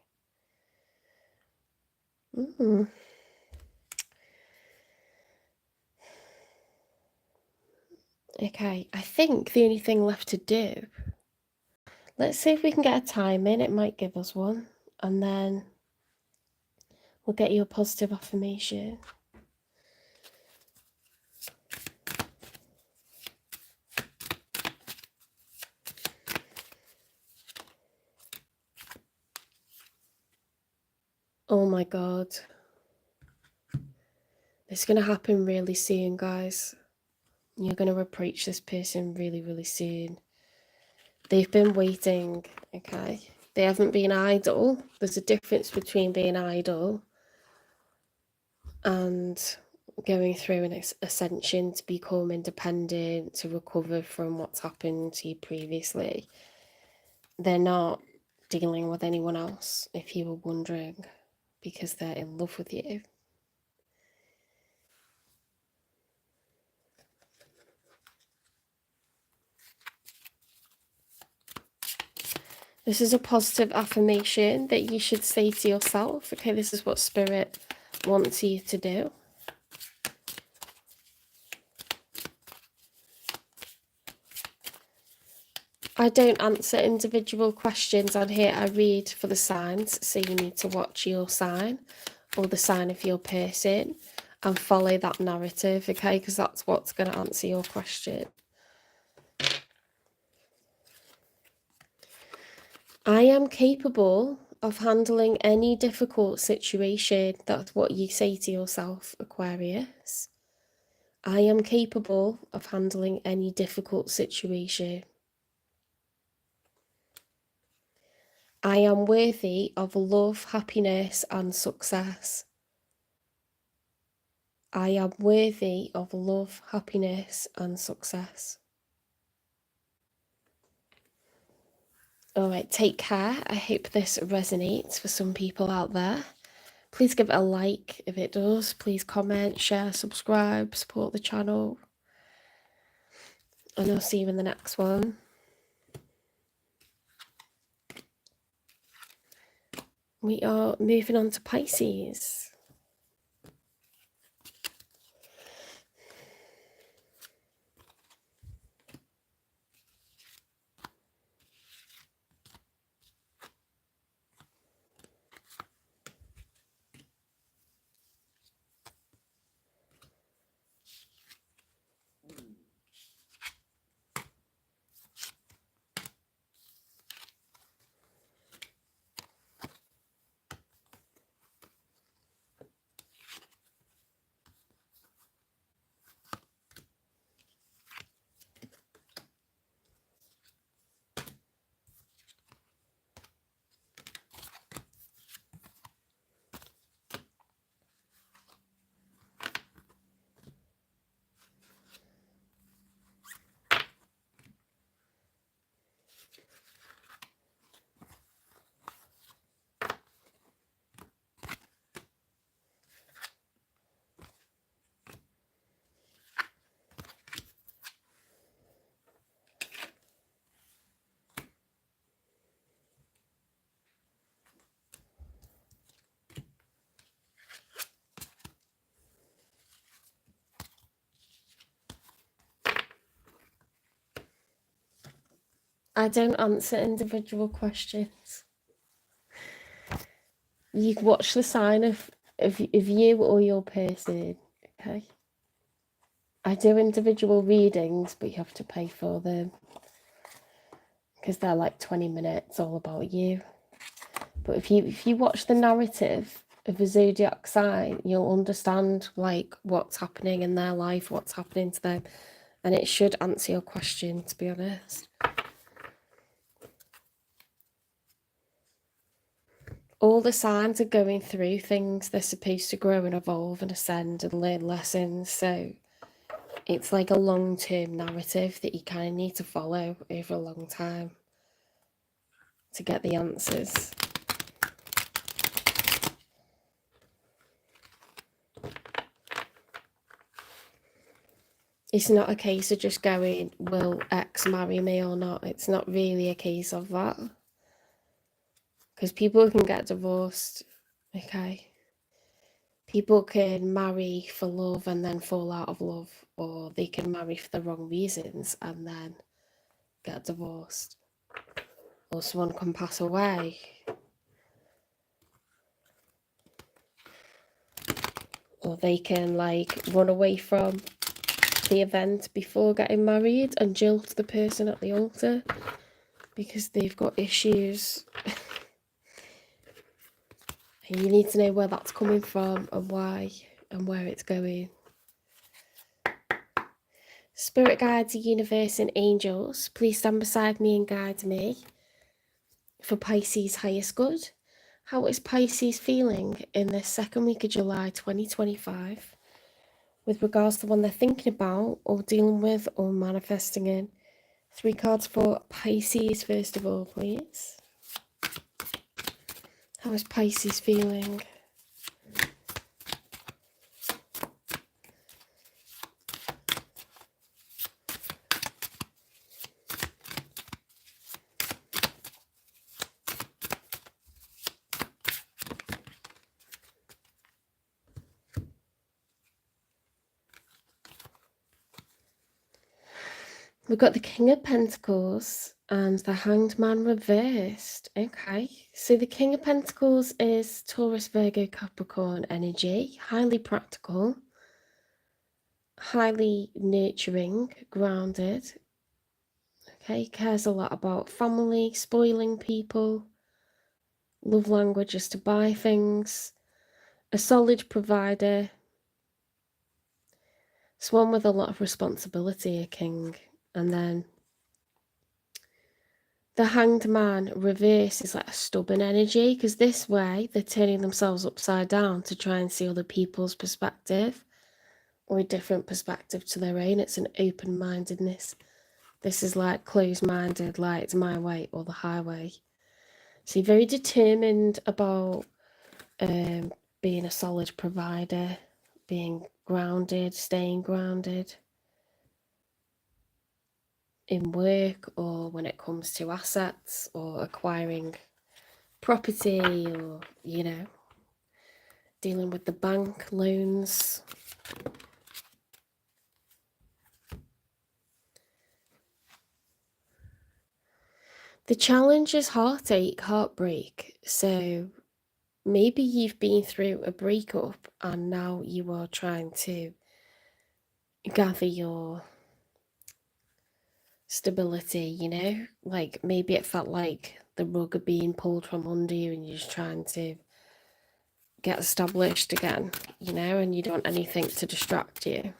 S1: Okay, I think the only thing left to do, let's see if we can get a time in, it might give us one, and then we'll get you a positive affirmation. Oh my God. It's going to happen really soon, guys. You're going to approach this person really, really soon. They've been waiting, okay? They haven't been idle. There's a difference between being idle and going through an ascension to become independent, to recover from what's happened to you previously. They're not dealing with anyone else, if you were wondering, because they're in love with you. This is a positive affirmation that you should say to yourself. Okay, this is what Spirit wants you to do. I don't answer individual questions on here. I read for the signs, so you need to watch your sign or the sign of your person and follow that narrative, okay? Because that's what's going to answer your question. I am capable of handling any difficult situation. That's what you say to yourself, Aquarius. I am capable of handling any difficult situation. I am worthy of love, happiness, and success. I am worthy of love, happiness, and success. All right, take care. I hope this resonates for some people out there. Please give it a like if it does. Please comment, share, subscribe, support the channel. And I'll see you in the next one. We are moving on to Pisces. I don't answer individual questions. You watch the sign of you or your person, okay? I do individual readings, but you have to pay for them because they're like 20 minutes all about you. But if you watch the narrative of a zodiac sign, you'll understand like what's happening in their life, what's happening to them, and it should answer your question, to be honest. All the signs are going through things. They're supposed to grow and evolve and ascend and learn lessons. So It's like a long-term narrative that you kind of need to follow over a long time to get the answers. It's not a case of just going, will X marry me or not? It's not really a case of that. Because people can get divorced, okay? People can marry for love and then fall out of love, or they can marry for the wrong reasons and then get divorced. Or someone can pass away. Or they can like run away from the event before getting married and jilt the person at the altar because they've got issues. And you need to know where that's coming from and why and where it's going. Spirit guides, the universe and angels, please stand beside me and guide me for Pisces' highest good. How is Pisces feeling in the second week of July 2025 with regards to the one they're thinking about or dealing with or manifesting in? 3 cards for Pisces first of all, please. How is Pisces feeling? We've got the King of Pentacles and the Hanged Man reversed. Okay, so the King of Pentacles is Taurus, Virgo, Capricorn energy, highly practical, highly nurturing, grounded. Okay, cares a lot about family, spoiling people, love language is to buy things, a solid provider. It's one with a lot of responsibility, a king. And then the Hanged Man reverse is like a stubborn energy, because this way they're turning themselves upside down to try and see other people's perspective or a different perspective to their own. It's an open-mindedness. This is like closed-minded, like it's my way or the highway. So you're very determined about being a solid provider, being grounded, staying grounded in work or when it comes to assets or acquiring property or, you know, dealing with the bank loans. The challenge is heartache, heartbreak. So maybe you've been through a breakup and now you are trying to gather your stability, you know? Like maybe it felt like the rug had been pulled from under you and you're just trying to get established again, you know, and you don't want anything to distract you.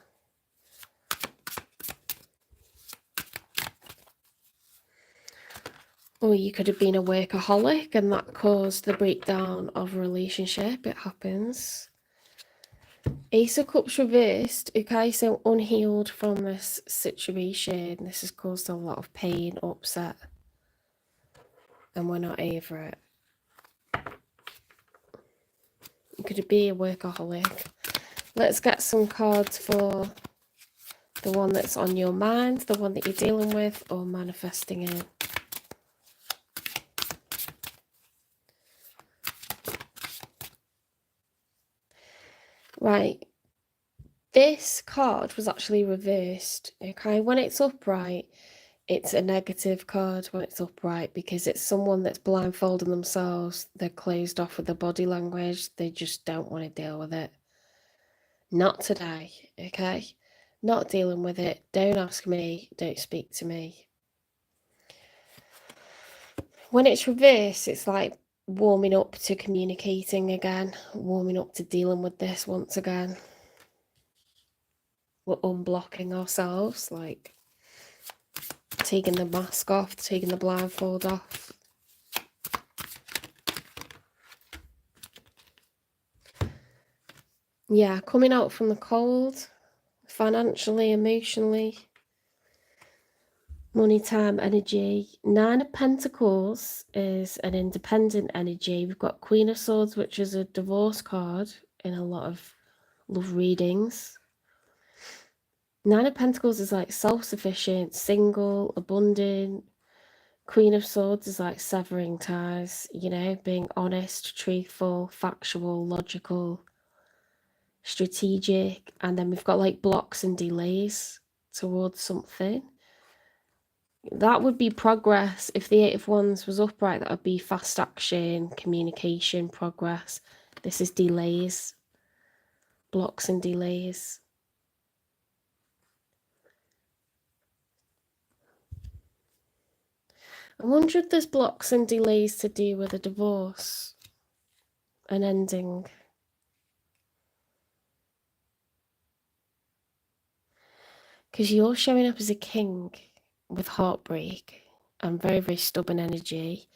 S1: Or you could have been a workaholic and that caused the breakdown of a relationship. It happens. Ace of Cups reversed. Okay, so unhealed from this situation. This has caused a lot of pain, upset. And we're not over it. Could it be a workaholic? Let's get some cards for the one that's on your mind, the one that you're dealing with or manifesting in. Right, this card was actually reversed, okay? When it's upright, it's a negative card when it's upright because it's someone that's blindfolding themselves, they're closed off with their body language, they just don't want to deal with it. Not today, okay? Not dealing with it, don't ask me, don't speak to me. When it's reversed, it's like warming up to communicating again, warming up to dealing with this once again. We're unblocking ourselves, like taking the mask off, taking the blindfold off. Yeah, coming out from the cold. financially, emotionally, money, time, energy. 9 of Pentacles is an independent energy. We've got Queen of Swords, which is a divorce card in a lot of love readings. 9 of Pentacles is like self-sufficient, single, abundant. Queen of Swords is like severing ties, you know, being honest, truthful, factual, logical, strategic. And then we've got like blocks and delays towards something. That would be progress. If the 8 of Wands was upright, that would be fast action, communication, progress. This is delays, blocks and delays. I wonder if there's blocks and delays to do with a divorce, an ending. Because you're showing up as a king with heartbreak and very, very stubborn energy.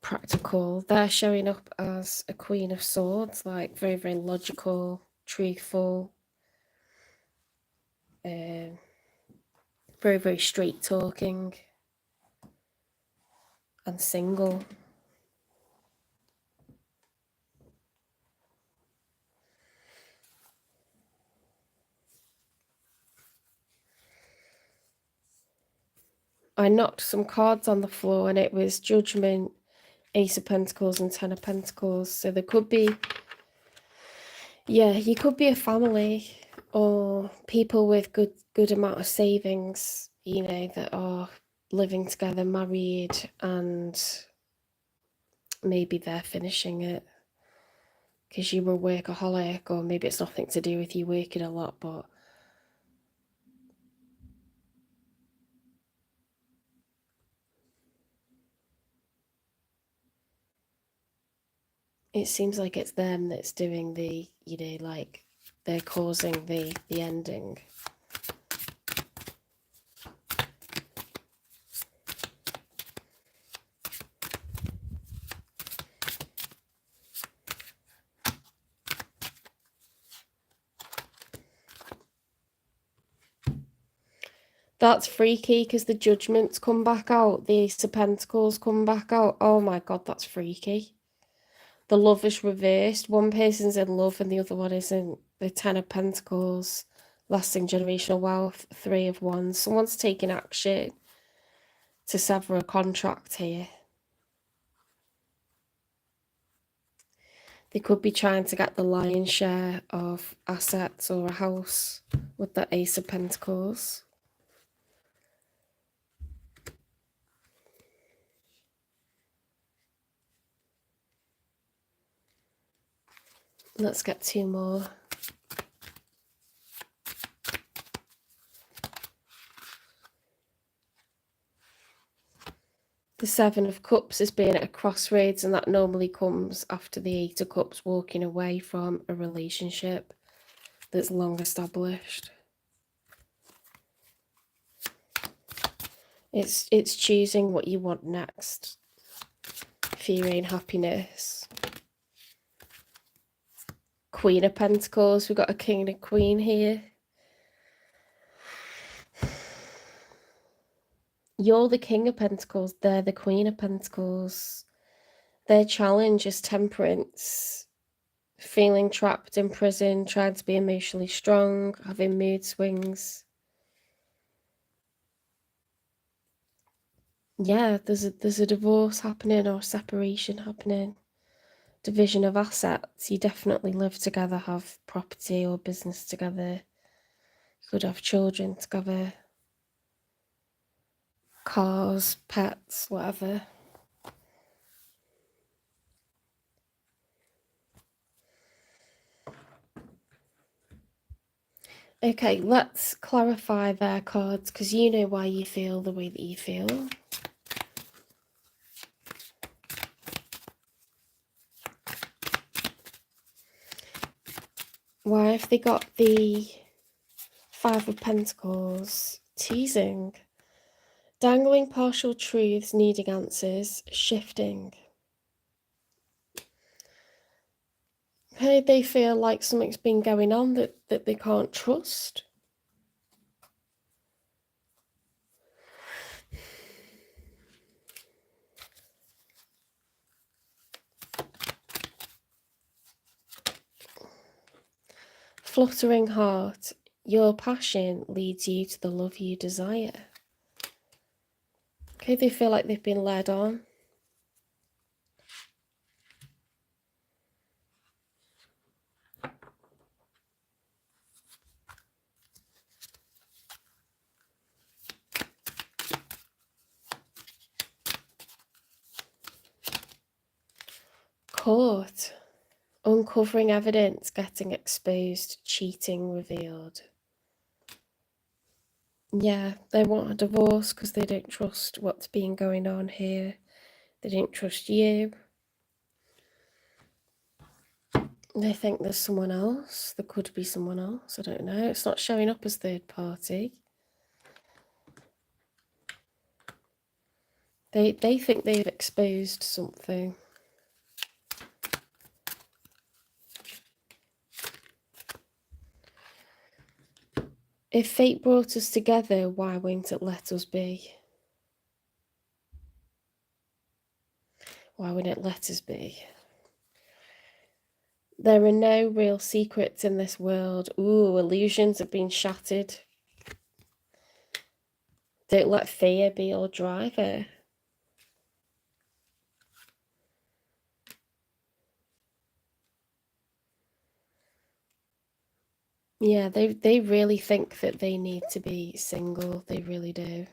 S1: Practical. They're showing up as a Queen of Swords, like very, very logical, truthful, very, very straight talking, and single. I knocked some cards on the floor and it was Judgment, Ace of Pentacles and 10 of Pentacles. So there could be, yeah, you could be a family or people with good amount of savings, you know, that are living together, married, and maybe they're finishing it because you were a workaholic, or maybe it's nothing to do with you working a lot, but it seems like it's them that's doing the, you know, like they're causing the ending. That's freaky because the Judgments come back out. The Ace of Pentacles come back out. Oh my god, that's freaky. The love is reversed. One person's in love and the other one isn't. The 10 of Pentacles, lasting generational wealth, 3 of Wands. Someone's taking action to sever a contract here. They could be trying to get the lion's share of assets or a house with the Ace of Pentacles. Let's get 2 more. The 7 of Cups is being at a crossroads, and that normally comes after the 8 of Cups walking away from a relationship that's long established. It's choosing what you want next for your own happiness. Queen of Pentacles, we've got a King and a Queen here. You're the King of Pentacles, they're the Queen of Pentacles. Their challenge is temperance, feeling trapped in prison, trying to be emotionally strong, having mood swings. Yeah, there's a divorce happening or separation happening. Division of assets. You definitely live together, have property or business together. You could have children together. Cars, pets, whatever. Okay, let's clarify their cards because you know why you feel the way that you feel. Why have they got the 5 of Pentacles? Teasing. Dangling partial truths, needing answers, shifting. Okay, they feel like something's been going on that they can't trust. Fluttering heart, your passion leads you to the love you desire. Okay, they feel like they've been led on. Caught, uncovering evidence, getting exposed, cheating revealed. Yeah, they want a divorce because they don't trust what's been going on here. They don't trust you. They think there's someone else. There could be someone else. I don't know. It's not showing up as third party. They think they've exposed something. If fate brought us together, why won't it let us be? Why wouldn't it let us be? There are no real secrets in this world. Ooh, illusions have been shattered. Don't let fear be your driver. Yeah, they really think that they need to be single. They really do.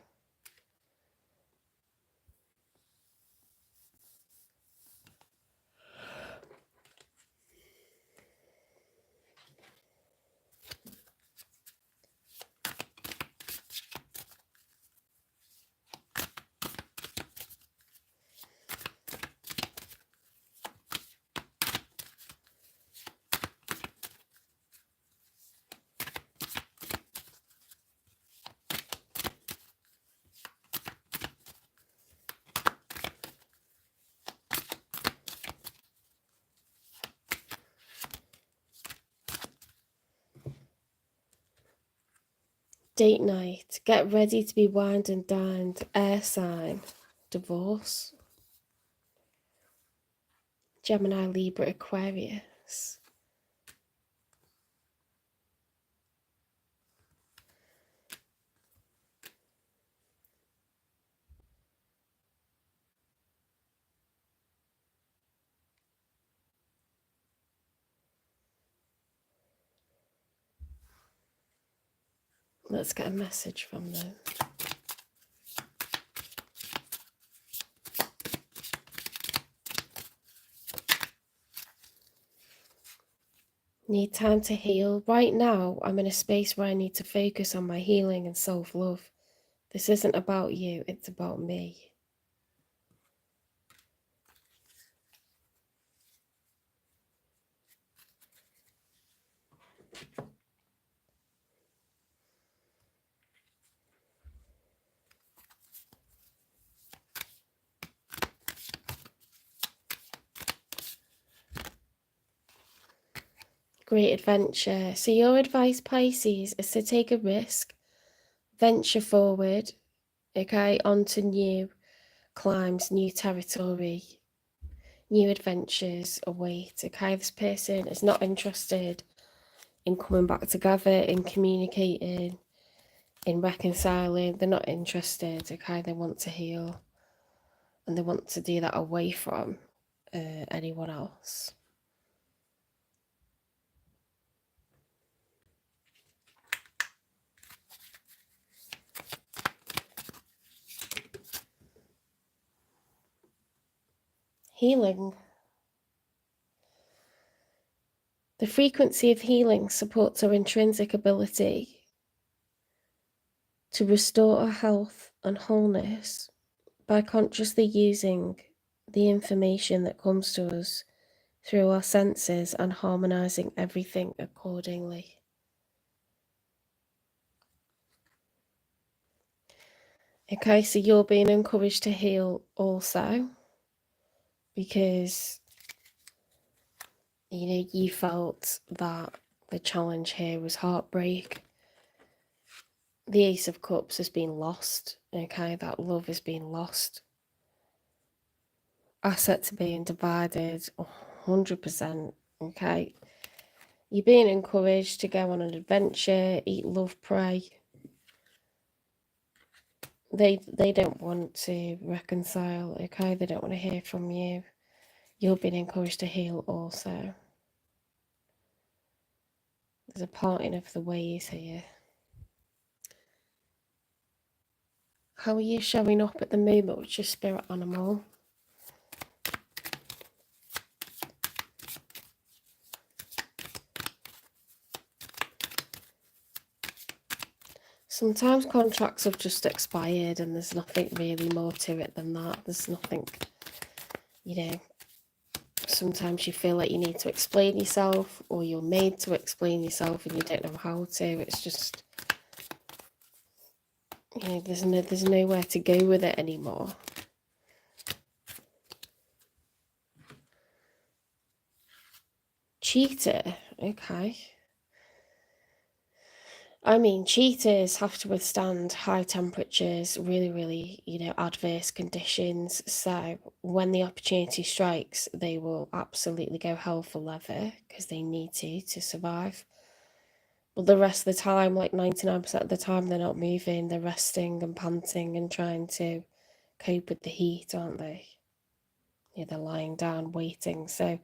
S1: Date night. Get ready to be wined and dined. Air sign. Divorce. Gemini, Libra, Aquarius. Let's get a message from them. Need time to heal. Right now, I'm in a space where I need to focus on my healing and self-love. This isn't about you, it's about me. Great adventure. So your advice, Pisces, is to take a risk, venture forward, okay, onto new climbs, new territory, new adventures await, okay? This person is not interested in coming back together, in communicating, in reconciling. They're not interested, okay? They want to heal, and they want to do that away from anyone else. Healing. The frequency of healing supports our intrinsic ability to restore our health and wholeness by consciously using the information that comes to us through our senses and harmonizing everything accordingly. Okay, so you're being encouraged to heal also, because You know, you felt that the challenge here was heartbreak. The Ace of Cups has been lost, okay? That love has been lost. Assets are being divided 100%, okay? You're being encouraged to go on an adventure, eat, love, pray. They don't want to reconcile, okay? They don't want to hear from you. You're being encouraged to heal also. There's a parting of the ways here. How are you showing up at the moment with your spirit animal? Sometimes contracts have just expired and there's nothing really more to it than that. There's nothing, you know, sometimes you feel like you need to explain yourself or you're made to explain yourself and you don't know how to. It's just, you know, there's nowhere to go with it anymore. Cheater, okay. I mean, cheaters have to withstand high temperatures, really, you know, adverse conditions. So when the opportunity strikes, they will absolutely go hell for leather because they need to survive. But the rest of the time, like 99% of the time, they're not moving. They're resting and panting and trying to cope with the heat, aren't they? Yeah, they're lying down, waiting. So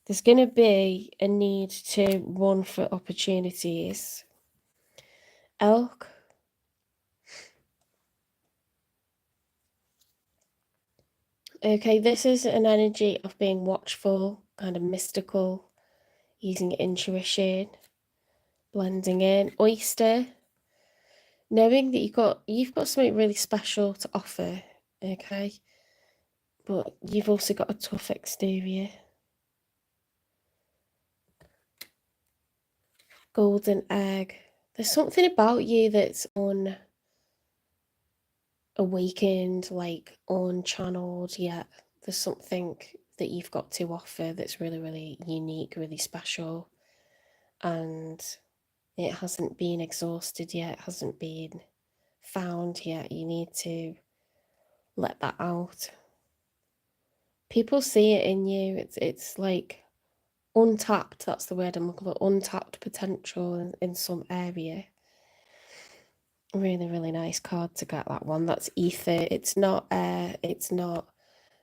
S1: there's going to be a need to run for opportunities. Elk. Okay, this is an energy of being watchful, kind of mystical, using intuition, blending in. Oyster, knowing that you've got something really special to offer, okay? But you've also got a tough exterior. Golden egg. There's something about you that's unawakened, like unchanneled, yet there's something that you've got to offer that's really unique, really special. And it hasn't been exhausted yet, hasn't been found yet. You need to let that out. People see it in you. It's like untapped, that's the word I'm looking for, untapped potential in some area. Really nice card to get, that one. That's ether. It's not air, it's not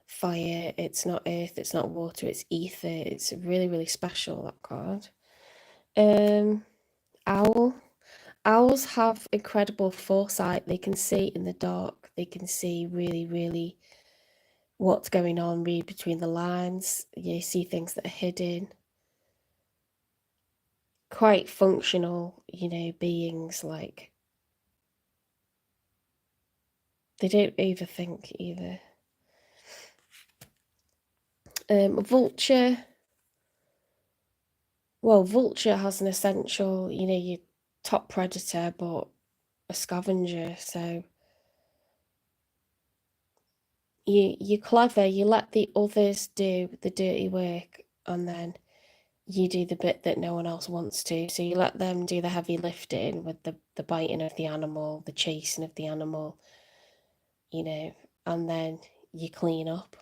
S1: fire, it's not earth, it's not water, it's ether. It's really special, that card. Owl. Owls have incredible foresight. They can see in the dark. They can see really what's going on, read between the lines. You see things that are hidden. Quite functional, you know, beings. Like, they don't overthink either. Vulture. Well, vulture has an essential, you know, your top predator, but a scavenger. So you're clever. You let the others do the dirty work, and then you do the bit that no one else wants to. So you let them do the heavy lifting with the biting of the animal, the chasing of the animal, you know, and then you clean up.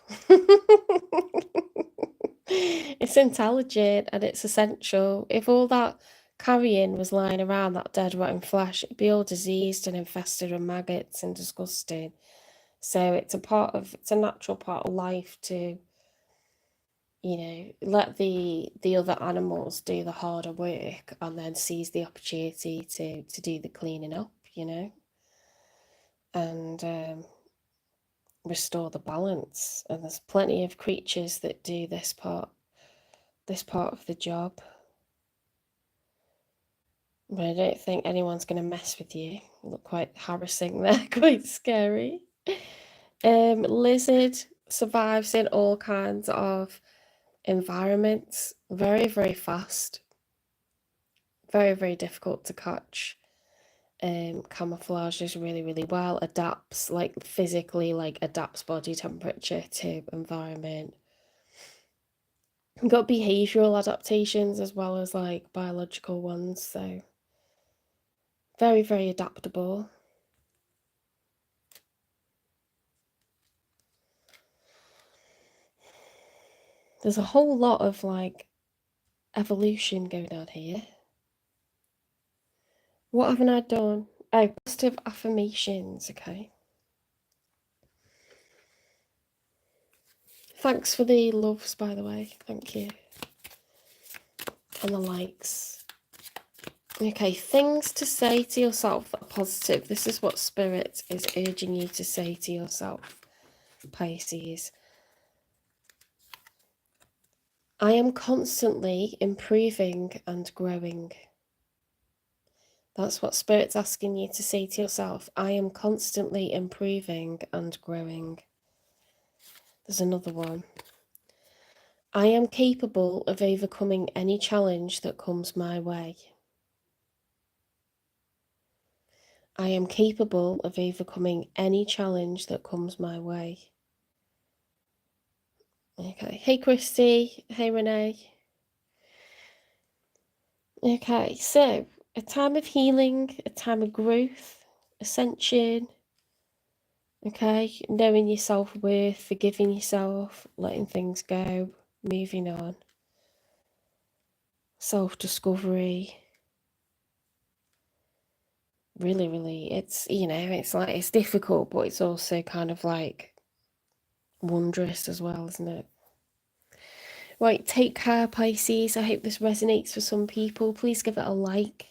S1: It's intelligent and it's essential. If all that carrion was lying around, that dead rotten flesh, it'd be all diseased and infested with maggots and disgusting. So it's a natural part of life to, you know, let the other animals do the harder work and then seize the opportunity to do the cleaning up, you know, and restore the balance. And there's plenty of creatures that do this part of the job. But I don't think anyone's going to mess with you. You look quite harassing there, quite scary. Lizard survives in all kinds of environments. Very fast. Very difficult to catch. Camouflages really well. Adapts, like physically, like adapts body temperature to environment. You've got behavioural adaptations as well as like biological ones, so very, very adaptable. There's a whole lot of like evolution going on here. What haven't I done? Oh, positive affirmations, okay. Thanks for the loves, by the way. Thank you. And the likes. Okay, things to say to yourself that are positive. This is what Spirit is urging you to say to yourself, Pisces. I am constantly improving and growing. That's what Spirit's asking you to say to yourself. I am constantly improving and growing. There's another one. I am capable of overcoming any challenge that comes my way. I am capable of overcoming any challenge that comes my way. Okay. Hey, Christy. Hey, Renee. Okay, so a time of healing, a time of growth, ascension. Okay, knowing your self-worth, forgiving yourself, letting things go, moving on. Self-discovery. Really, really, it's, you know, it's like, it's difficult, but it's also kind of like wondrous as well, isn't it? Right, take care, Pisces. I hope this resonates for some people. Please give it a like,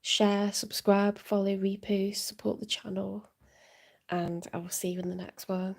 S1: share, subscribe, follow, repost, support the channel, and I will see you in the next one.